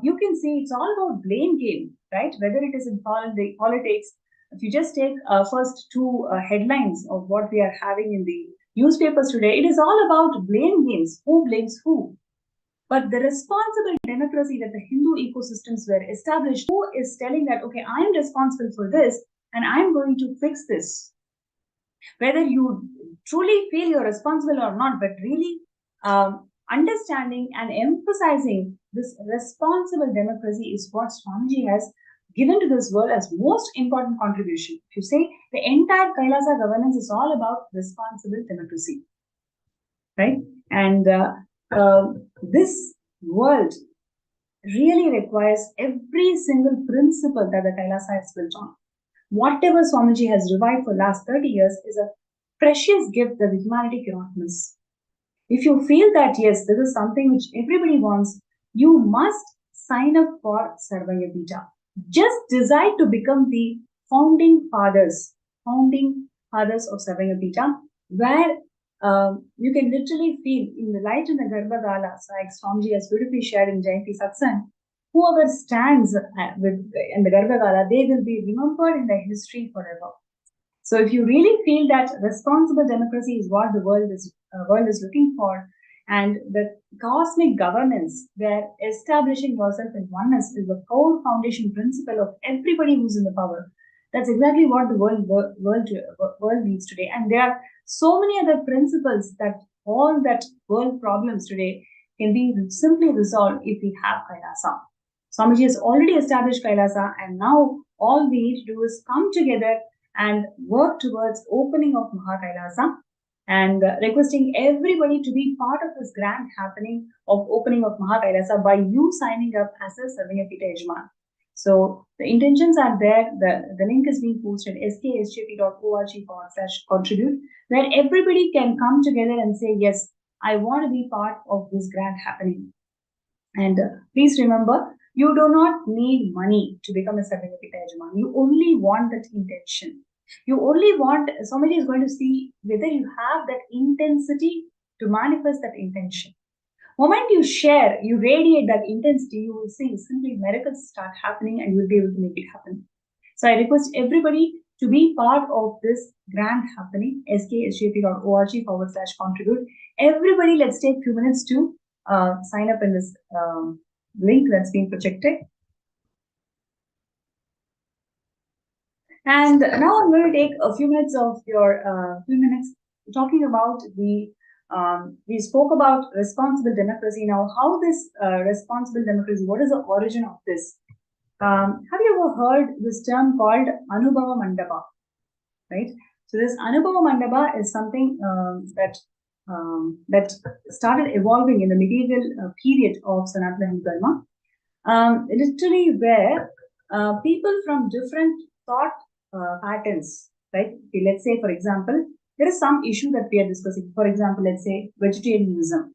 you can see it's all about blame game, right? Whether it is in politics, if you just take first two headlines of what we are having in the newspapers today, it is all about blame games. Who blames who? But the responsible democracy that the Hindu ecosystems were established, who is telling that, okay, I'm responsible for this and I'm going to fix this. Whether you truly feel you're responsible or not, but really understanding and emphasizing this responsible democracy is what Swamiji has given to this world as most important contribution. If you say the entire Kailasa governance is all about responsible democracy, right? And this world really requires every single principle that the Kailasa is built on. Whatever Swamiji has revived for last 30 years is a precious gift that the humanity cannot miss. If you feel that, yes, this is something which everybody wants, you must sign up for Sarvayapita. Just decide to become the founding fathers of Sarvayapita, where you can literally feel in the light in the Garbhagala, like Swamiji has beautifully shared in Jayanti Satsang, whoever stands in the Garbhagala, they will be remembered in the history forever. So if you really feel that responsible democracy is what the world is looking for, and the cosmic governance where establishing yourself in oneness is the core foundation principle of everybody who's in the power, that's exactly what the world needs today. And there are so many other principles that all that world problems today can be simply resolved if we have Kailasa. Swamiji has already established Kailasa, and now all we need to do is come together and work towards opening of Mahakailasa, and requesting everybody to be part of this grand happening of opening of Mahakailasa by you signing up as a Sarvayapita Yajman. So the intentions are there. The link is being posted sksjp.org/contribute, where everybody can come together and say, yes, I want to be part of this grand happening. And please remember, you do not need money to become a Sarvayapita Yajman. You only want that intention. You only want, somebody is going to see whether you have that intensity to manifest that intention. Moment you share, you radiate that intensity, you will see simply miracles start happening and you will be able to make it happen. So I request everybody to be part of this grand happening, sksjp.org/contribute. Everybody, let's take a few minutes to sign up in this link that's being projected. And now I'm going to take a few minutes of your talking about the we spoke about responsible democracy. Now, how this responsible democracy, what is the origin of this? Have you ever heard this term called Anubhava Mandapa? Right? So this Anubhava Mandapa is something that started evolving in the medieval period of Sanatana Hindu Dharma. Literally where people from different thought patterns, right? Okay, let's say, for example, there is some issue that we are discussing. For example, let's say vegetarianism.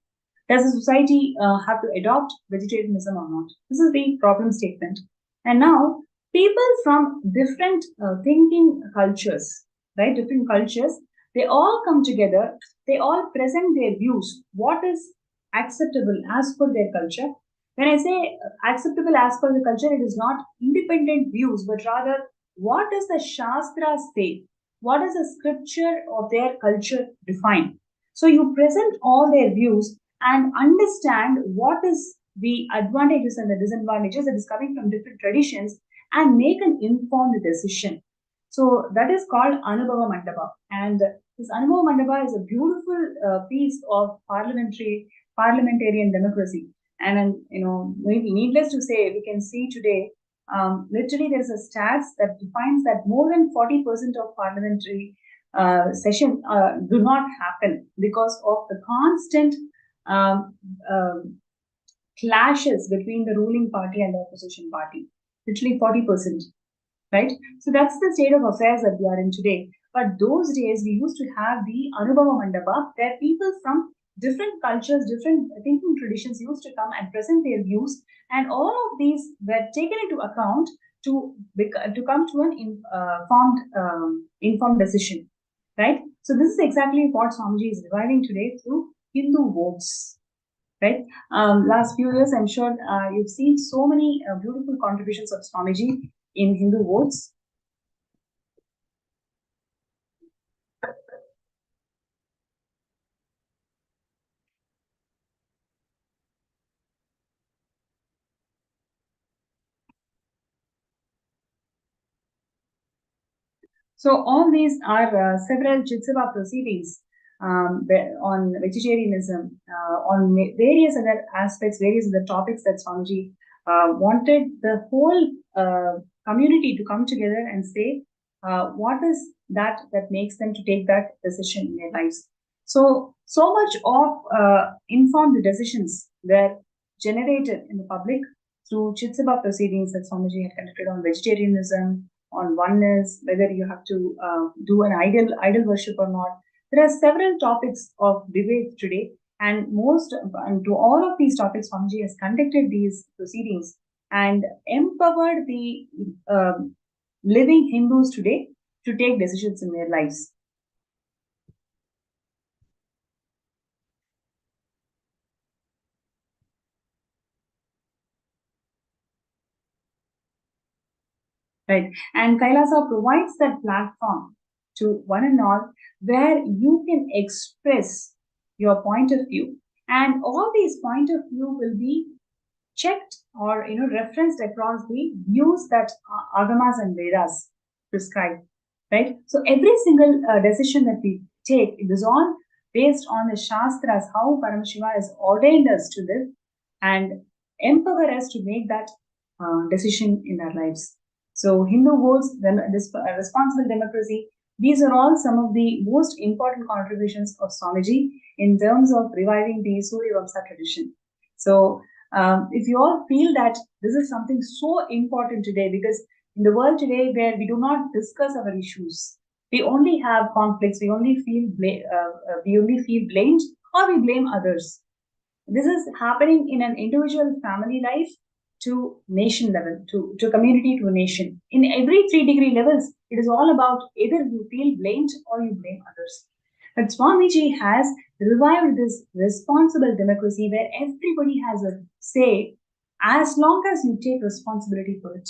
Does the society have to adopt vegetarianism or not? This is the problem statement. And now, people from different thinking cultures, right? Different cultures, they all come together. They all present their views. What is acceptable as per their culture? When I say acceptable as per the culture, it is not independent views, but rather what does the Shastra say? What does the scripture of their culture define? So you present all their views and understand what is the advantages and the disadvantages that is coming from different traditions and make an informed decision. So that is called Anubhava Mandapa. And this Anubhava Mandapa is a beautiful piece of parliamentarian democracy. And needless to say, we can see today, literally there is a stats that defines that more than 40% of parliamentary sessions do not happen because of the constant clashes between the ruling party and the opposition party. Literally 40%, right? So that's the state of affairs that we are in today. But those days we used to have the Anubhava Mandapa, where people from different cultures, different thinking traditions used to come and present their views, and all of these were taken into account to come to an informed decision, right? So this is exactly what Swamiji is reviving today through Hindu votes, right? Last few years, I'm sure you've seen so many beautiful contributions of Swamiji in Hindu votes. So all these are several Chitsava proceedings on vegetarianism, on various other aspects, various other topics that Swamiji wanted the whole community to come together and say what is that makes them to take that decision in their lives. So much of informed decisions were generated in the public through Chitsabha proceedings that Swamiji had conducted on vegetarianism, on oneness, whether you have to do an idol worship or not. There are several topics of debate today, and to all of these topics, Swamiji has conducted these proceedings and empowered the living Hindus today to take decisions in their lives. Right. And Kailasa provides that platform to one and all where you can express your point of view, and all these point of view will be checked or referenced across the views that Agamas and Vedas prescribe. Right. So every single decision that we take, it is all based on the Shastras, how Paramashiva has ordained us to live and empower us to make that decision in our lives. So Hindu goals, this responsible democracy, these are all some of the most important contributions of Swamiji in terms of reviving the Surya Vamsa tradition. So if you all feel that this is something so important today, because in the world today where we do not discuss our issues, we only have conflicts, we only feel blamed, or we blame others. This is happening in an individual family life to nation level, to community, to a nation. In every 3-degree levels, it is all about either you feel blamed or you blame others. But Swamiji has revived this responsible democracy where everybody has a say as long as you take responsibility for it.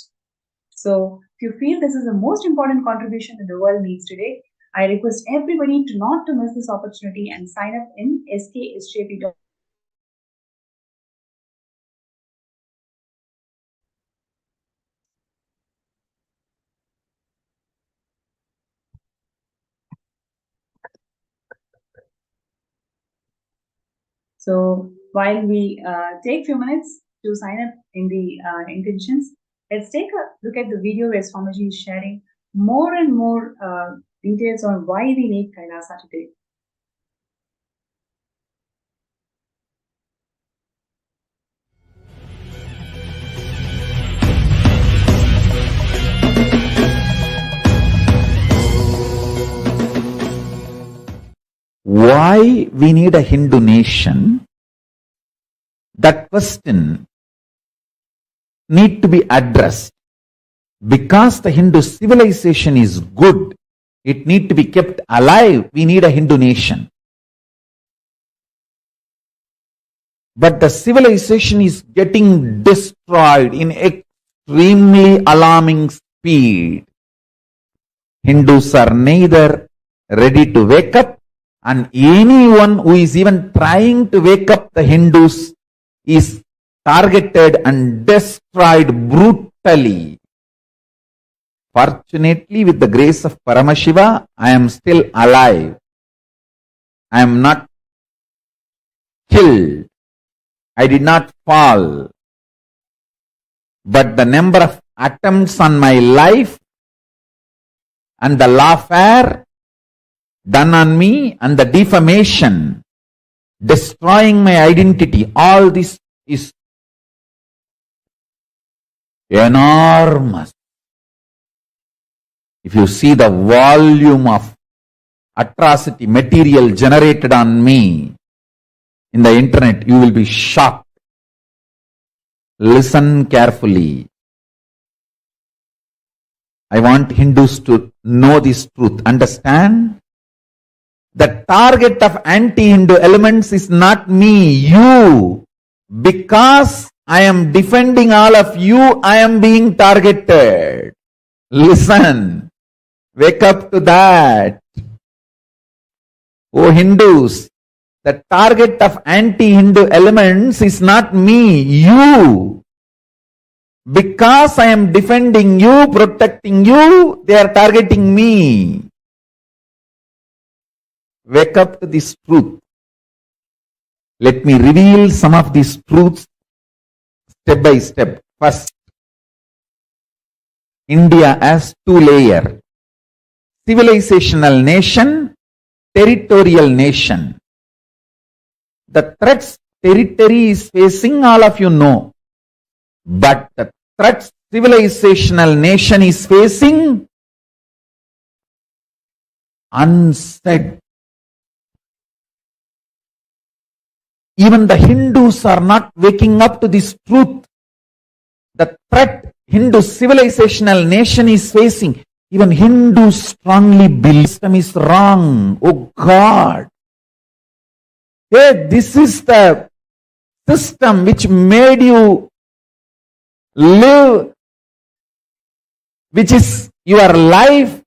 So if you feel this is the most important contribution that the world needs today, I request everybody not to miss this opportunity and sign up in sksjp.com. So while we take a few minutes to sign up in the intentions, let's take a look at the video where Swamiji is sharing more and more details on why we need Kailasa today. Why we need a Hindu nation? That question need to be addressed. Because the Hindu civilization is good, it need to be kept alive, we need a Hindu nation. But the civilization is getting destroyed in extremely alarming speed. Hindus are neither ready to wake up, and anyone who is even trying to wake up the Hindus is targeted and destroyed brutally. Fortunately, with the grace of Paramashiva, I am still alive. I am not killed. I did not fall. But the number of attempts on my life and the lawfare done on me and the defamation, destroying my identity, all this is enormous. If you see the volume of atrocity material generated on me in the internet, you will be shocked. Listen carefully. I want Hindus to know this truth. Understand? The target of anti-Hindu elements is not me, you. Because I am defending all of you, I am being targeted. Listen. Wake up to that. Oh Hindus, the target of anti-Hindu elements is not me, you. Because I am defending you, protecting you, they are targeting me. Wake up to this truth. Let me reveal some of these truths step by step. First, India as two-layer. Civilizational nation, territorial nation. The threats territory is facing, all of you know. But the threats civilizational nation is facing, unsaid. Even the Hindus are not waking up to this truth. The threat Hindu civilizational nation is facing, even Hindus strongly believe system is wrong. Oh God. Hey, this is the system which made you live, which is your life,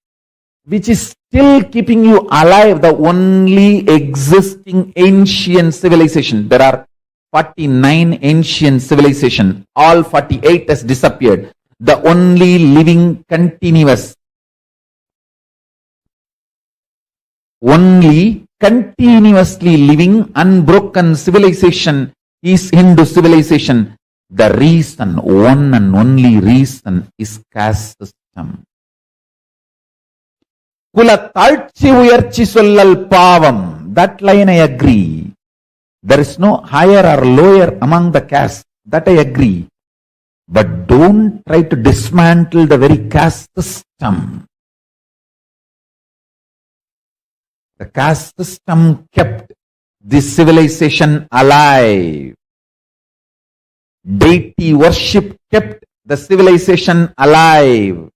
which is still keeping you alive, the only existing ancient civilization. There are 49 ancient civilization. All 48 has disappeared. The only living continuous, only continuously living unbroken civilization is Hindu civilization. The reason, one and only reason is caste system. Kula talchi uyarchi sollal pavam. That line I agree. There is no higher or lower among the caste. That I agree. But don't try to dismantle the very caste system. The caste system kept this civilization alive. Deity worship kept the civilization alive.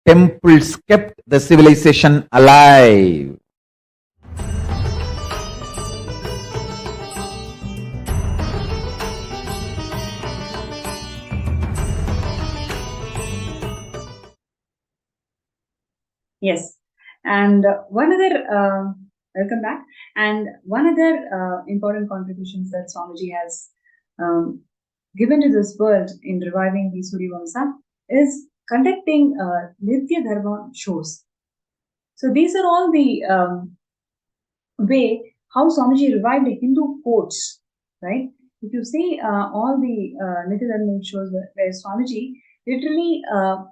Temples kept the civilization alive. Yes. And one other, welcome back. And one other important contributions that Swamiji has given to this world in reviving the Suryavamsa is conducting Nitya Dharma shows. So these are all the way how Swamiji revived the Hindu courts, right? If you see all the Nitya Dharma shows where Swamiji literally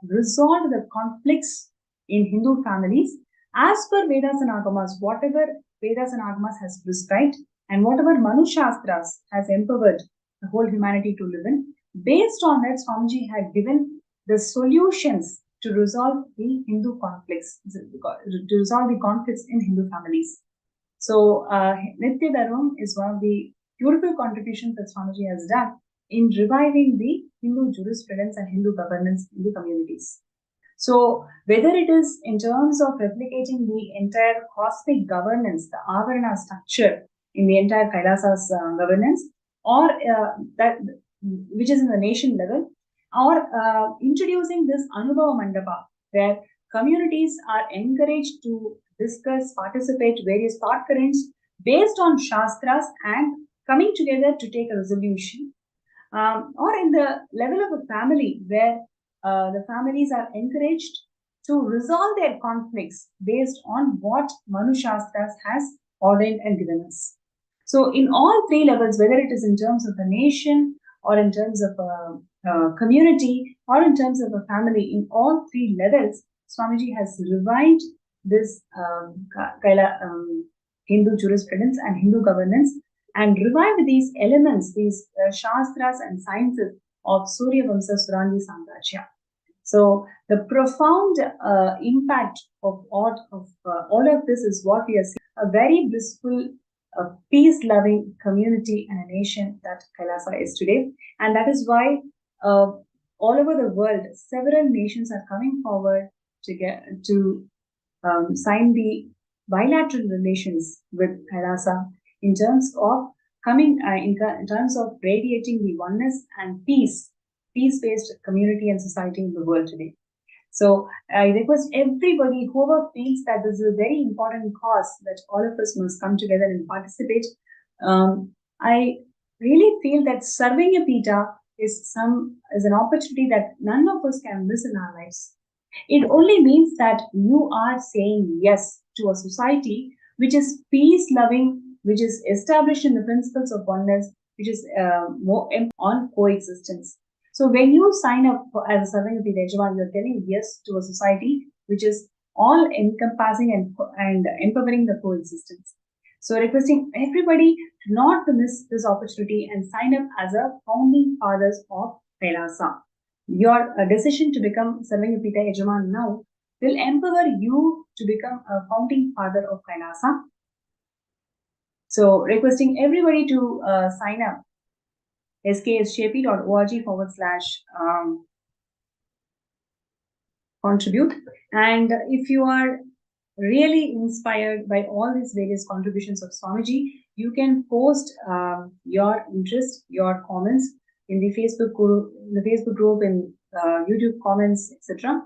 resolved the conflicts in Hindu families as per Vedas and Agamas, whatever Vedas and Agamas has prescribed and whatever Manu Shastras has empowered the whole humanity to live in. Based on that, Swamiji had given the solutions to resolve the Hindu conflicts, to resolve the conflicts in Hindu families. So, Nitya Dharma is one of the beautiful contributions that Swamiji has done in reviving the Hindu jurisprudence and Hindu governance in the communities. So, whether it is in terms of replicating the entire cosmic governance, the Avarana structure in the entire Kailasa's governance, or that which is in the nation level, or introducing this Anubhava Mandapa, where communities are encouraged to discuss, participate various thought currents based on Shastras and coming together to take a resolution, or in the level of a family where the families are encouraged to resolve their conflicts based on what Manu Shastras has ordained and given us. So, in all three levels, whether it is in terms of a nation or in terms of a community or in terms of a family, in all three levels, Swamiji has revived this Hindu jurisprudence and Hindu governance and revived these elements, these Shastras and sciences of Suryavamsa Surangi Samrajya. So the profound impact of all of this is what we are seeing, a very blissful, peace-loving community and a nation that Kailasa is today. And that is why all over the world, several nations are coming forward to sign the bilateral relations with Kailasa in terms of in terms of radiating the oneness and peace-based community and society in the world today. So I request everybody, whoever feels that this is a very important cause that all of us must come together and participate. I really feel that serving a Pita is an opportunity that none of us can miss in our lives. It only means that you are saying yes to a society which is peace-loving, which is established in the principles of oneness, which is more on coexistence. So when you sign up as a Sarvagati Yajaman, you're telling yes to a society which is all encompassing and empowering the coexistence. So requesting everybody not to miss this opportunity and sign up as a founding fathers of Kailasa. Your decision to become Sarvagati Yajaman now will empower you to become a founding father of Kailasa. So requesting everybody to sign up sksjp.org/contribute. And if you are really inspired by all these various contributions of Swamiji, you can post your interest, your comments in the Facebook group, in YouTube comments, etc.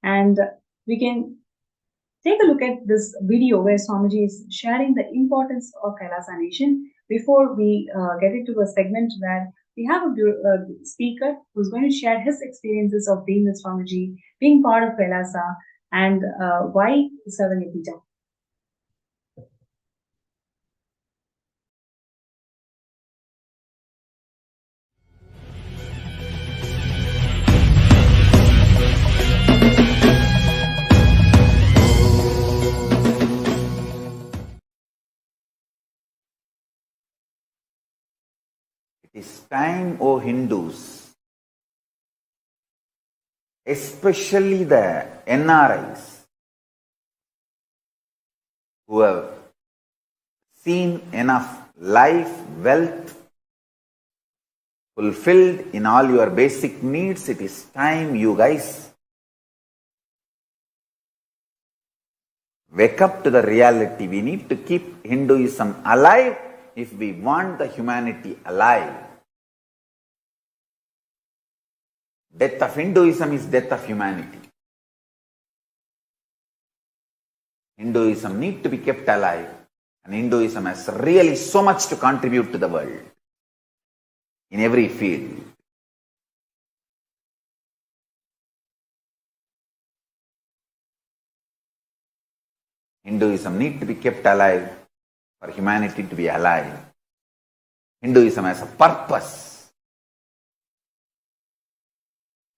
And we can take a look at this video where Swamiji is sharing the importance of Kailasa Nation before we get into a segment where we have a speaker who's going to share his experiences of being with Swamiji, being part of Kailasa, and why Sarvagati. It is time, O Hindus, especially the NRIs, who have seen enough life, wealth, fulfilled in all your basic needs. It is time you guys wake up to the reality. We need to keep Hinduism alive if we want the humanity alive. Death of Hinduism is death of humanity. Hinduism needs to be kept alive, and Hinduism has really so much to contribute to the world in every field. Hinduism needs to be kept alive for humanity to be alive. Hinduism has a purpose.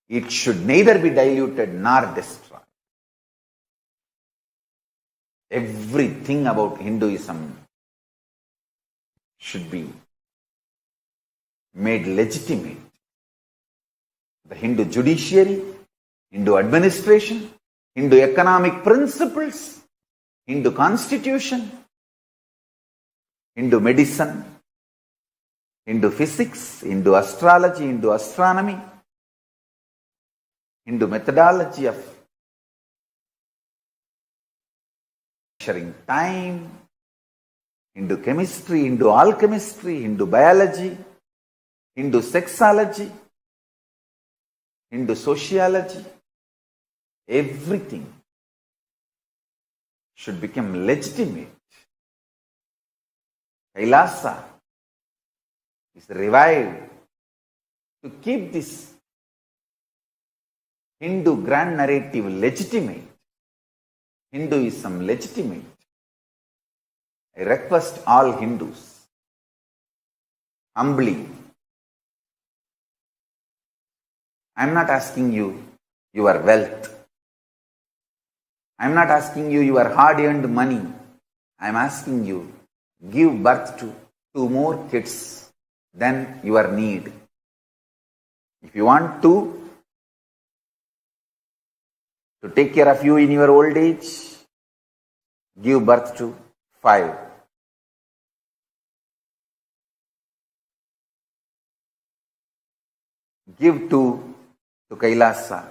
It should neither be diluted nor destroyed. Everything about Hinduism should be made legitimate. The Hindu judiciary, Hindu administration, Hindu economic principles, Hindu constitution, Hindu medicine, Hindu physics, Hindu astrology, Hindu astronomy, Hindu methodology of measuring time, Hindu chemistry, Hindu alchemistry, Hindu biology, Hindu sexology, Hindu sociology, everything should become legitimate. Kailasa is revived to keep this Hindu grand narrative legitimate, Hinduism legitimate. I request all Hindus humbly. I am not asking you your wealth. I am not asking you your hard-earned money. I am asking you, give birth to 2 more kids than your need. If you want to take care of you in your old age, give birth to 5. Give 2 to Kailasa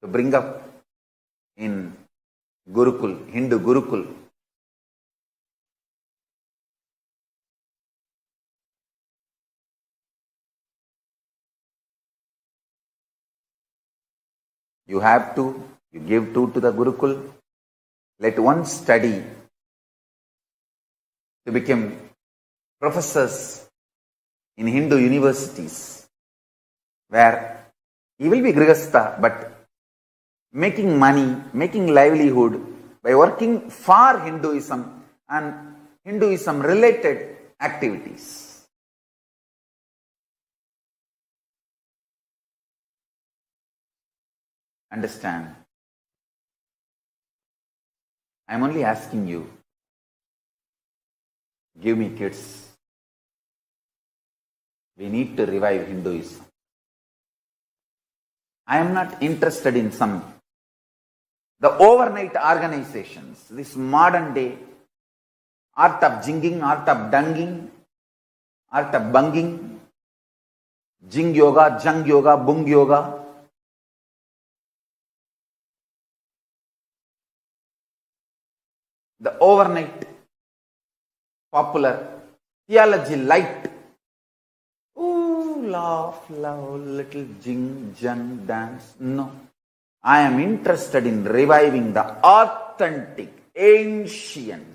to bring up in Gurukul, Hindu Gurukul. You have to, you give 2 to the Gurukul. Let one study to become professors in Hindu universities, where he will be Grihastha, but making money, making livelihood by working for Hinduism and Hinduism related activities. Understand? I'm only asking you, give me kids. We need to revive Hinduism. I am not interested in the overnight organizations, this modern day art of jinging, art of dunging, art of bunging, jing yoga, jung yoga, bung yoga. The overnight popular theology light. Ooh, laugh, love, little jing, jung, dance. No. I am interested in reviving the authentic, ancient,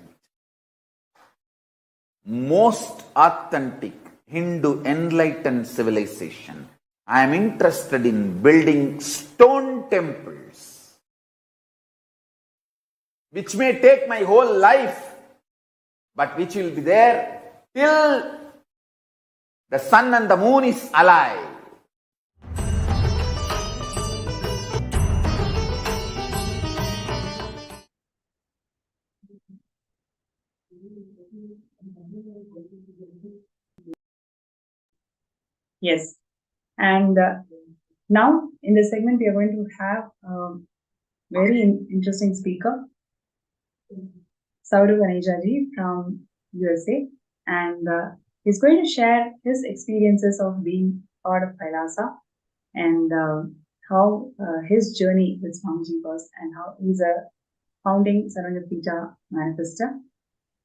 most authentic Hindu enlightened civilization. I am interested in building stone temples, which may take my whole life, but which will be there till the sun and the moon is alive. Yes. And now in this segment, we are going to have a very interesting speaker, Saurav Ganejaji from USA. And he's going to share his experiences of being part of Kailasa and how his journey with Swamiji was, and how he's a founding Sarvanyapita manifester.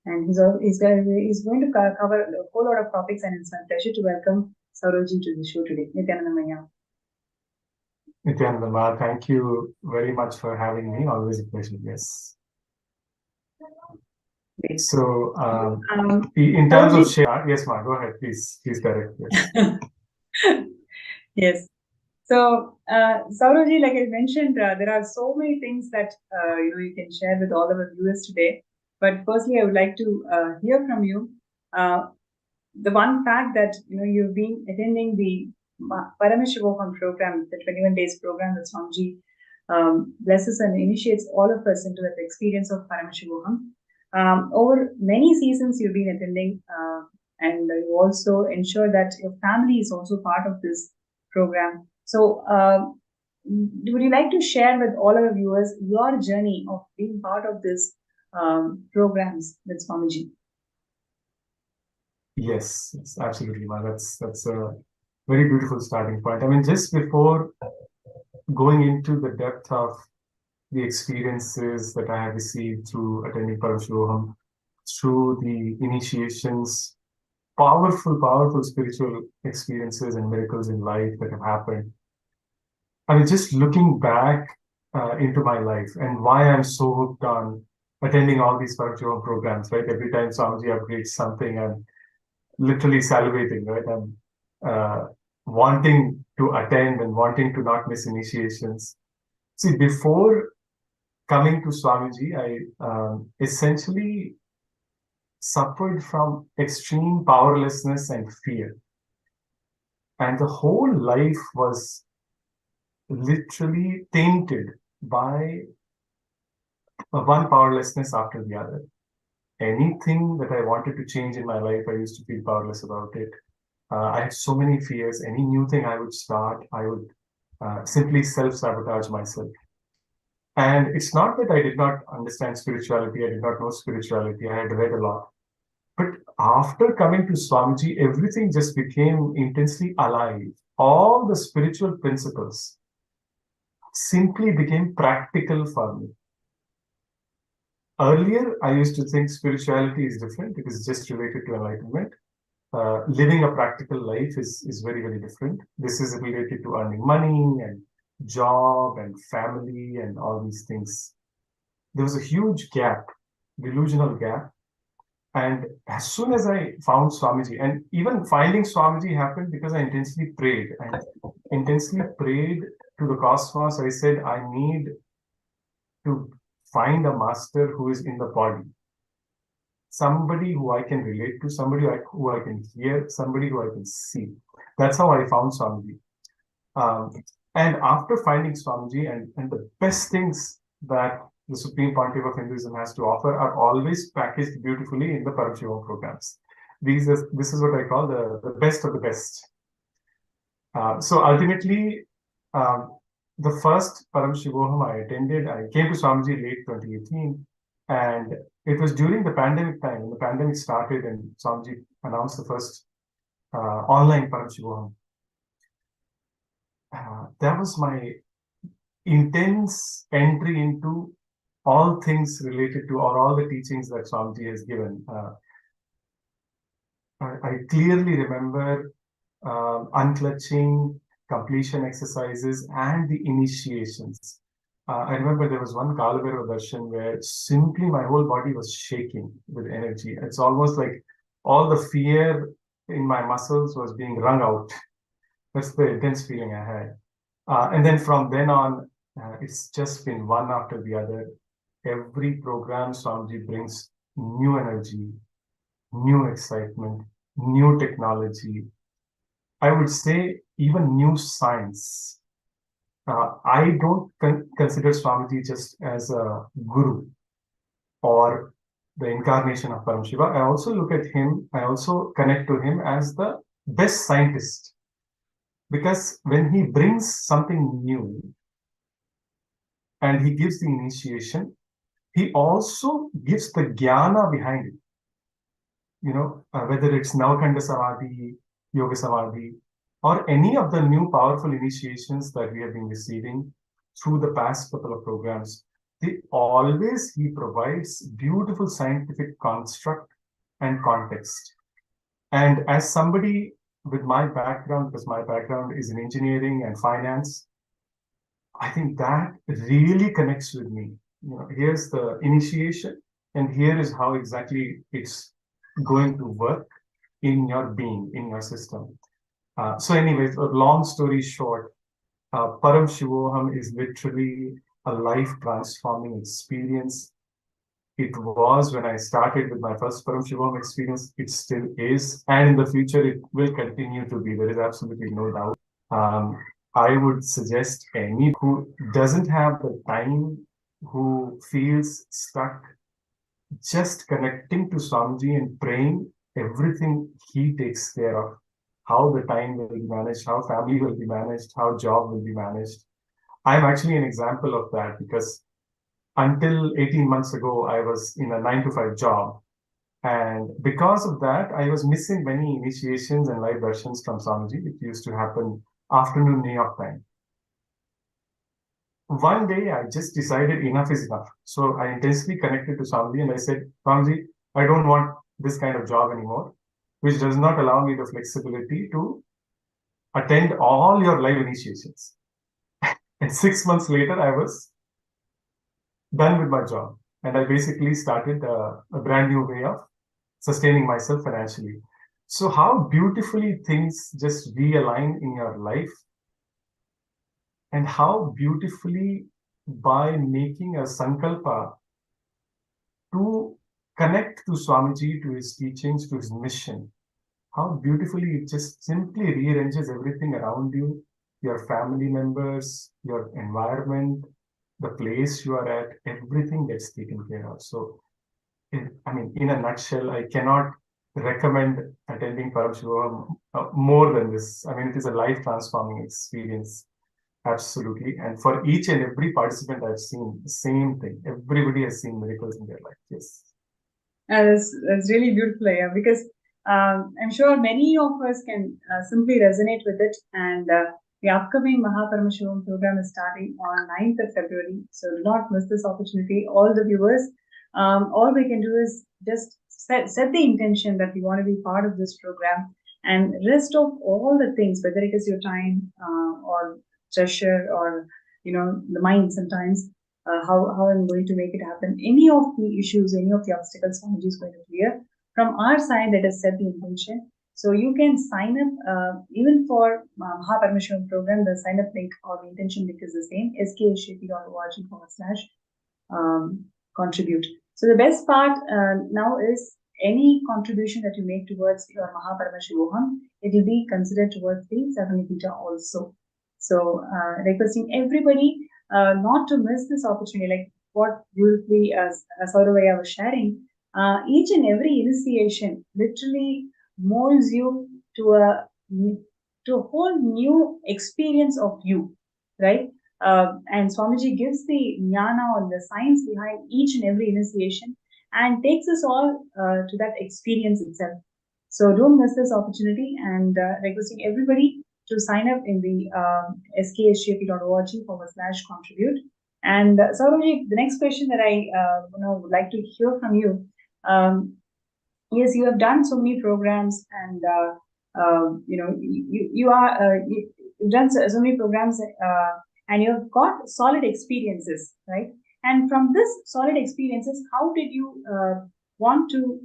And he's going to cover a whole lot of topics, and it's my pleasure to welcome Sauravji to the show today. Nithyananda. Nithyananda, thank you very much for having me. Always a pleasure. Yes. Great. So, in terms of share, yes, Ma, go ahead, please correct. Yes. Yes. So, Sauravji, like I mentioned, there are so many things that you can share with all of our viewers today. But firstly, I would like to hear from you the one fact that you've been attending the Paramashivam program, the 21 days program that Swamiji blesses and initiates all of us into that experience of Paramashivam. Over many seasons, you've been attending, and you also ensure that your family is also part of this program. So, would you like to share with all our viewers your journey of being part of this programs with Swamiji? Yes, absolutely, Ma. That's a very beautiful starting point. I mean, just before going into the depth of the experiences that I have received through attending Paramashivam, through the initiations, powerful spiritual experiences and miracles in life that have happened. I mean, just looking back into my life and why I'm so hooked on attending all these Paramashivam programs, right? Every time Swamiji upgrades something, I'm literally salivating, right? I'm wanting to attend and wanting to not miss initiations. See, before coming to Swamiji, I essentially suffered from extreme powerlessness and fear. And the whole life was literally tainted by one powerlessness after the other. Anything that I wanted to change in my life, I used to feel powerless about it. I had so many fears. Any new thing I would start, I would simply self-sabotage myself. And it's not that I did not understand spirituality, I did not know spirituality, I had read a lot. But after coming to Swamiji, everything just became intensely alive. All the spiritual principles simply became practical for me. Earlier, I used to think spirituality is different. It is just related to enlightenment. Living a practical life is very, very different. This is related to earning money and job and family and all these things. There was a huge gap, delusional gap. And as soon as I found Swamiji, and even finding Swamiji happened because I intensely prayed to the cosmos. I said, I need to find a master who is in the body. Somebody who I can relate to, somebody who I can hear, somebody who I can see. That's how I found Swamiji. And after finding Swamiji, and the best things that the Supreme Pontiff of Hinduism has to offer are always packaged beautifully in the Paramashivam programs. This is what I call the best of the best. So ultimately, the first Paramashivam I attended, I came to Swamiji late 2018, and it was during the pandemic time. When the pandemic started and Swamiji announced the first online Paramashivam. That was my intense entry into all things related to, or all the teachings that Swamiji has given. I clearly remember unclutching, completion exercises, and the initiations. I remember there was one Kalabhairava Darshan where simply my whole body was shaking with energy. It's almost like all the fear in my muscles was being wrung out. That's the intense feeling I had. And then from then on, it's just been one after the other. Every program, Swamiji brings new energy, new excitement, new technology. I would say even new science. I don't consider Swamiji just as a guru or the incarnation of Paramashiva. I also look at him, I also connect to him as the best scientist. Because when he brings something new and he gives the initiation, he also gives the jnana behind it. You know, whether it's Navakanda Samadhi, Yoga Samadhi, or any of the new powerful initiations that we have been receiving through the past couple of programs, he provides beautiful scientific construct and context. And as somebody with my background, because my background is in engineering and finance, I think that really connects with me. You know, here's the initiation, and here is how exactly it's going to work in your being, in your system. So anyways, a long story short, Paramashivam is literally a life-transforming experience. It was when I started with my first Paramashivam experience, it still is, and in the future it will continue to be. There is absolutely no doubt. I would suggest any who doesn't have the time, who feels stuck, just connecting to Swamiji and praying, everything he takes care of. How the time will be managed, how family will be managed, how job will be managed. I'm actually an example of that, because until 18 months ago, I was in a 9-to-5 job. And because of that, I was missing many initiations and live darshans from Swamiji, which used to happen afternoon New York time. One day, I just decided enough is enough. So I intensely connected to Swamiji and I said, Swamiji, I don't want this kind of job anymore, which does not allow me the flexibility to attend all your live initiations. And 6 months later, I was done with my job. And I basically started a brand new way of sustaining myself financially. So how beautifully things just realign in your life, and how beautifully by making a sankalpa to connect to Swamiji, to his teachings, to his mission, how beautifully it just simply rearranges everything around you, your family members, your environment, the place you are at, everything gets taken care of. So, in a nutshell, I cannot recommend attending Paramashivam more than this. I mean, it is a life-transforming experience. Absolutely. And for each and every participant I've seen, the same thing. Everybody has seen miracles in their life. Yes. That's really beautiful, yeah, because I'm sure many of us can simply resonate with it. And the upcoming Paramashivam program is starting on 9th of February. So do not miss this opportunity. All the viewers, all we can do is just set the intention that we want to be part of this program, and rest of all the things, whether it is your time or treasure, or the mind sometimes, how I'm going to make it happen. Any of the issues, any of the obstacles, Swamiji is going to clear. From our side, let us set the intention. So you can sign up even for Paramashivam program. The sign up link or the intention link is the same: skshp.org/contribute. So the best part now is any contribution that you make towards your Paramashivam, it will be considered towards the Samadhi also. So requesting everybody not to miss this opportunity, like what beautifully as Sauravaya was sharing, each and every initiation literally molds you to a whole new experience of you, right? And Swamiji gives the jnana or the science behind each and every initiation and takes us all to that experience itself. So don't miss this opportunity, and requesting everybody to sign up in the sksjp.org/contribute. And Saurav, the next question that I would like to hear from you. Yes, you have done so many programs, and you've done so many programs, and you have got solid experiences, right? And from this solid experiences, how did you want to?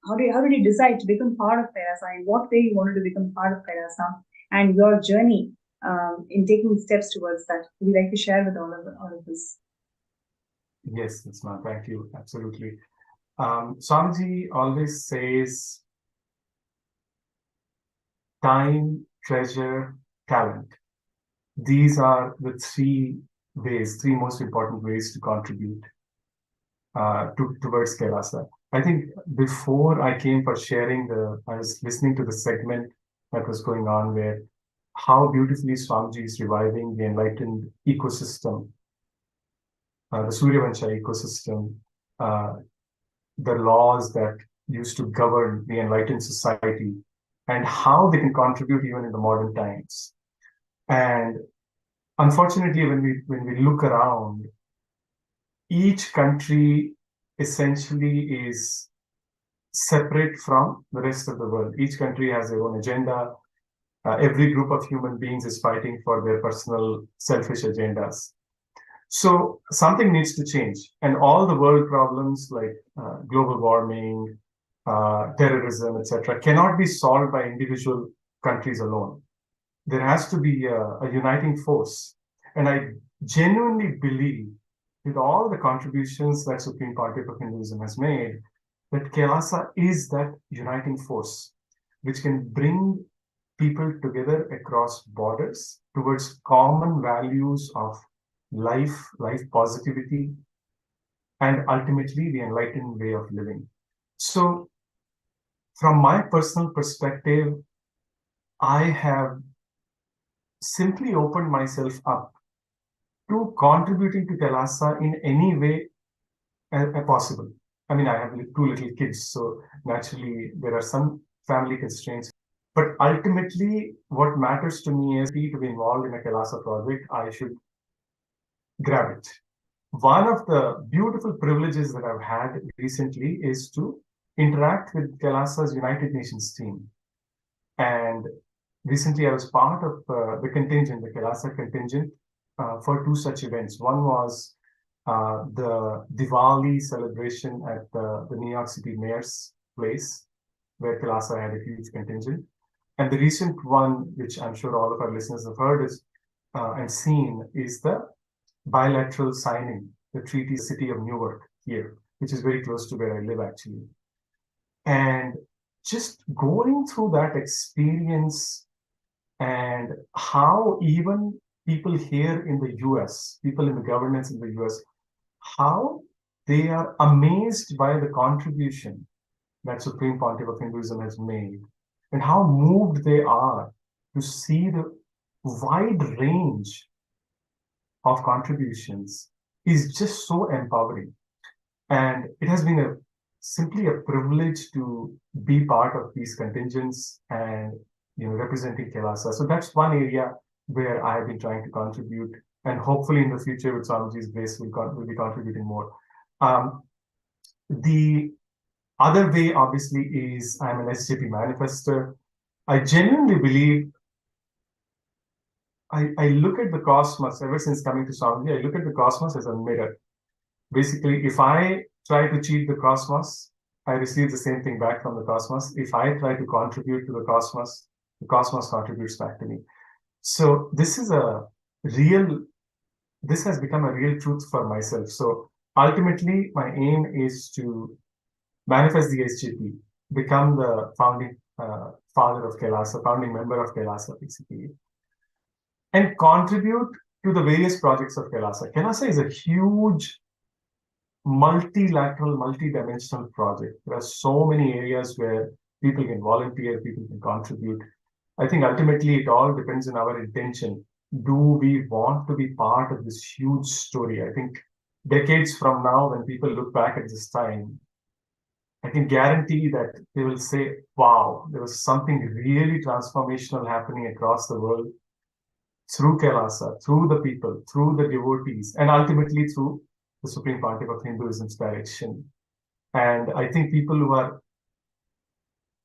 How did you decide to become part of Kailasa? In what way you wanted to become part of Kailasa, and your journey in taking steps towards that? Would you like to share with all of us? Yes, Nisma, thank you. Absolutely. Swamiji always says time, treasure, talent. These are the three most important ways to contribute towards Kailasa. I think before I came for sharing I was listening to the segment that was going on where how beautifully Swamiji is reviving the enlightened ecosystem, the Suryavansha ecosystem, the laws that used to govern the enlightened society, and how they can contribute even in the modern times. And unfortunately, when we look around, each country essentially is separate from the rest of the world. Each country has their own agenda. Every group of human beings is fighting for their personal selfish agendas. So something needs to change. And all the world problems like global warming, terrorism, etc., cannot be solved by individual countries alone. There has to be a uniting force. And I genuinely believe, with all the contributions that Supreme Pontiff of Hinduism has made, that Kailasa is that uniting force which can bring people together across borders towards common values of life positivity, and ultimately the enlightened way of living. So from my personal perspective, I have simply opened myself up to contributing to Kailasa in any way possible. I mean, I have two little kids, so naturally there are some family constraints. But ultimately, what matters to me is to be involved in a Kailasa project, I should grab it. One of the beautiful privileges that I've had recently is to interact with Kailasa's United Nations team. And recently I was part of the Kailasa contingent, for two such events. One was the Diwali celebration at the New York City Mayor's place, where Kailasa had a huge contingent. And the recent one, which I'm sure all of our listeners have heard and seen, is the bilateral signing, the treaty city of Newark here, which is very close to where I live actually. And just going through that experience and how even people here in the US, people in the governance in the US, how they are amazed by the contribution that Supreme Pontiff of Hinduism has made, and how moved they are to see the wide range of contributions is just so empowering. And it has been simply a privilege to be part of these contingents and representing Kailasa. So that's one area where I have been trying to contribute, and hopefully in the future with Swamiji's grace we'll be contributing more. The other way obviously is I'm an SJP manifester. I genuinely believe I look at the cosmos, ever since coming to Swamiji, I look at the cosmos as a mirror. Basically, if I try to cheat the cosmos, I receive the same thing back from the cosmos. If I try to contribute to the cosmos contributes back to me. So this has become a real truth for myself. So ultimately, my aim is to manifest the SJP, become the founding father of Kailasa, founding member of Kailasa, basically. and contribute to the various projects of Kailasa. Kailasa is a huge multilateral, multidimensional project. There are so many areas where people can volunteer, people can contribute. I think ultimately it all depends on our intention. Do we want to be part of this huge story? I think decades from now, when people look back at this time, I can guarantee that they will say, wow, there was something really transformational happening across the world through Kailasa, through the people, through the devotees, and ultimately through the Supreme Pontiff of Hinduism's direction. And I think people who are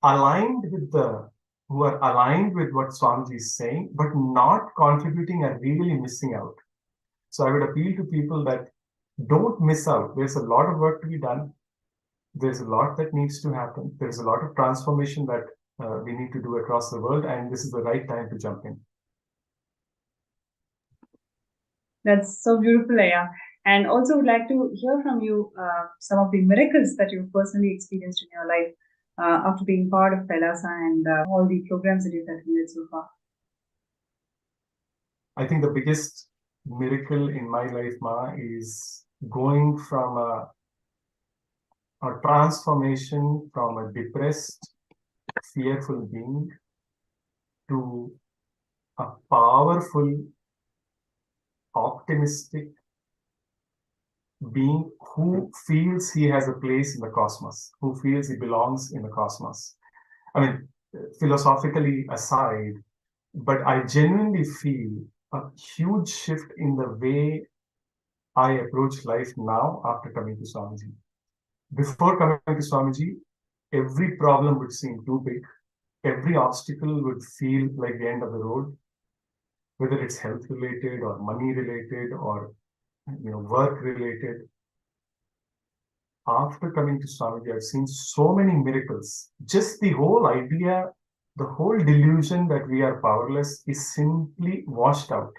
aligned with what Swamiji is saying, but not contributing are really missing out. So I would appeal to people that don't miss out. There's a lot of work to be done. There's a lot that needs to happen. There's a lot of transformation that we need to do across the world, and this is the right time to jump in. That's so beautiful, Aya. And also would like to hear from you some of the miracles that you've personally experienced in your life after being part of Kailasa and all the programs that you've attended so far. I think the biggest miracle in my life, Ma, is going from a transformation from a depressed, fearful being to a powerful, optimistic being who feels he has a place in the cosmos, who feels he belongs in the cosmos. I mean, philosophically aside, but I genuinely feel a huge shift in the way I approach life now after coming to Swamiji. Before coming to Swamiji, every problem would seem too big. Every obstacle would feel like the end of the road, whether it's health related or money related or work related. After coming to Swamiji, I've seen so many miracles. Just the whole idea, the whole delusion that we are powerless is simply washed out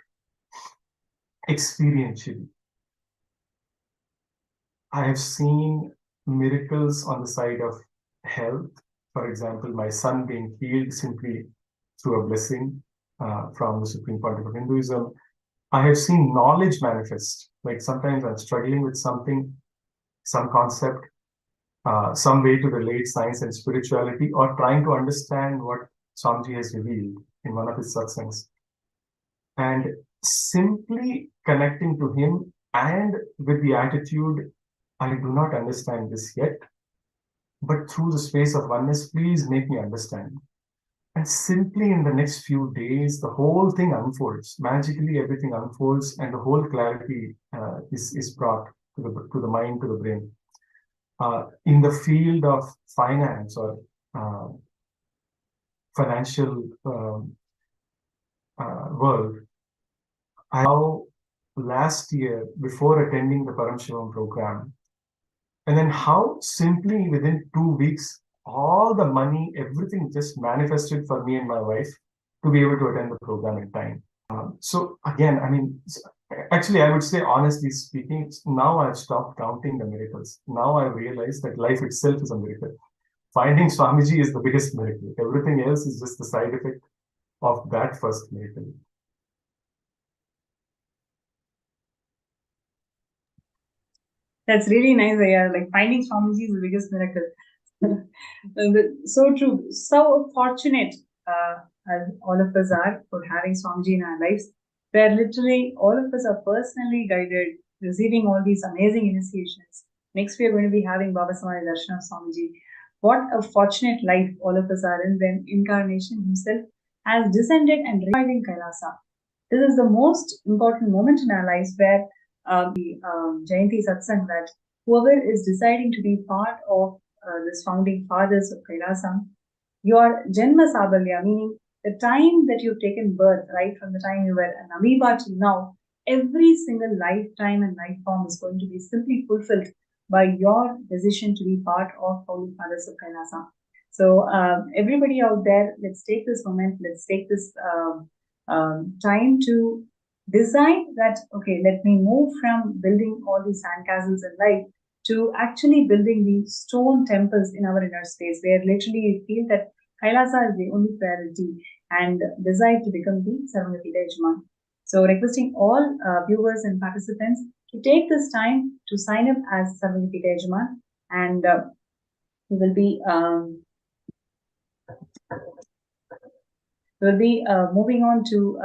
experientially. I have seen miracles on the side of health. For example, my son being healed simply through a blessing from the Supreme Pontiff of Hinduism. I have seen knowledge manifest. Like sometimes I'm struggling with something, some concept, some way to relate science and spirituality, or trying to understand what Swamiji has revealed in one of his satsangs. And simply connecting to him and with the attitude, I do not understand this yet, but through the space of oneness, please make me understand. And simply in the next few days, the whole thing unfolds. Magically, everything unfolds, and the whole clarity is brought to the mind, to the brain. In the field of finance or financial world, how last year, before attending the Paramashivam program, and then how simply within 2 weeks, all the money, everything just manifested for me and my wife to be able to attend the program in time. So again, I mean, actually, I would say, honestly speaking, now I've stopped counting the miracles. Now I realize that life itself is a miracle. Finding Swamiji is the biggest miracle. Everything else is just the side effect of that first miracle. That's really nice, Aya. Like finding Swamiji is the biggest miracle. So true. So fortunate as all of us are for having Swamiji in our lives, where literally all of us are personally guided, receiving all these amazing initiations. Next, we are going to be having Bhava Samadhi Darshan of Swamiji. What a fortunate life all of us are in when Incarnation himself has descended and reviving Kailasa. This is the most important moment in our lives where the Jayanti Satsang, that whoever is deciding to be part of this founding fathers of Kailasa, your Janma Sabalya, meaning the time that you've taken birth, right from the time you were an amoeba till now, every single lifetime and life form is going to be simply fulfilled by your decision to be part of founding fathers of Kailasa. So everybody out there, let's take this moment, let's take this time to decide that, okay, let me move from building all these sandcastles in life to actually building these stone temples in our inner space, where literally we feel that Kailasa is the only priority and decide to become the Sarvagati Yajman. So requesting all viewers and participants to take this time to sign up as Sarvagita Yajaman, and we will be moving on to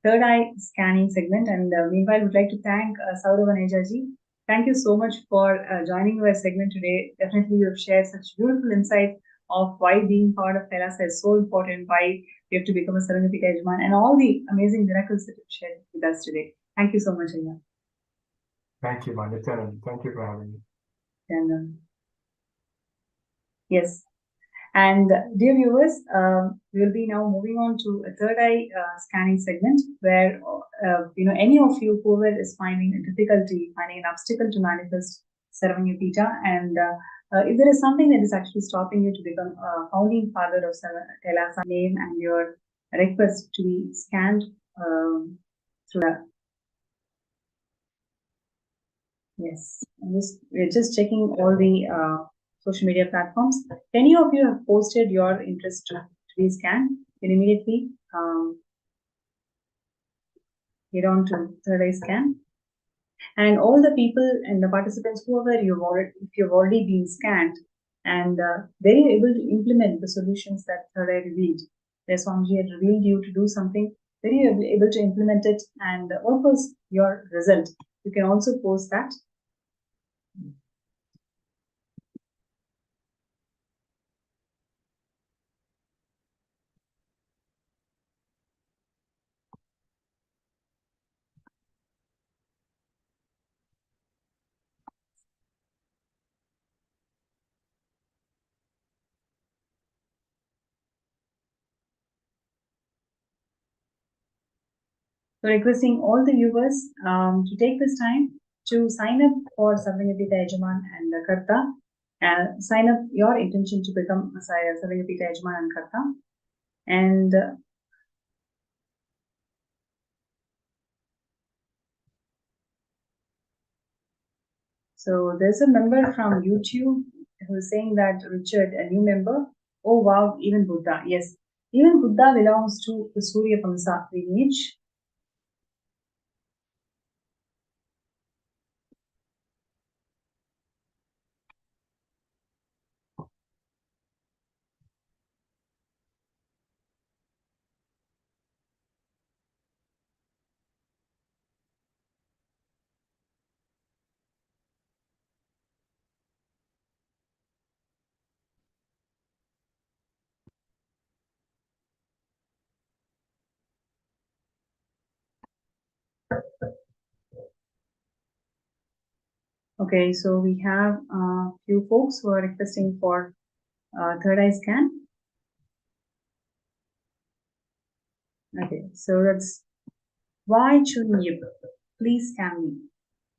third eye scanning segment. And meanwhile, we'd like to thank Saurav Anejaji. Thank you so much for joining our segment today. Definitely, you have shared such beautiful insights of why being part of Kailasa is so important, why we have to become a Sarvagita Yajaman, and all the amazing miracles that you've shared with us today. Thank you so much, Aya. Thank you, Nithyananda. Thank you for having me. And, yes. And dear viewers, we will be now moving on to a third eye scanning segment where any of you whoever is finding a difficulty, finding an obstacle to manifest Sarvagita, and if there is something that is actually stopping you to become a founding father of Kailasa, name and your request to be scanned through that. Yes, we're just checking all the social media platforms. If any of you have posted your interest to be scanned, you immediately get on to third eye scan. And all the people and the participants, whoever if you've already been scanned, and they're able to implement the solutions that third eye revealed. Where Swamiji had revealed you to do something, very able to implement it, and what was your result? You can also post that. So requesting all the viewers to take this time to sign up for Sarvagita Yajaman and Karta, and sign up your intention to become Sarvagita Yajaman and Karta. And so there's a member from YouTube who's saying that, Richard, a new member. Oh wow, even Buddha. Yes, even Buddha belongs to the Surya Vamsa lineage. Okay, so we have a few folks who are requesting for third eye scan. Okay, so that's Why Chun Yip. Please scan me.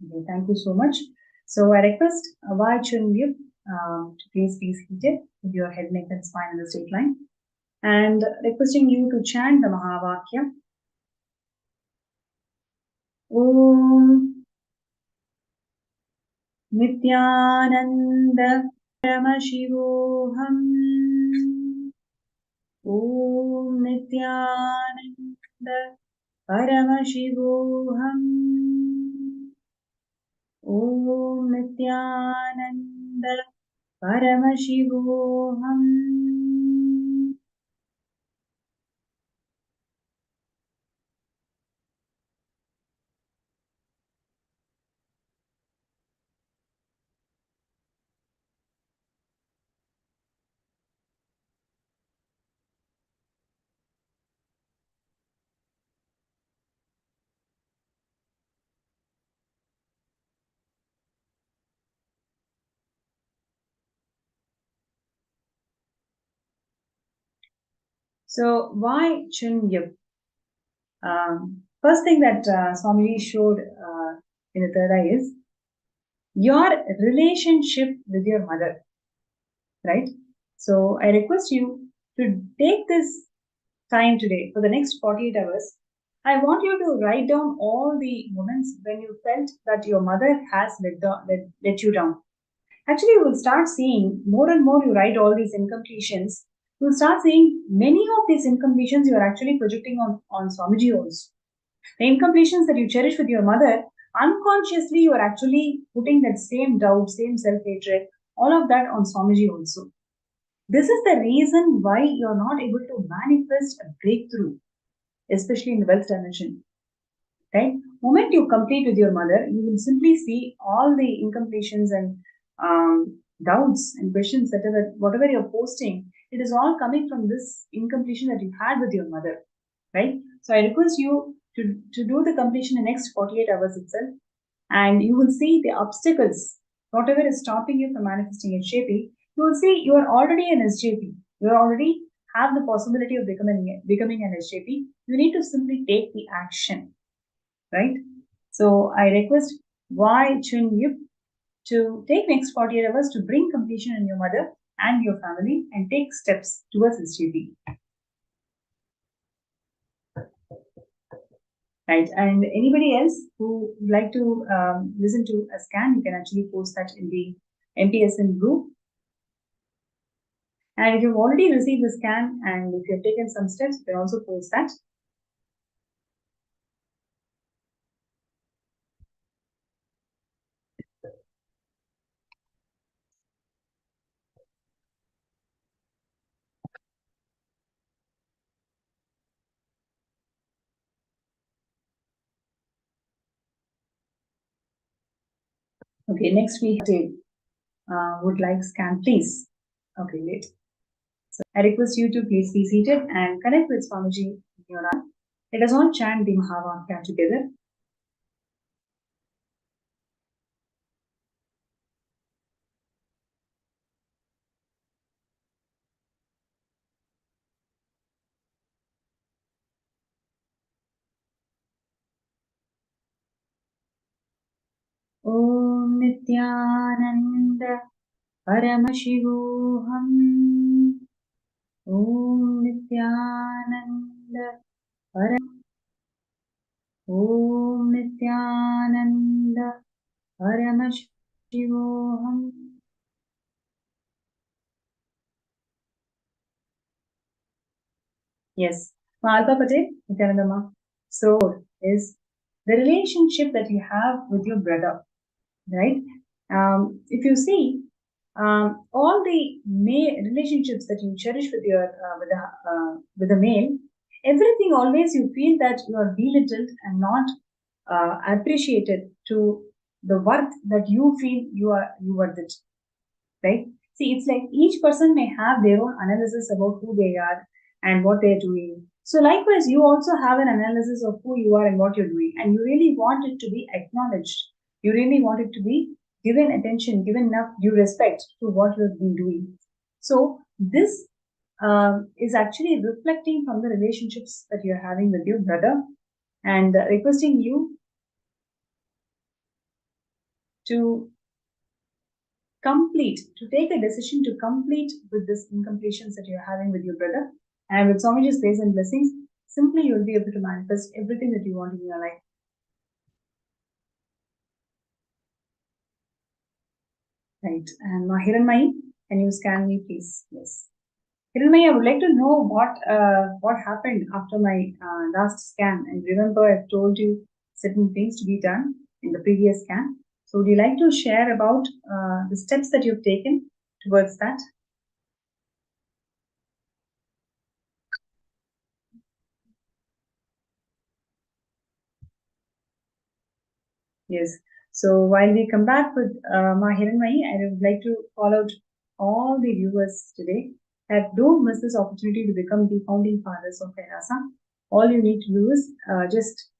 Okay, thank you so much. So I request Why Chun Yip to please be seated with your head, neck, and spine in the straight line. And requesting you to chant the Mahavakya. Om Nithyananda Paramashivam. Om Nithyananda Paramashivam. Om Nithyananda Paramashivam. So why Chun Yip? First thing that Swamiji showed in the third eye is your relationship with your mother, right? So I request you to take this time today for the next 48 hours. I want you to write down all the moments when you felt that your mother has let you down. Actually, you will start seeing more and more you write all these incompletions. You'll start seeing many of these incompletions you are actually projecting on Swamiji also. The incompletions that you cherish with your mother, unconsciously you are actually putting that same doubt, same self-hatred, all of that on Swamiji also. This is the reason why you're not able to manifest a breakthrough, especially in the wealth dimension. Right? Moment you complete with your mother, you will simply see all the incompletions and doubts and questions, whatever you're posting, it is all coming from this incompletion that you had with your mother. Right? So I request you to do the completion in the next 48 hours itself, and you will see the obstacles, whatever is stopping you from manifesting SJP, you will see you are already an SJP. You already have the possibility of becoming an SJP. You need to simply take the action, right? So I request Y Chun Yip to take next 48 hours to bring completion in your mother and your family and take steps towards SJP. Right, and anybody else who would like to listen to a scan, you can actually post that in the MPSN group. And if you've already received the scan and if you've taken some steps, you can also post that. Okay, next we would like scan, please. Okay, wait. So I request you to please be seated and connect with Swamiji in your eye. Let us all chant the Mahavakya together. Om Nithyananda Paramashivam. Om Nithyananda Om Nithyananda Paramashivam. Yes, Malpa Patel, Nithyananda. So is the relationship that you have with your brother, right? If you see all the male relationships that you cherish with your with the male, everything always you feel that you are belittled and not appreciated to the worth that you feel you worth it, right? See, it's like each person may have their own analysis about who they are and what they're doing. So likewise, you also have an analysis of who you are and what you're doing, and you really want it to be acknowledged. You really want it to be given attention, given enough due respect to what you've been doing. So this is actually reflecting from the relationships that you're having with your brother, and requesting you to take a decision to complete with this incompletions that you're having with your brother. And with Swamiji's grace and blessings, simply you'll be able to manifest everything that you want in your life. Right. And Hiranmai, can you scan me, please? Yes. Hiranmai, I would like to know what happened after my last scan. And remember, I've told you certain things to be done in the previous scan. So would you like to share about the steps that you've taken towards that? Yes. So while we come back with Hiranmai, I would like to call out all the viewers today that don't miss this opportunity to become the founding fathers of Kailasa. All you need to do is just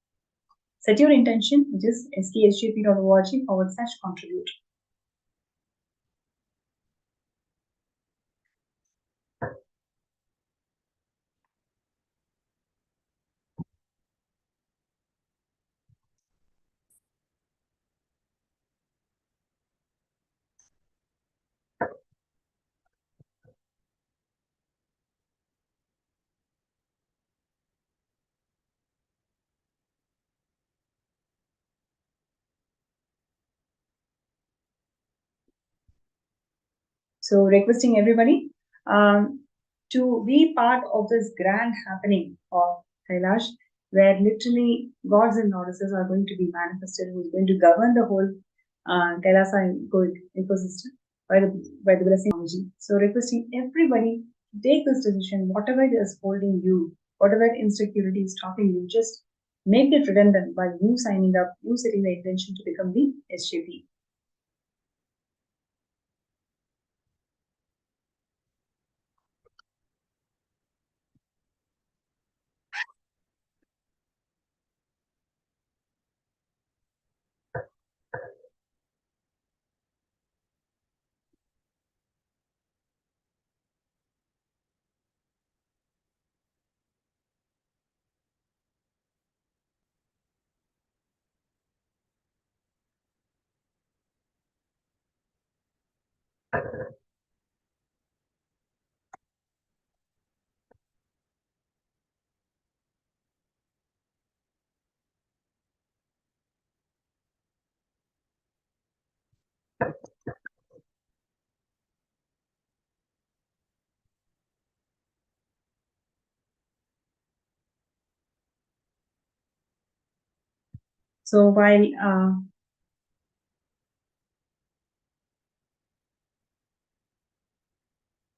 set your intention, which is sksjp.org/contribute. So requesting everybody to be part of this grand happening of Kailash. where literally gods and goddesses are going to be manifested, who's going to govern the whole Kailasa ecosystem by the blessing of Swamiji. So requesting everybody to take this decision, whatever is holding you, whatever insecurity is stopping you, just make it redundant by you signing up, you setting the intention to become the SJP. So while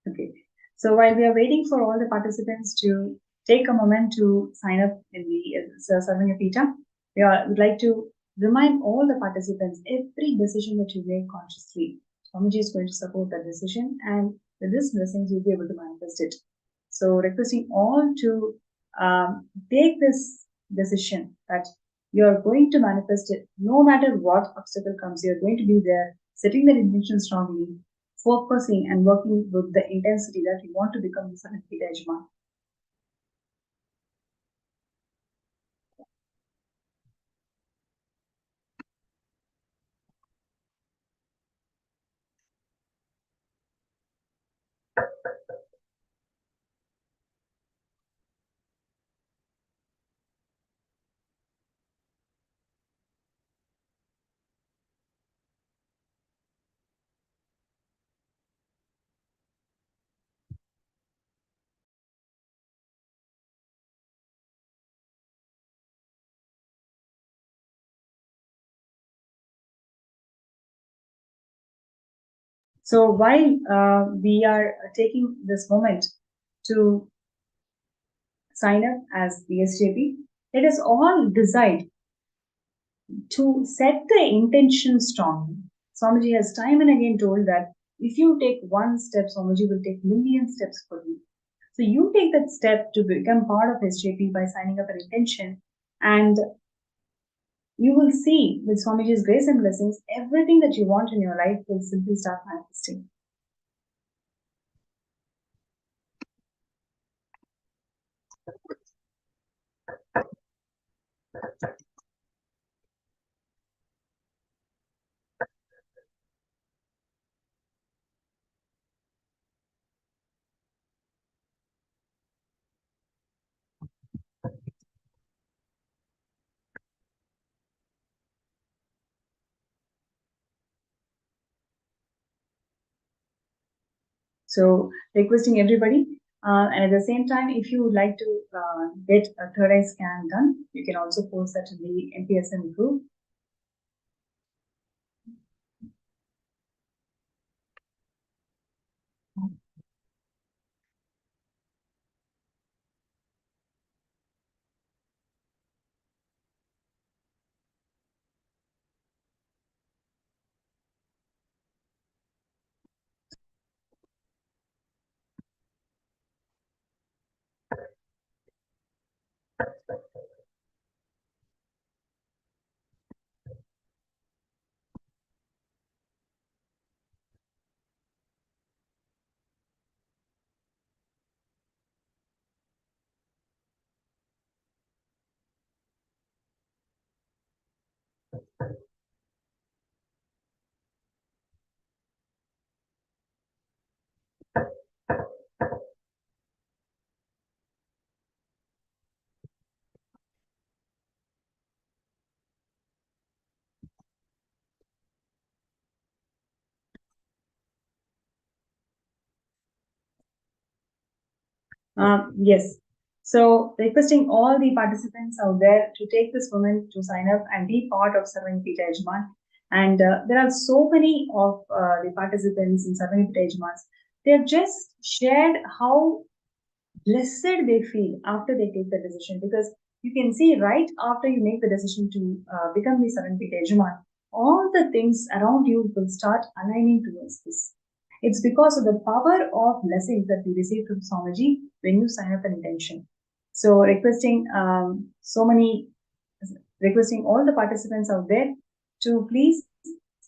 okay, so while we are waiting for all the participants to take a moment to sign up in the Sarvangapita, would like to remind all the participants every decision that you make consciously, Swamiji is going to support that decision, and with this blessings you'll be able to manifest it. So requesting all to take this decision that you're going to manifest it no matter what obstacle comes, you're going to be there, setting that intention strongly, focusing and working with the intensity that you want to become the Sanatpita Yajman. So while we are taking this moment to sign up as the SJP, let us all decide to set the intention strongly. Swamiji has time and again told that if you take one step, Swamiji will take million steps for you. So you take that step to become part of SJP by signing up an intention, and you will see with Swamiji's grace and blessings, everything that you want in your life will simply start manifesting. So requesting everybody, and at the same time, if you would like to get a third eye scan done, you can also post that in the MPSN group. Yes. So requesting all the participants out there to take this moment to sign up and be part of Sarvanipita Yajman. And there are so many of the participants in Sarvanipita Yajmans. They have just shared how blessed they feel after they take the decision, because you can see right after you make the decision to become the Sarvanipita Yajman, all the things around you will start aligning towards this. It's because of the power of blessings that we receive from Swamiji when you sign up an intention. So requesting requesting all the participants out there to please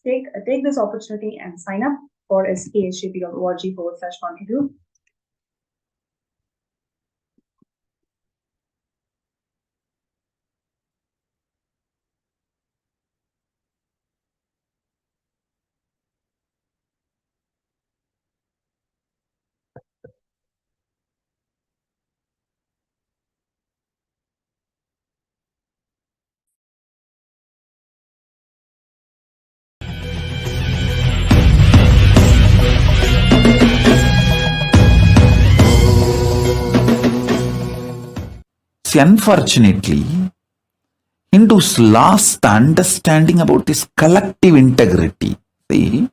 take this opportunity and sign up for skshp.org/contribute. See, unfortunately, Hindus lost the understanding about this collective integrity. See,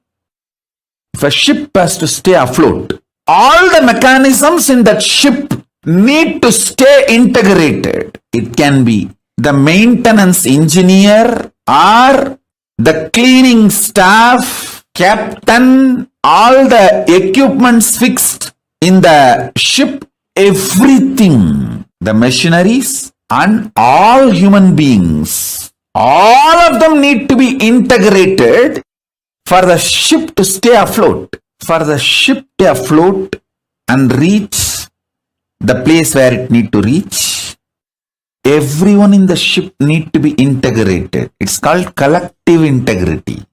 if a ship has to stay afloat, all the mechanisms in that ship need to stay integrated. It can be the maintenance engineer or the cleaning staff, captain, all the equipments fixed in the ship, everything, the machineries and all human beings, all of them need to be integrated for the ship to stay afloat. For the ship to afloat and reach the place where it need to reach, everyone in the ship need to be integrated. It's called collective integrity.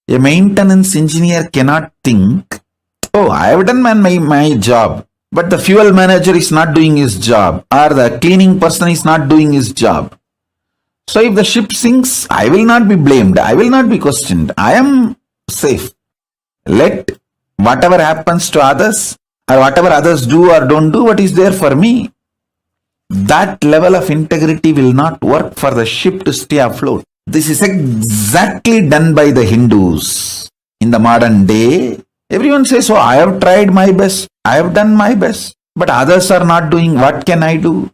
A maintenance engineer cannot think, oh, I have done my job, but the fuel manager is not doing his job, or the cleaning person is not doing his job. So if the ship sinks, I will not be blamed. I will not be questioned. I am safe. Let whatever happens to others, or whatever others do or don't do, what is there for me? That level of integrity will not work for the ship to stay afloat. This is exactly done by the Hindus. In the modern day, everyone says, oh, I have tried my best, I have done my best, but others are not doing. What can I do?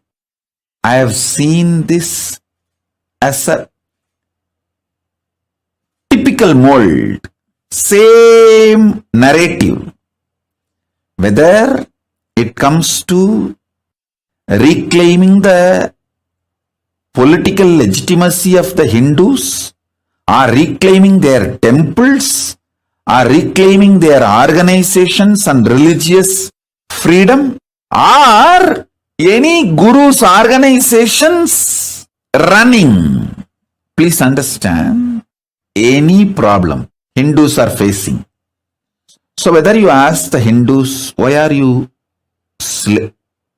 I have seen this as a typical mold, same narrative. Whether it comes to reclaiming the political legitimacy of the Hindus, or reclaiming their temples, or reclaiming their organizations and religious freedom, or any guru's organizations running. Please understand, any problem Hindus are facing. So whether you ask the Hindus, why are you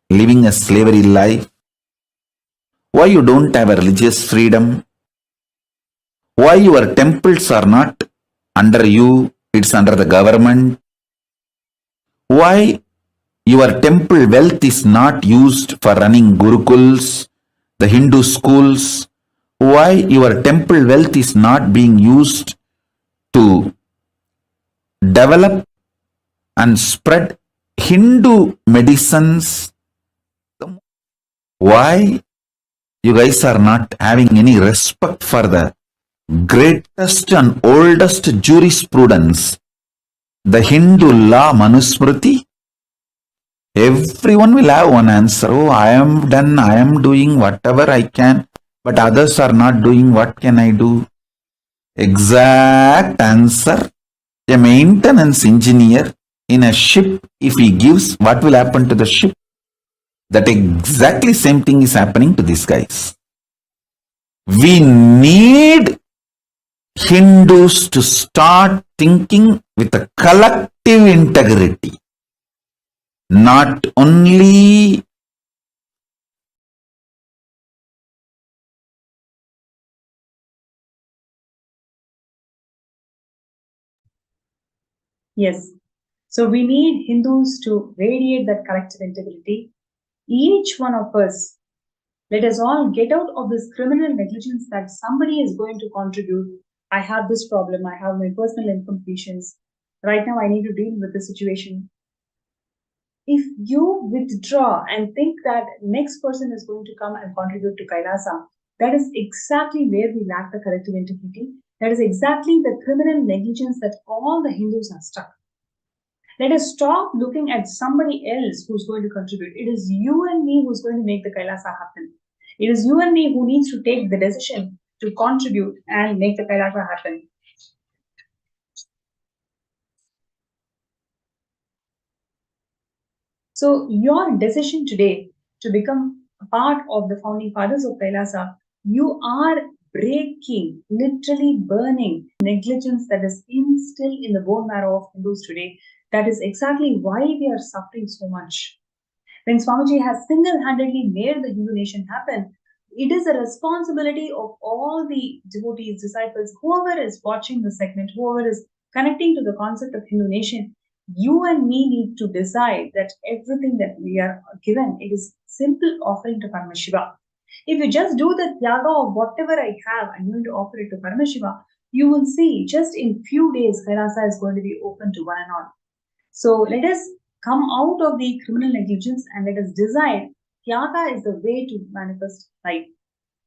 living a slavery life? Why you don't have a religious freedom? Why your temples are not under you, it's under the government? Why your temple wealth is not used for running gurukuls, the Hindu schools? Why your temple wealth is not being used to develop and spread Hindu medicines? Why you guys are not having any respect for the greatest and oldest jurisprudence, the Hindu law Manusmriti? Everyone will have one answer. Oh, I am doing whatever I can, but others are not doing. What can I do? Exact answer. A maintenance engineer in a ship, if he gives, what will happen to the ship? That exactly same thing is happening to these guys. We need Hindus to start thinking with a collective integrity. Not only Yes. So we need Hindus to radiate that collective integrity Each one of us, let us all get out of this criminal negligence that somebody is going to contribute. I have this problem, I have my personal incompletions. Right now, I need to deal with the situation. If you withdraw and think that next person is going to come and contribute to Kailasa, that is exactly where we lack the collective integrity. That is exactly the criminal negligence that all the Hindus are stuck. Let us stop looking at somebody else who's going to contribute. It is you and me who's going to make the Kailasa happen. It is you and me who needs to take the decision to contribute and make the Kailasa happen. So your decision today to become a part of the founding fathers of Kailasa, you are breaking, literally burning negligence that is instilled in the bone marrow of Hindus today. That is exactly why we are suffering so much. When Swamiji has single-handedly made the Hindu nation happen, it is a responsibility of all the devotees, disciples, whoever is watching the segment, whoever is connecting to the concept of Hindu nation. You and me need to decide that everything that we are given, it is simple offering to Paramashiva. If you just do the tyaga of whatever I have, I'm going to offer it to Paramashiva, you will see just in few days, Kailasa is going to be open to one and all. So let us come out of the criminal negligence and let us decide tyaga is the way to manifest life.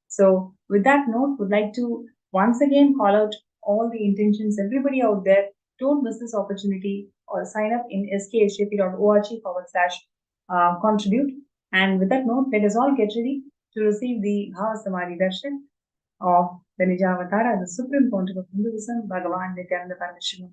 So with that note, would like to once again call out all the intentions, everybody out there, don't miss this opportunity or sign up in skshap.org/contribute. And with that note, let us all get ready to receive the Bhava Samadhi Darshan of the Nijavatara, the Supreme Pontiff of Hinduism, Bhagavan Nithyananda Paramashivam.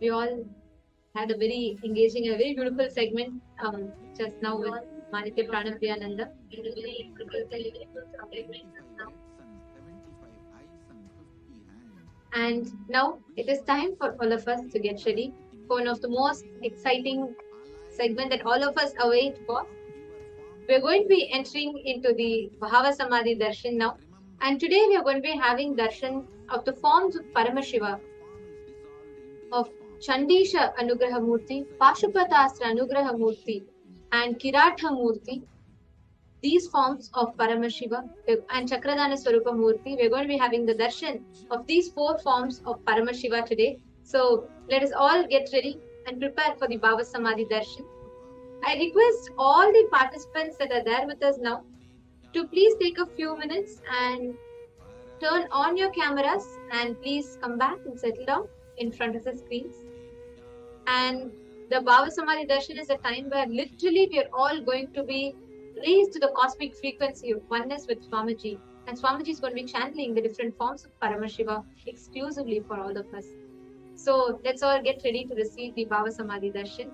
We all had a very engaging and very beautiful segment just now with Manitya Pranapriyananda. And now it is time for all of us to get ready for one of the most exciting segment that all of us await for. We're going to be entering into the Bhava Samadhi Darshan now. And today we are going to be having darshan of the forms of Paramashiva, of Chandisha Anugraha Murthy, Pashupatastra Anugraha Murthy, and Kiratha Murthy. These forms of Paramashiva and Chakradhana Swarupa Murthy, we're going to be having the darshan of these four forms of Paramashiva today. So let us all get ready and prepare for the Bhava Samadhi Darshan. I request all the participants that are there with us now to please take a few minutes and turn on your cameras and please come back and settle down in front of the screens. And the Bhava Samadhi Darshan is a time where literally we are all going to be raised to the cosmic frequency of oneness with Swamiji. And Swamiji is going to be channeling the different forms of Paramashiva exclusively for all of us. So let's all get ready to receive the Bhava Samadhi Darshan.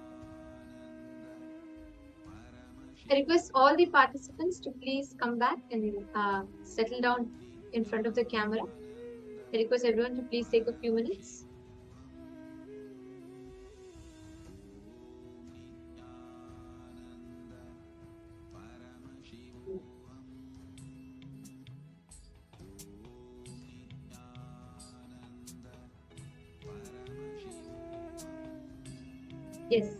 I request all the participants to please come back and settle down in front of the camera. I request everyone to please take a few minutes. Yes,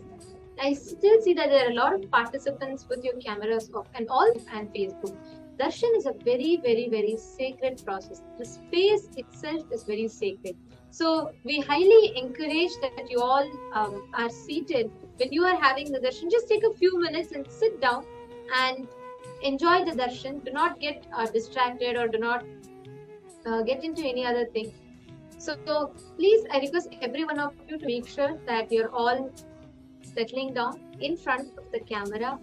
I still see that there are a lot of participants with your cameras off and all and Facebook. Darshan is a very, very, very sacred process. The space itself is very sacred. So we highly encourage that you all are seated. When you are having the darshan, just take a few minutes and sit down and enjoy the darshan. Do not get distracted or do not get into any other thing. So please, I request every one of you to make sure that you're all settling down in front of the camera.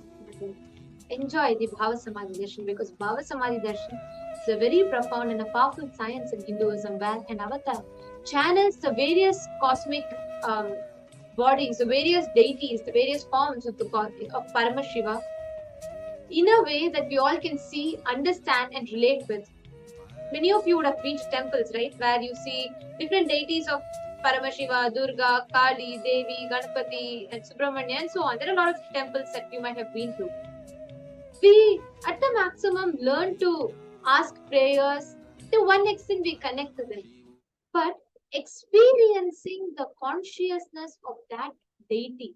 Enjoy the Bhava Samadhi Darshan, because Bhava Samadhi Darshan is a very profound and a powerful science in Hinduism where an avatar channels the various cosmic bodies, the various deities, the various forms of Paramashiva in a way that we all can see, understand, and relate with. Many of you would have been to temples, right, where you see different deities of Paramashiva, Durga, Kali, Devi, Ganapati, and Subramanya, and so on. There are a lot of temples that you might have been to. We, at the maximum, learn to ask prayers. To one extent, we connect to them. But experiencing the consciousness of that deity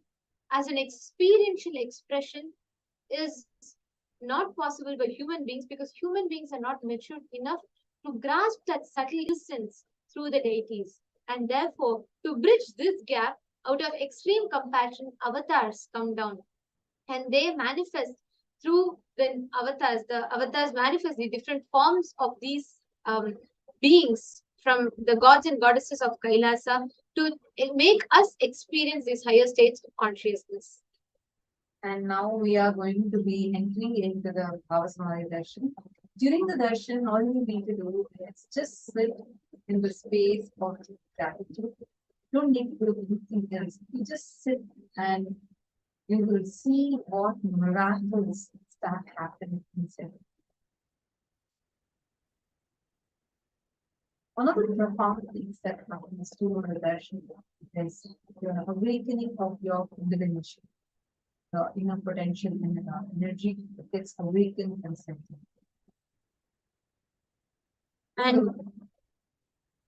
as an experiential expression is not possible by human beings, because human beings are not matured enough to grasp that subtle essence through the deities. And therefore, to bridge this gap, out of extreme compassion, avatars come down and they manifest through the avatars manifest the different forms of these beings from the gods and goddesses of Kailasa to make us experience these higher states of consciousness. And now we are going to be entering into the Bhava Samadhi Darshan. During the darshan, all you need to do is just sit in the space of gratitude. Don't need to do anything else. You just sit and you will see what miracles start happening inside. One of the profound things that happens during the darshan is the awakening of your divinity. The inner potential and the energy gets awakened and centered.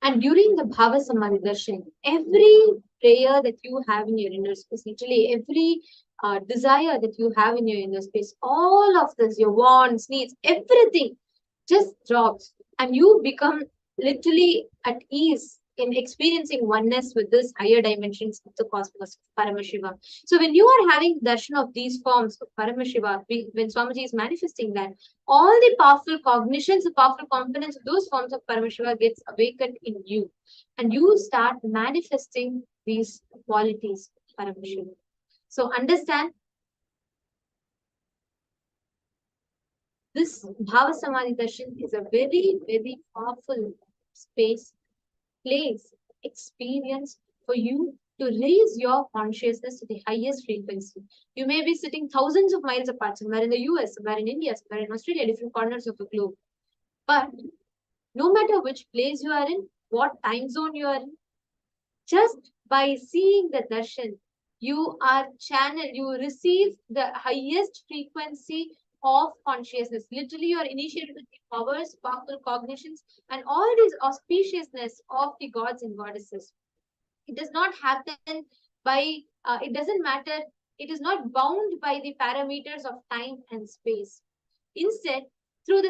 And during the Bhava Samadhi Darshan, every prayer that you have in your inner space, literally every desire that you have in your inner space, all of this, your wants, needs, everything just drops, and you become literally at ease in experiencing oneness with this higher dimensions of the cosmos, Paramashivam. So when you are having darshan of these forms of Paramashiva, when Swamiji is manifesting that, all the powerful cognitions, the powerful components of those forms of Paramashiva gets awakened in you. And you start manifesting these qualities of Paramashiva. So understand, this Bhava Samadhi Darshan is a very, very powerful space, place, experience for you to raise your consciousness to the highest frequency. You may be sitting thousands of miles apart, somewhere in the US, somewhere in India, somewhere in Australia, different corners of the globe. But no matter which place you are in, what time zone you are in, just by seeing the darshan, you are channeled, you receive the highest frequency of consciousness. Literally, you are initiated with the powers, powerful cognitions, and all this auspiciousness of the gods and goddesses. It does not happen by, it doesn't matter, it is not bound by the parameters of time and space. Instead, through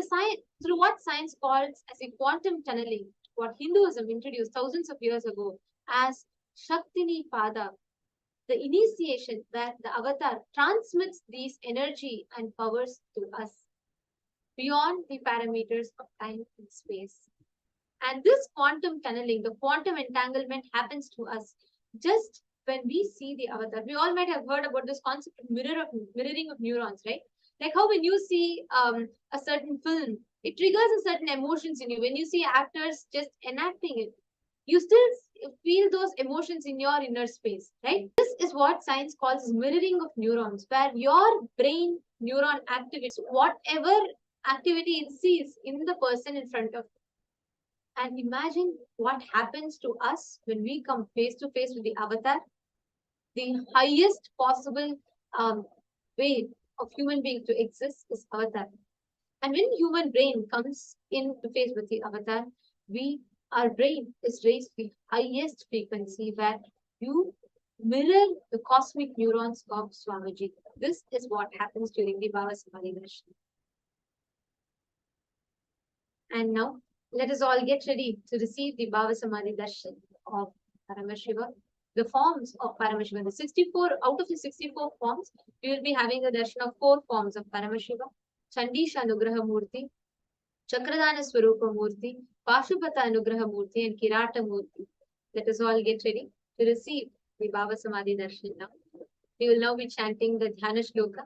what science calls as a quantum tunneling, what Hinduism introduced thousands of years ago as Shaktini Pada, the initiation where the avatar transmits these energy and powers to us beyond the parameters of time and space. And this quantum tunneling, the quantum entanglement happens to us just when we see the avatar. We all might have heard about this concept of mirroring of neurons, right? Like how when you see a certain film, it triggers a certain emotions in you. When you see actors just enacting it, you still feel those emotions in your inner space, right? This is what science calls mirroring of neurons, where your brain neuron activates whatever activity it sees in the person in front of you. And imagine what happens to us when we come face to face with the avatar, the highest possible way of human being to exist is avatar. And when human brain comes into face with the avatar, our brain is raised to the highest frequency where you mirror the cosmic neurons of Swamiji. This is what happens during the Bhava Samadhi Darshan. And now let us all get ready to receive the Bhava Samadhi Darshan of Paramashiva. The forms of Paramashiva, the 64, out of the 64 forms, we will be having a darshan of 4 forms of Paramashiva: Chandisha Anugraha Murthy, Chakradana Swarupa Murthy, Pashupata Anugraha Murthy, and Kirata Murthy. Let us all get ready to receive the Bhava Samadhi Darshan now. We will now be chanting the Dhyana Shloka.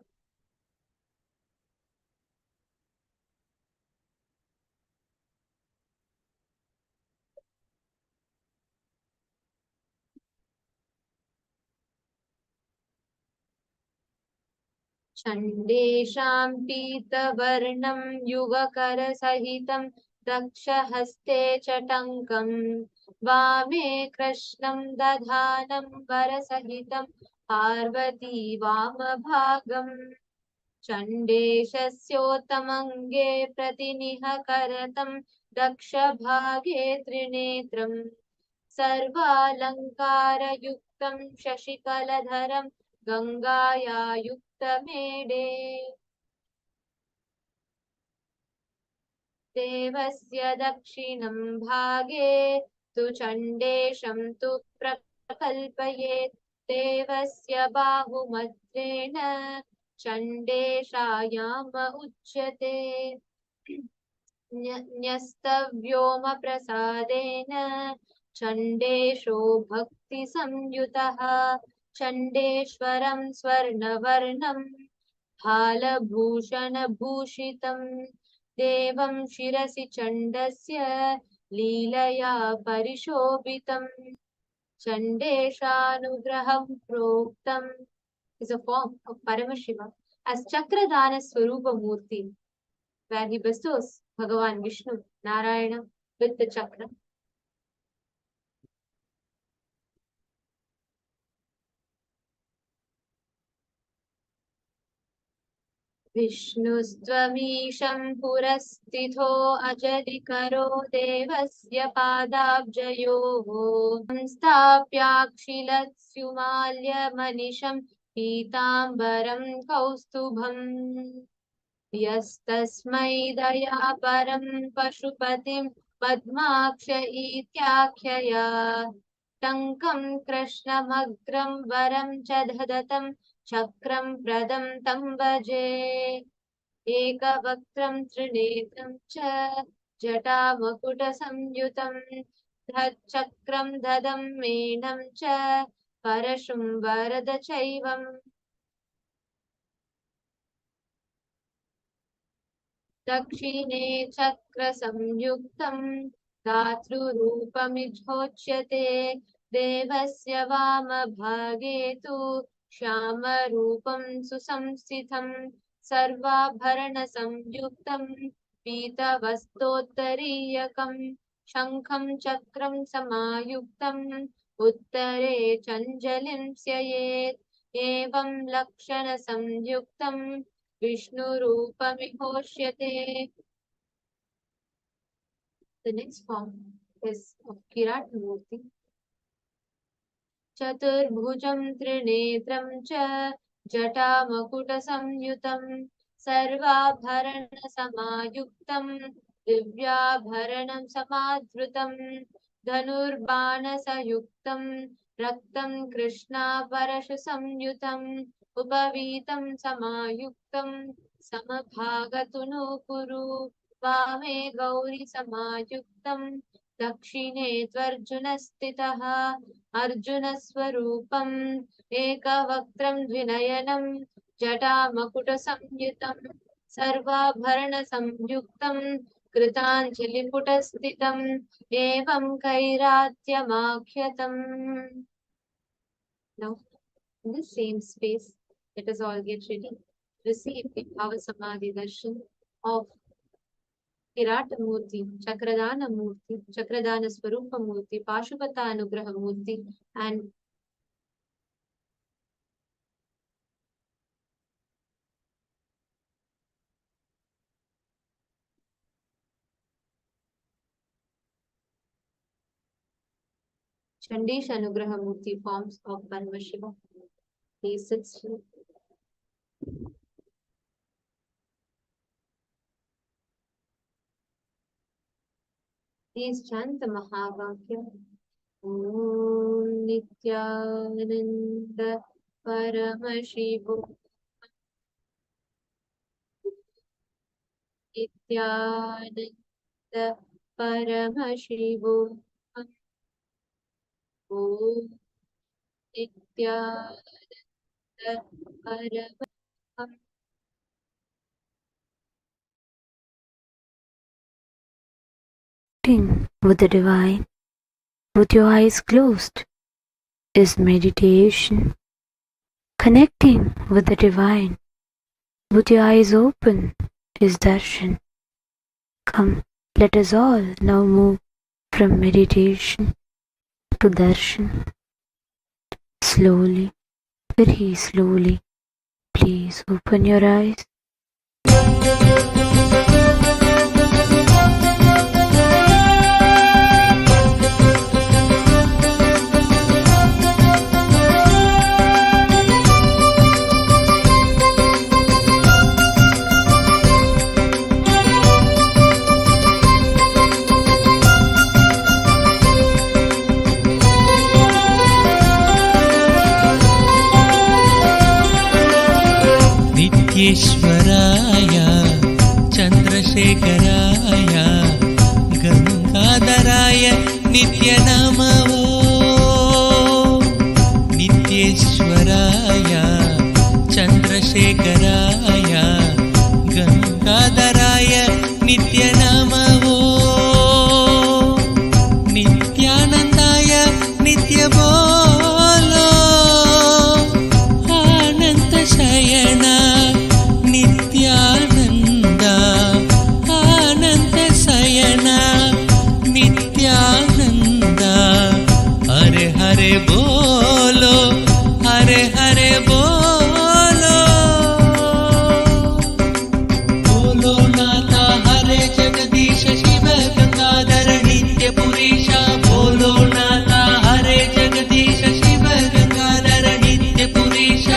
चण्डेशां पीतवर्णं युगकरसहितं दक्षहस्ते च टङ्कम् वामे कृष्णं दधानं वरसहितं पार्वती वामभागम् चण्डेशस्योत्तमङ्गे प्रतिनिहकरतं दक्षभागे त्रिनेत्रम् सर्वालङ्कारयुक्तं शशिकलधरं गङ्गाया युक्तमेडे देवस्य दक्षिणं भागे तु चण्डेशं तु प्रकल्पयेत् देवस्य बाहुमत्रेण चण्डेशायाम उच्यते न्यस्तव्योमप्रसादेन चण्डेशो भक्तिसंयुतः चण्डेश्वरं स्वर्णवर्णं फालभूषणभूषितम् देवं शिरसि चण्डस्य लीलया परिशोभितम् चण्डेशानुग्रहं प्रोक्तम् is a form of Paramashivam as Chakradana Swarupa Murthy, where he bestows Bhagavan Vishnu, Narayana, with the chakra. विष्णुस्त्वमीशं पुरस्थितो अजलिकरो देवस्य पादाब्जयोः संस्थाप्याक्षिलत्स्युमाल्यमनिशं पीताम्बरं कौस्तुभम् यस्तस्मै दयापरं पशुपतिं पद्माक्ष इत्याख्यया टङ्कं कृष्णमग्रं वरं च दधतं चक्रं प्रदं तं भजे एकवक्त्रं त्रिनेत्रं च जटामकुटसंयुतं चक्रं ददं मेनं च परशुं वरद चैवम् दक्षिणे चक्रसंयुक्तं धातृरूपमिथोच्यते देवस्य वामभागे तु श्यामरूपं सुसंस्थितं सर्वाभरणसंयुक्तं पीतवस्त्रोत्तरीयकं शङ्खं चक्रं समायुक्तम् उत्तरे चञ्जलिं स्ययेत् एवं लक्षणसंयुक्तं विष्णुरूपमिहोष्यते. The next form is of Kirat Murthy. चतुर्भुजं त्रिनेत्रं च जटामकुटसंयुतं सर्वाभरणसमायुक्तं दिव्याभरणं समाधृतं धनुर्बाणसयुक्तं रक्तं कृष्णापरशुसंयुतम् उपवीतं समायुक्तं समभागतुनूपुरु वामे गौरीसमायुक्तं दक्षिणे त्वर्जुनस्थितः अर्जुनस्वरूपम् एकवक्त्रं द्विनयनं जटामकुटसंयुतं सर्वाभरणसंयुक्तं कृताञ्जलिपुटस्थितम् एवं कैरात्यमाख्यतम्. Now, in the same space, let us all get ready. Receive the Bhava Samadhi Darshan of Kirata Murthy, Chakradana Murthy, Chakradana Swarupa Murthy, Pashupata Anugraha Murthy, and Chandisha Anugraha Murthy forms of Paramashivam. Please sit still. Please chant the Mahavakya. Om Nithyananda Paramashivam. Nithyananda Paramashivam. Om Nithyananda Paramashivam. With the divine, with your eyes closed, is meditation. Connecting with the divine With your eyes open is Darshan. Come, let us all now move from meditation to Darshan. Slowly, very slowly, please open your eyes. नित्येश्वराय चन्द्रशेखराय गङ्गाधराय नित्यनमो नित्येश्वराय चन्द्रशेखराय गङ्गाधराय नित्यनमो नित्यानन्दाय नित्यबोलो आनन्दशयन Nityanand आनन्द शयन नित्यानन्द हरे हरे बोलो हरे हरे बोलो बोलो नाथा हरे जगदीश शिव गंगाधर नित्य पुरीश बोलो नाथा हरे जगदीश शिव गंगाधर नित्य पुरीश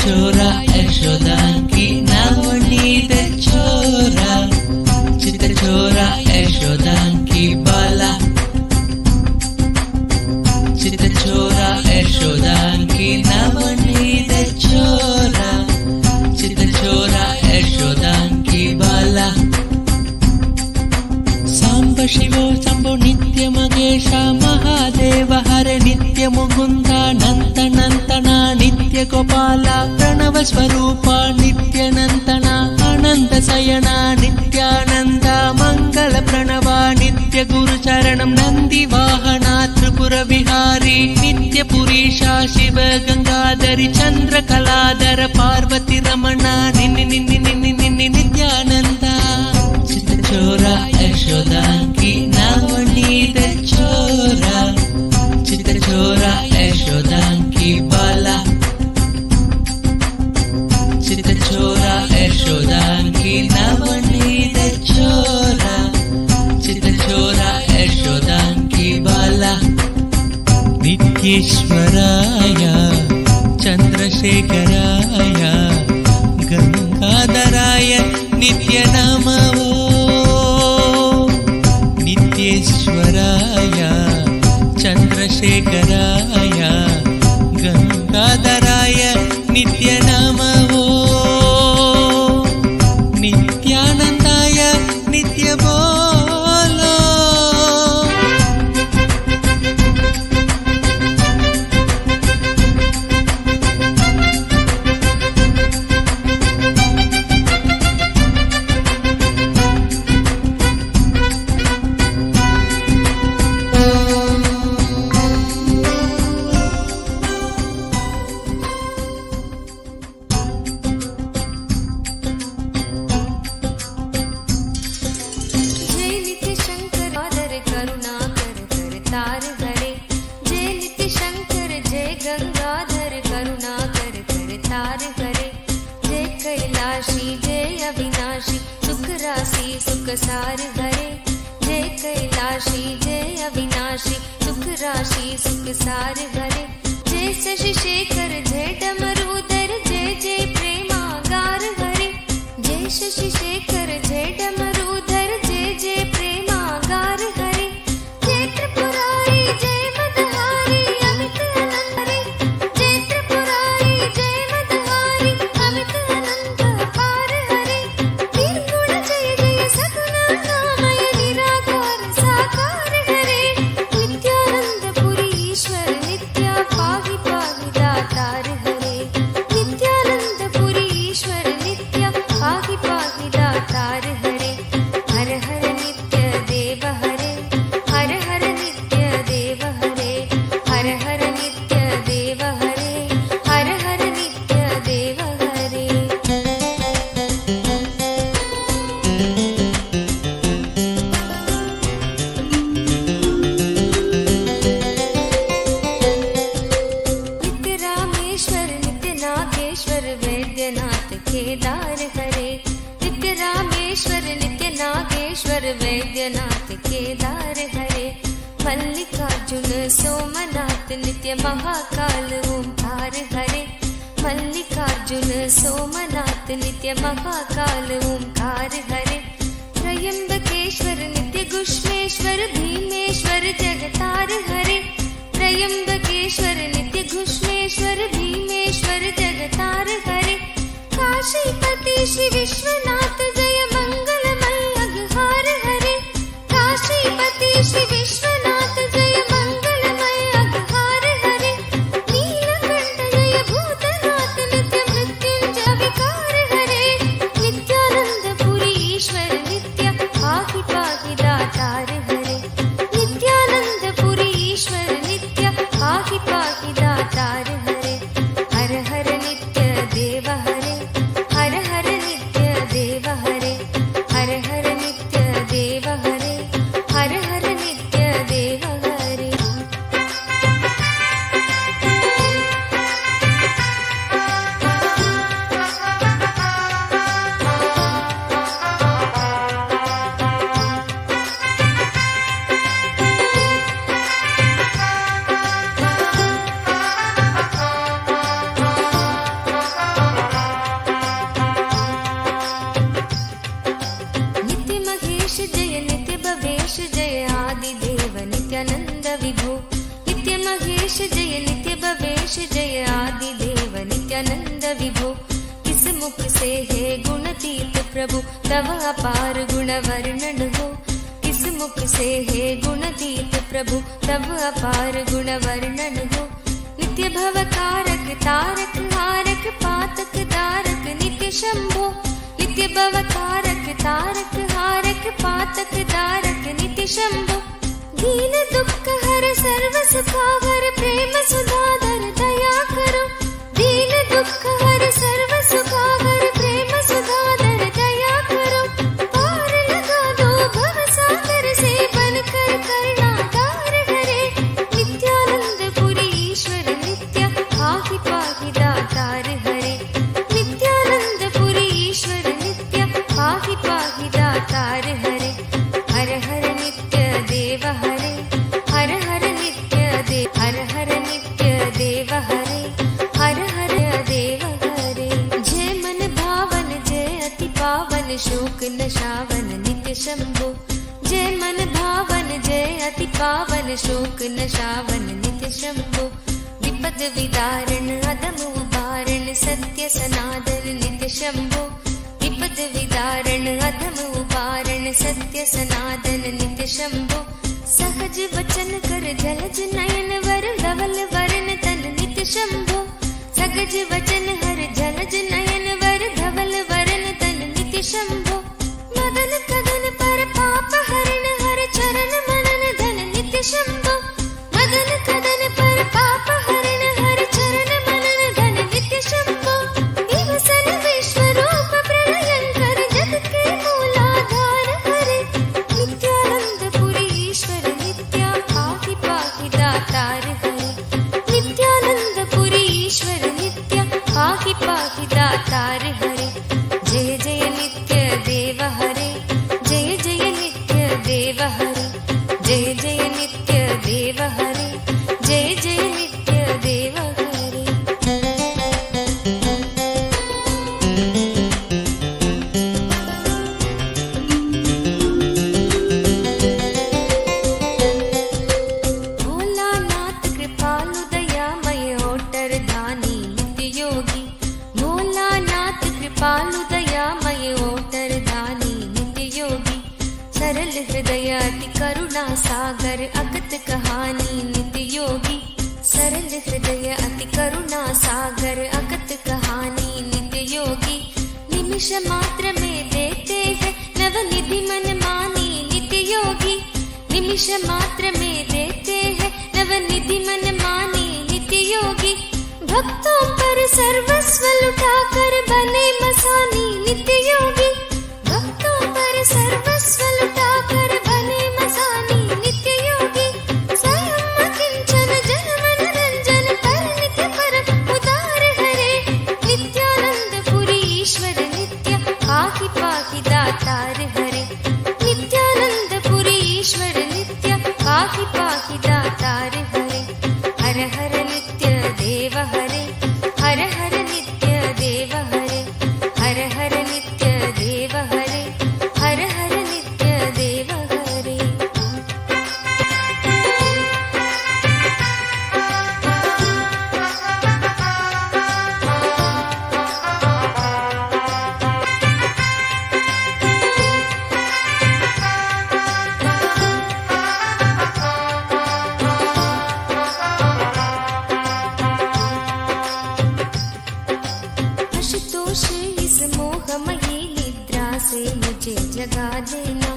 चोरा यशोदा की नवनीत चोरा चित चोरा यशोदा की बाला चित चोरा यशोदा की नवनीत चोरा चित चोरा यशोदा की बाला सांब शिवो शंभो नित्य मगेश महादेव हरे नित्य मुकुंद नंत नंतना नित्य गोपाल प्रणव स्वरूप नित्य नंतना आनंद शयन नित्यानंद मंगल प्रणव नित्य गुरु चरणं नंदी वाहन त्रिपुर विहारी नित्य पुरीश शिव गंगाधरी चंद्र कलाधर पार्वती रमण निन्नि निन्नि निन्नि निन्नि नित्यानंद चित चोरा यशोदा की नवनीत चोरा चित चोरा यशोदा की बाला चित चोरा यशोदा की नवनीत चोरा चित चोरा यशोदा की बाला नित्येश्वराय चन्द्रशेखराय गङ्गाधराय नित्यनमो नित्येश्वराय चन्द्रशेखराय गङ्गाधराय नित्यनमो नित्यानन्दाय नित्यबोलो सार हरे जय कैलाशी जय अविनाशी सुख राशि सुख सार हरे जय शशि शेखर जय डमरूधर जय जय प्रेमागार हरे जय शशि शेखर जय डमरूधर जय जय प्रेमागार हरे जय त्रिपुरारी जय मदहारी अमित अनंतरी जय त्रिपुरारी जय मदहारी अमित अनंत पार हरे निर्गुण जय जय सगुण नामय निराकार साकार हरे नित्यानंद वैद्यनाथ केदार हरे मल्लिकार्जुन सोमनाथ नित्य महाकाल ओंकार हरे मल्लिकार्जुन सोमनाथ नित्य महाकाल ओंकार हरे त्रयंबकेश्वर नित्य घुष्मेश्वर भीमेश्वर जगतार हरे त्रयंबकेश्वर नित्य घुष्मेश्वर भीमेश्वर जगतार हरे काशीपति श्री विश्वनाथ जय मंगलमय अघहार हरे काशीपति श्री विश्वनाथ जय मंगलमय अघहार हरे नीलकंठ जय भूतनाथ नित्य मृत्युंजय विकार हरे नित्यानंद पुरी ईश्वर नित्य पाहि पाहि दातार हरे नित्यानंद पुरी ईश्वर नित्य पाहि पाहि दातार हरे हर हर नित्य देव हरे हर हर नित्य देव हरे हर हर नित्य देव हरे हर हर नित्य देव हरे नित्य महेश जय नित्य भवेश जय आदि देव नित्यानंद विभो नित्य महेश जय नित्य भवेश जय आदि देव नित्यानंद विभो किस मुख से है गुणतीत प्रभु तव अपार गुण वर्णन हो किस मुख से है गुणतीत प्रभु तव अपार गुण वर्णन हो नित्य भव कारक तारक हारक पातक दारक नित्य शंभो नित्य भव कारक तारक हारक पातक दारक नित्य शंभो दीन दुख हर सर्व सुखावर प्रेम सुधाधर दया करो दीन दुख हर सर्व सुखावर प्रेम सुधाधर दया करो पार लगा दो भव सागर से बनकर करुणागार हरे नित्यानंद पुरी ईश्वर नित्य पाहि पाहि दातार हरे नित्यानंद पुरी ईश्वर नित्य पाहि पाहि दातार हरे हर हर नित्य देव हरे हर हर नित्य देव हर हर नित्य देव हरे हर हर देव हरे जय मन भावन जय अति पावन शोक नशावन नित्य शंभो जय मन भावन जय अति पावन शोक नशावन नित्य शंभो विपद विदारण अदम उबारण सत्य सनातन नित्य शंभो विपद विदारण अधम उबारण सत्य सनातन नित्य शंभो सहज वचन कर जलज नयन वर धवल वरण तन नित्य शंभो सहज वचन हर जलज नयन वर धवल वरण तन नित्य शंभो मदन कदन पर पाप हरण हर चरण मनन धन नित्य शंभो मदन कदन पर पाप हरण हर चरण मनन धन नित्य शंभो विभसन विश्वरूप प्रलयंकर जग के मूलाधार हरे नित्यानंद पुरी ईश्वर नित्य पाहि पाहि दातार हरे नित्यानंद पुरी ईश्वर नित्य पाहि पाहि दातार हरे जय जय नित्य देव हरे जय जय नित्य देव हरे जय जय नित्य देव हरे जय जय नित्य देव हरे भोलानाथ कृपालु दयामय ओटर दानी नित्य योगी भोलानाथ कृपालु दयामय ओटर दानी नित्य योगी सरल हृदय अति करुणा सागर अकत कहानी नित्य योगी सरल हृदय अति करुणा सागर अकत कहानी नित्य योगी निमिष मात्र में देते हैं नवनिधि मन मानी नित्य योगी निमिष मात्र में देते हैं नवनिधि मन मानी नित्य योगी भक्तों पर सर्वस्व लुटाकर बने मसानी नित्य योगी भक्तों पर सर्वस्व लुटाकर बने मसानी नित्य योगी स्वयं अकिंचन जन मन रंजन पर नित्य पर उदार हरे नित्यानंद पुरी ईश्वर नित्य पाहि पाहि दातार हरे नित्यानंद पाहि पाहि दातार हरे, हर हर नित्य देव हरे, हर हर नित्य देव हरे, हर हर नित्य देव हरे, हर हर नित्य देव हरे। आशुतोष इस मोहमयी निद्रा से मुझे जगा देना,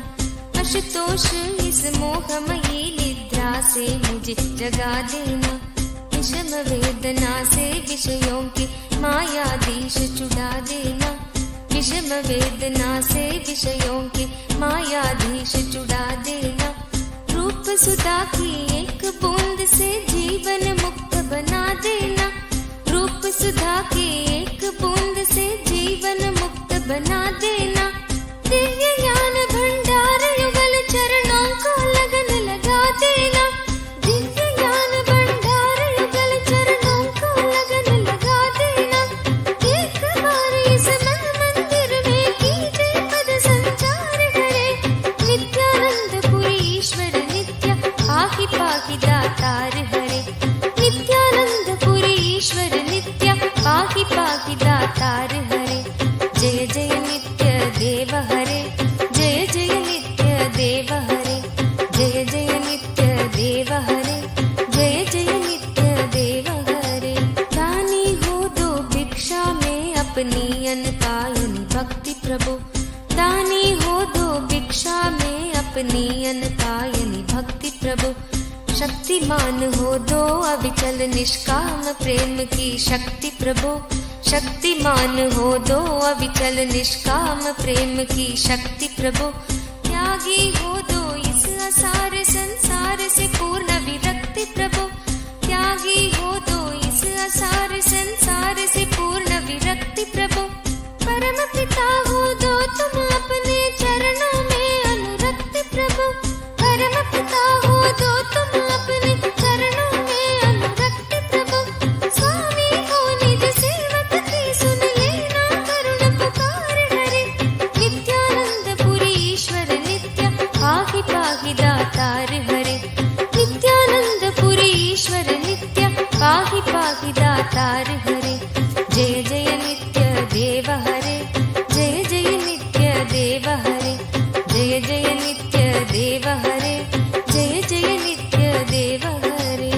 आशुतोष इस मोहमयी निद्रा से मुझे जगा देना, विषम वेदना से विषयों की मायाधीश छुड़ा देना, विषम वेदना से विषयों की मायाधीश छुड़ा देना, रूप सुधा की एक बूंद से जीवन मुक्त बना देना, रूप सुधा की एक बूंद से जीवन मुक्त बना देना, दिव्य ज्ञान भंडार युगल चरणों को लगन लगा देना, दिव्य ज्ञान भंडार युगल चरणों को लगन लगा देना, एक बार इस मन मंदिर में कीजिए पद संचार हरे, नित्यानंद पुरी ईश्वर नित्य पाहि पाहि दातार हरे, नित्यानंद पुरी ईश्वर नित्य पाहि पाहि दातार हरे, जय जय नित्य देव हरे, जय जय नित्य देव हरे, जय जय नित्य देव हरे, जय जय नित्य देव हरे। दानी हो दो भिक्षा में अपनी अनपायनी भक्ति प्रभु, दानी हो दो भिक्षा में अपनी अनपायनी भक्ति प्रभु, शक्तिमान हो दो अविचल निष्काम प्रेम की शक्ति प्रभु, शक्तिमान हो दो अविचल निष्काम प्रेम की शक्ति प्रभु, त्यागी हो दो इस असार संसार से पूर्ण विरक्ति प्रभु, त्यागी हो दो इस असार संसार से पूर्ण विरक्ति प्रभु, परम पिता हो दो तुम अपने चरणों में अनुरक्त प्रभु, परम पिता हो दो तुम अपने चरणों में अनुरक्त प्रभु, स्वामी हो निज सेवक की सुन लेना करुण पुकार हरे, नित्यानंद पुरी ईश्वर नित्य पाहि पाहि दातार हरे, नित्यानंद पुरी ईश्वर नित्य पाहि पाहि दातार हरे, जय जय नित्य देव हरे, जय जय नित्य देव हरे, जय जय नित्य देव हरे, जय जय नित्य देव हरे।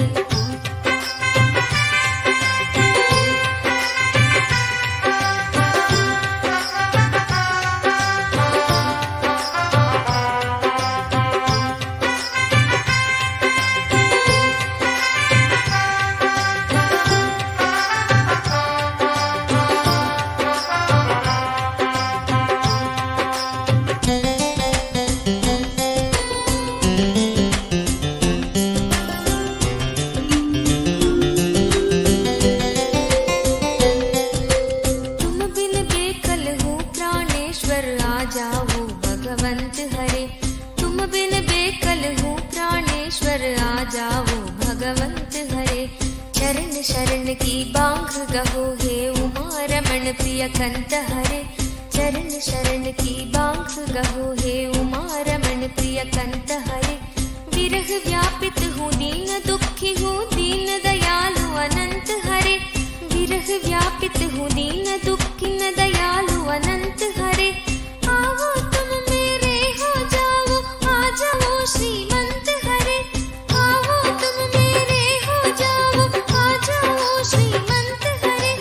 तुम बिन बेकल हूँ प्राणेश्वर आ जाओ भगवंत हरे, तुम बिन बेकल हूँ प्राणेश्वर आ जाओ भगवंत हरे, शरण शरण की बांग गहो हे उमा रमण प्रिय कंत हरे, शरण शरण की बांग गहो हे उमा रमण प्रिय कंत हरे, विरह व्यापित हूँ दीन दुखी हूँ दीन दयालु अनंत हरे, विरह व्यापित हूँ दीन दुखी न दयालु अनंत हरे, आओ तुम मेरे हो जाओ आ जाओ श्रीमंत हरे, आओ तुम मेरे हो जाओ आ जाओ श्रीमंत हरे,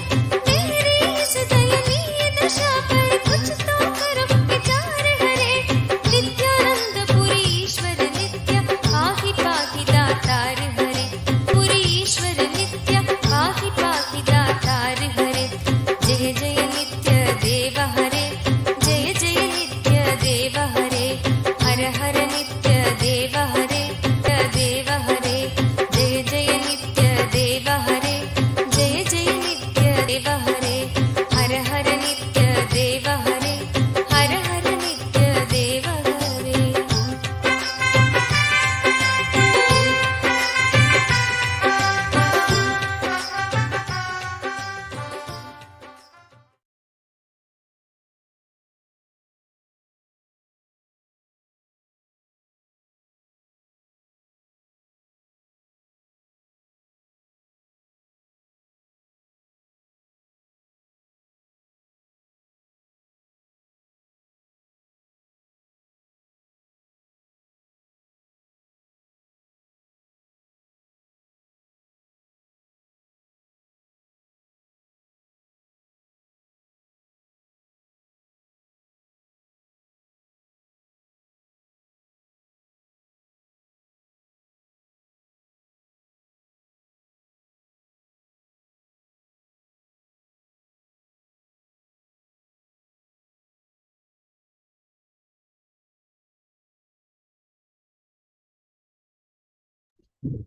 मेरी इस दयनीय दशा पर कुछ तो करो विचार हरे, नित्यानंद पुरी ईश्वर नित्य पाहि पाहि दातार हरे, पुरी ईश्वर नित्य पाहि पाहि दातार हरे, जय जय नित्य देव हरे, We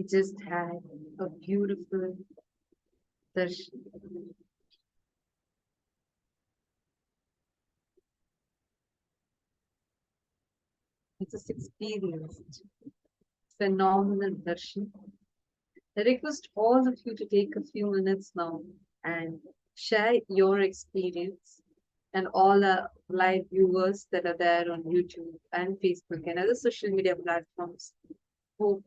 just had a beautiful darshan. We just experienced phenomenal darshan. I request all of you to take a few minutes now and share your experience, and all our live viewers that are there on YouTube and Facebook and other social media platforms. Hope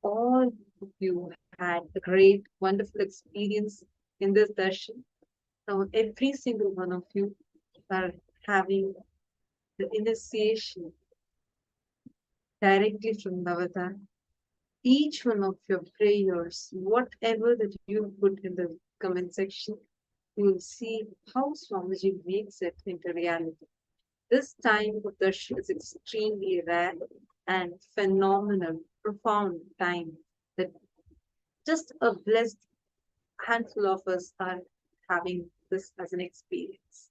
all of you had a great, wonderful experience in this darshan. Now, every single one of you are having the initiation directly from Navatar. Each one of your prayers, whatever that you put in the comment section, you will see how Swamiji makes it into reality. This time of darshan is extremely rare and phenomenal, profound time that just a blessed handful of us are having this as an experience.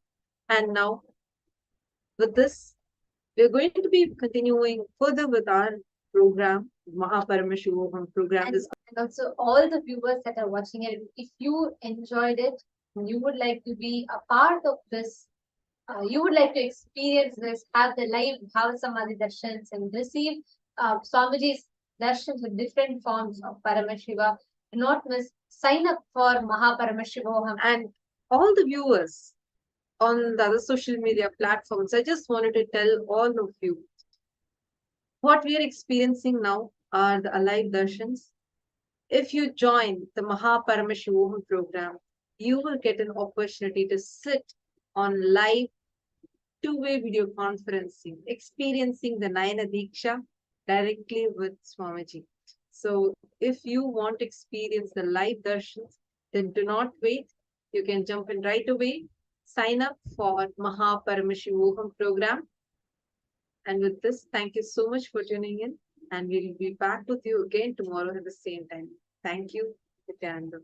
And now, with this, we're going to be continuing further with our program, Mahaparamashivam program. And also all the viewers that are watching it, if you enjoyed it and you would like to be a part of this, you would like to experience this, have the live Bhava Samadhi darshans and receive Swamiji's darshans with different forms of Paramashiva, do not miss, sign up for Mahaparamashivam. And all the viewers on the other social media platforms, I just wanted to tell all of you what we are experiencing now are the alive darshans. If you join the Mahaparamashivam program, you will get an opportunity to sit on live two-way video conferencing, experiencing the Nayana Diksha directly with Swamiji. So if you want to experience the live darshans, then do not wait. You can jump in right away. Sign up for Mahaparamashivam program. And with this, thank you so much for tuning in. And we'll be back with you again tomorrow at the same time. Thank you, Nithyananda.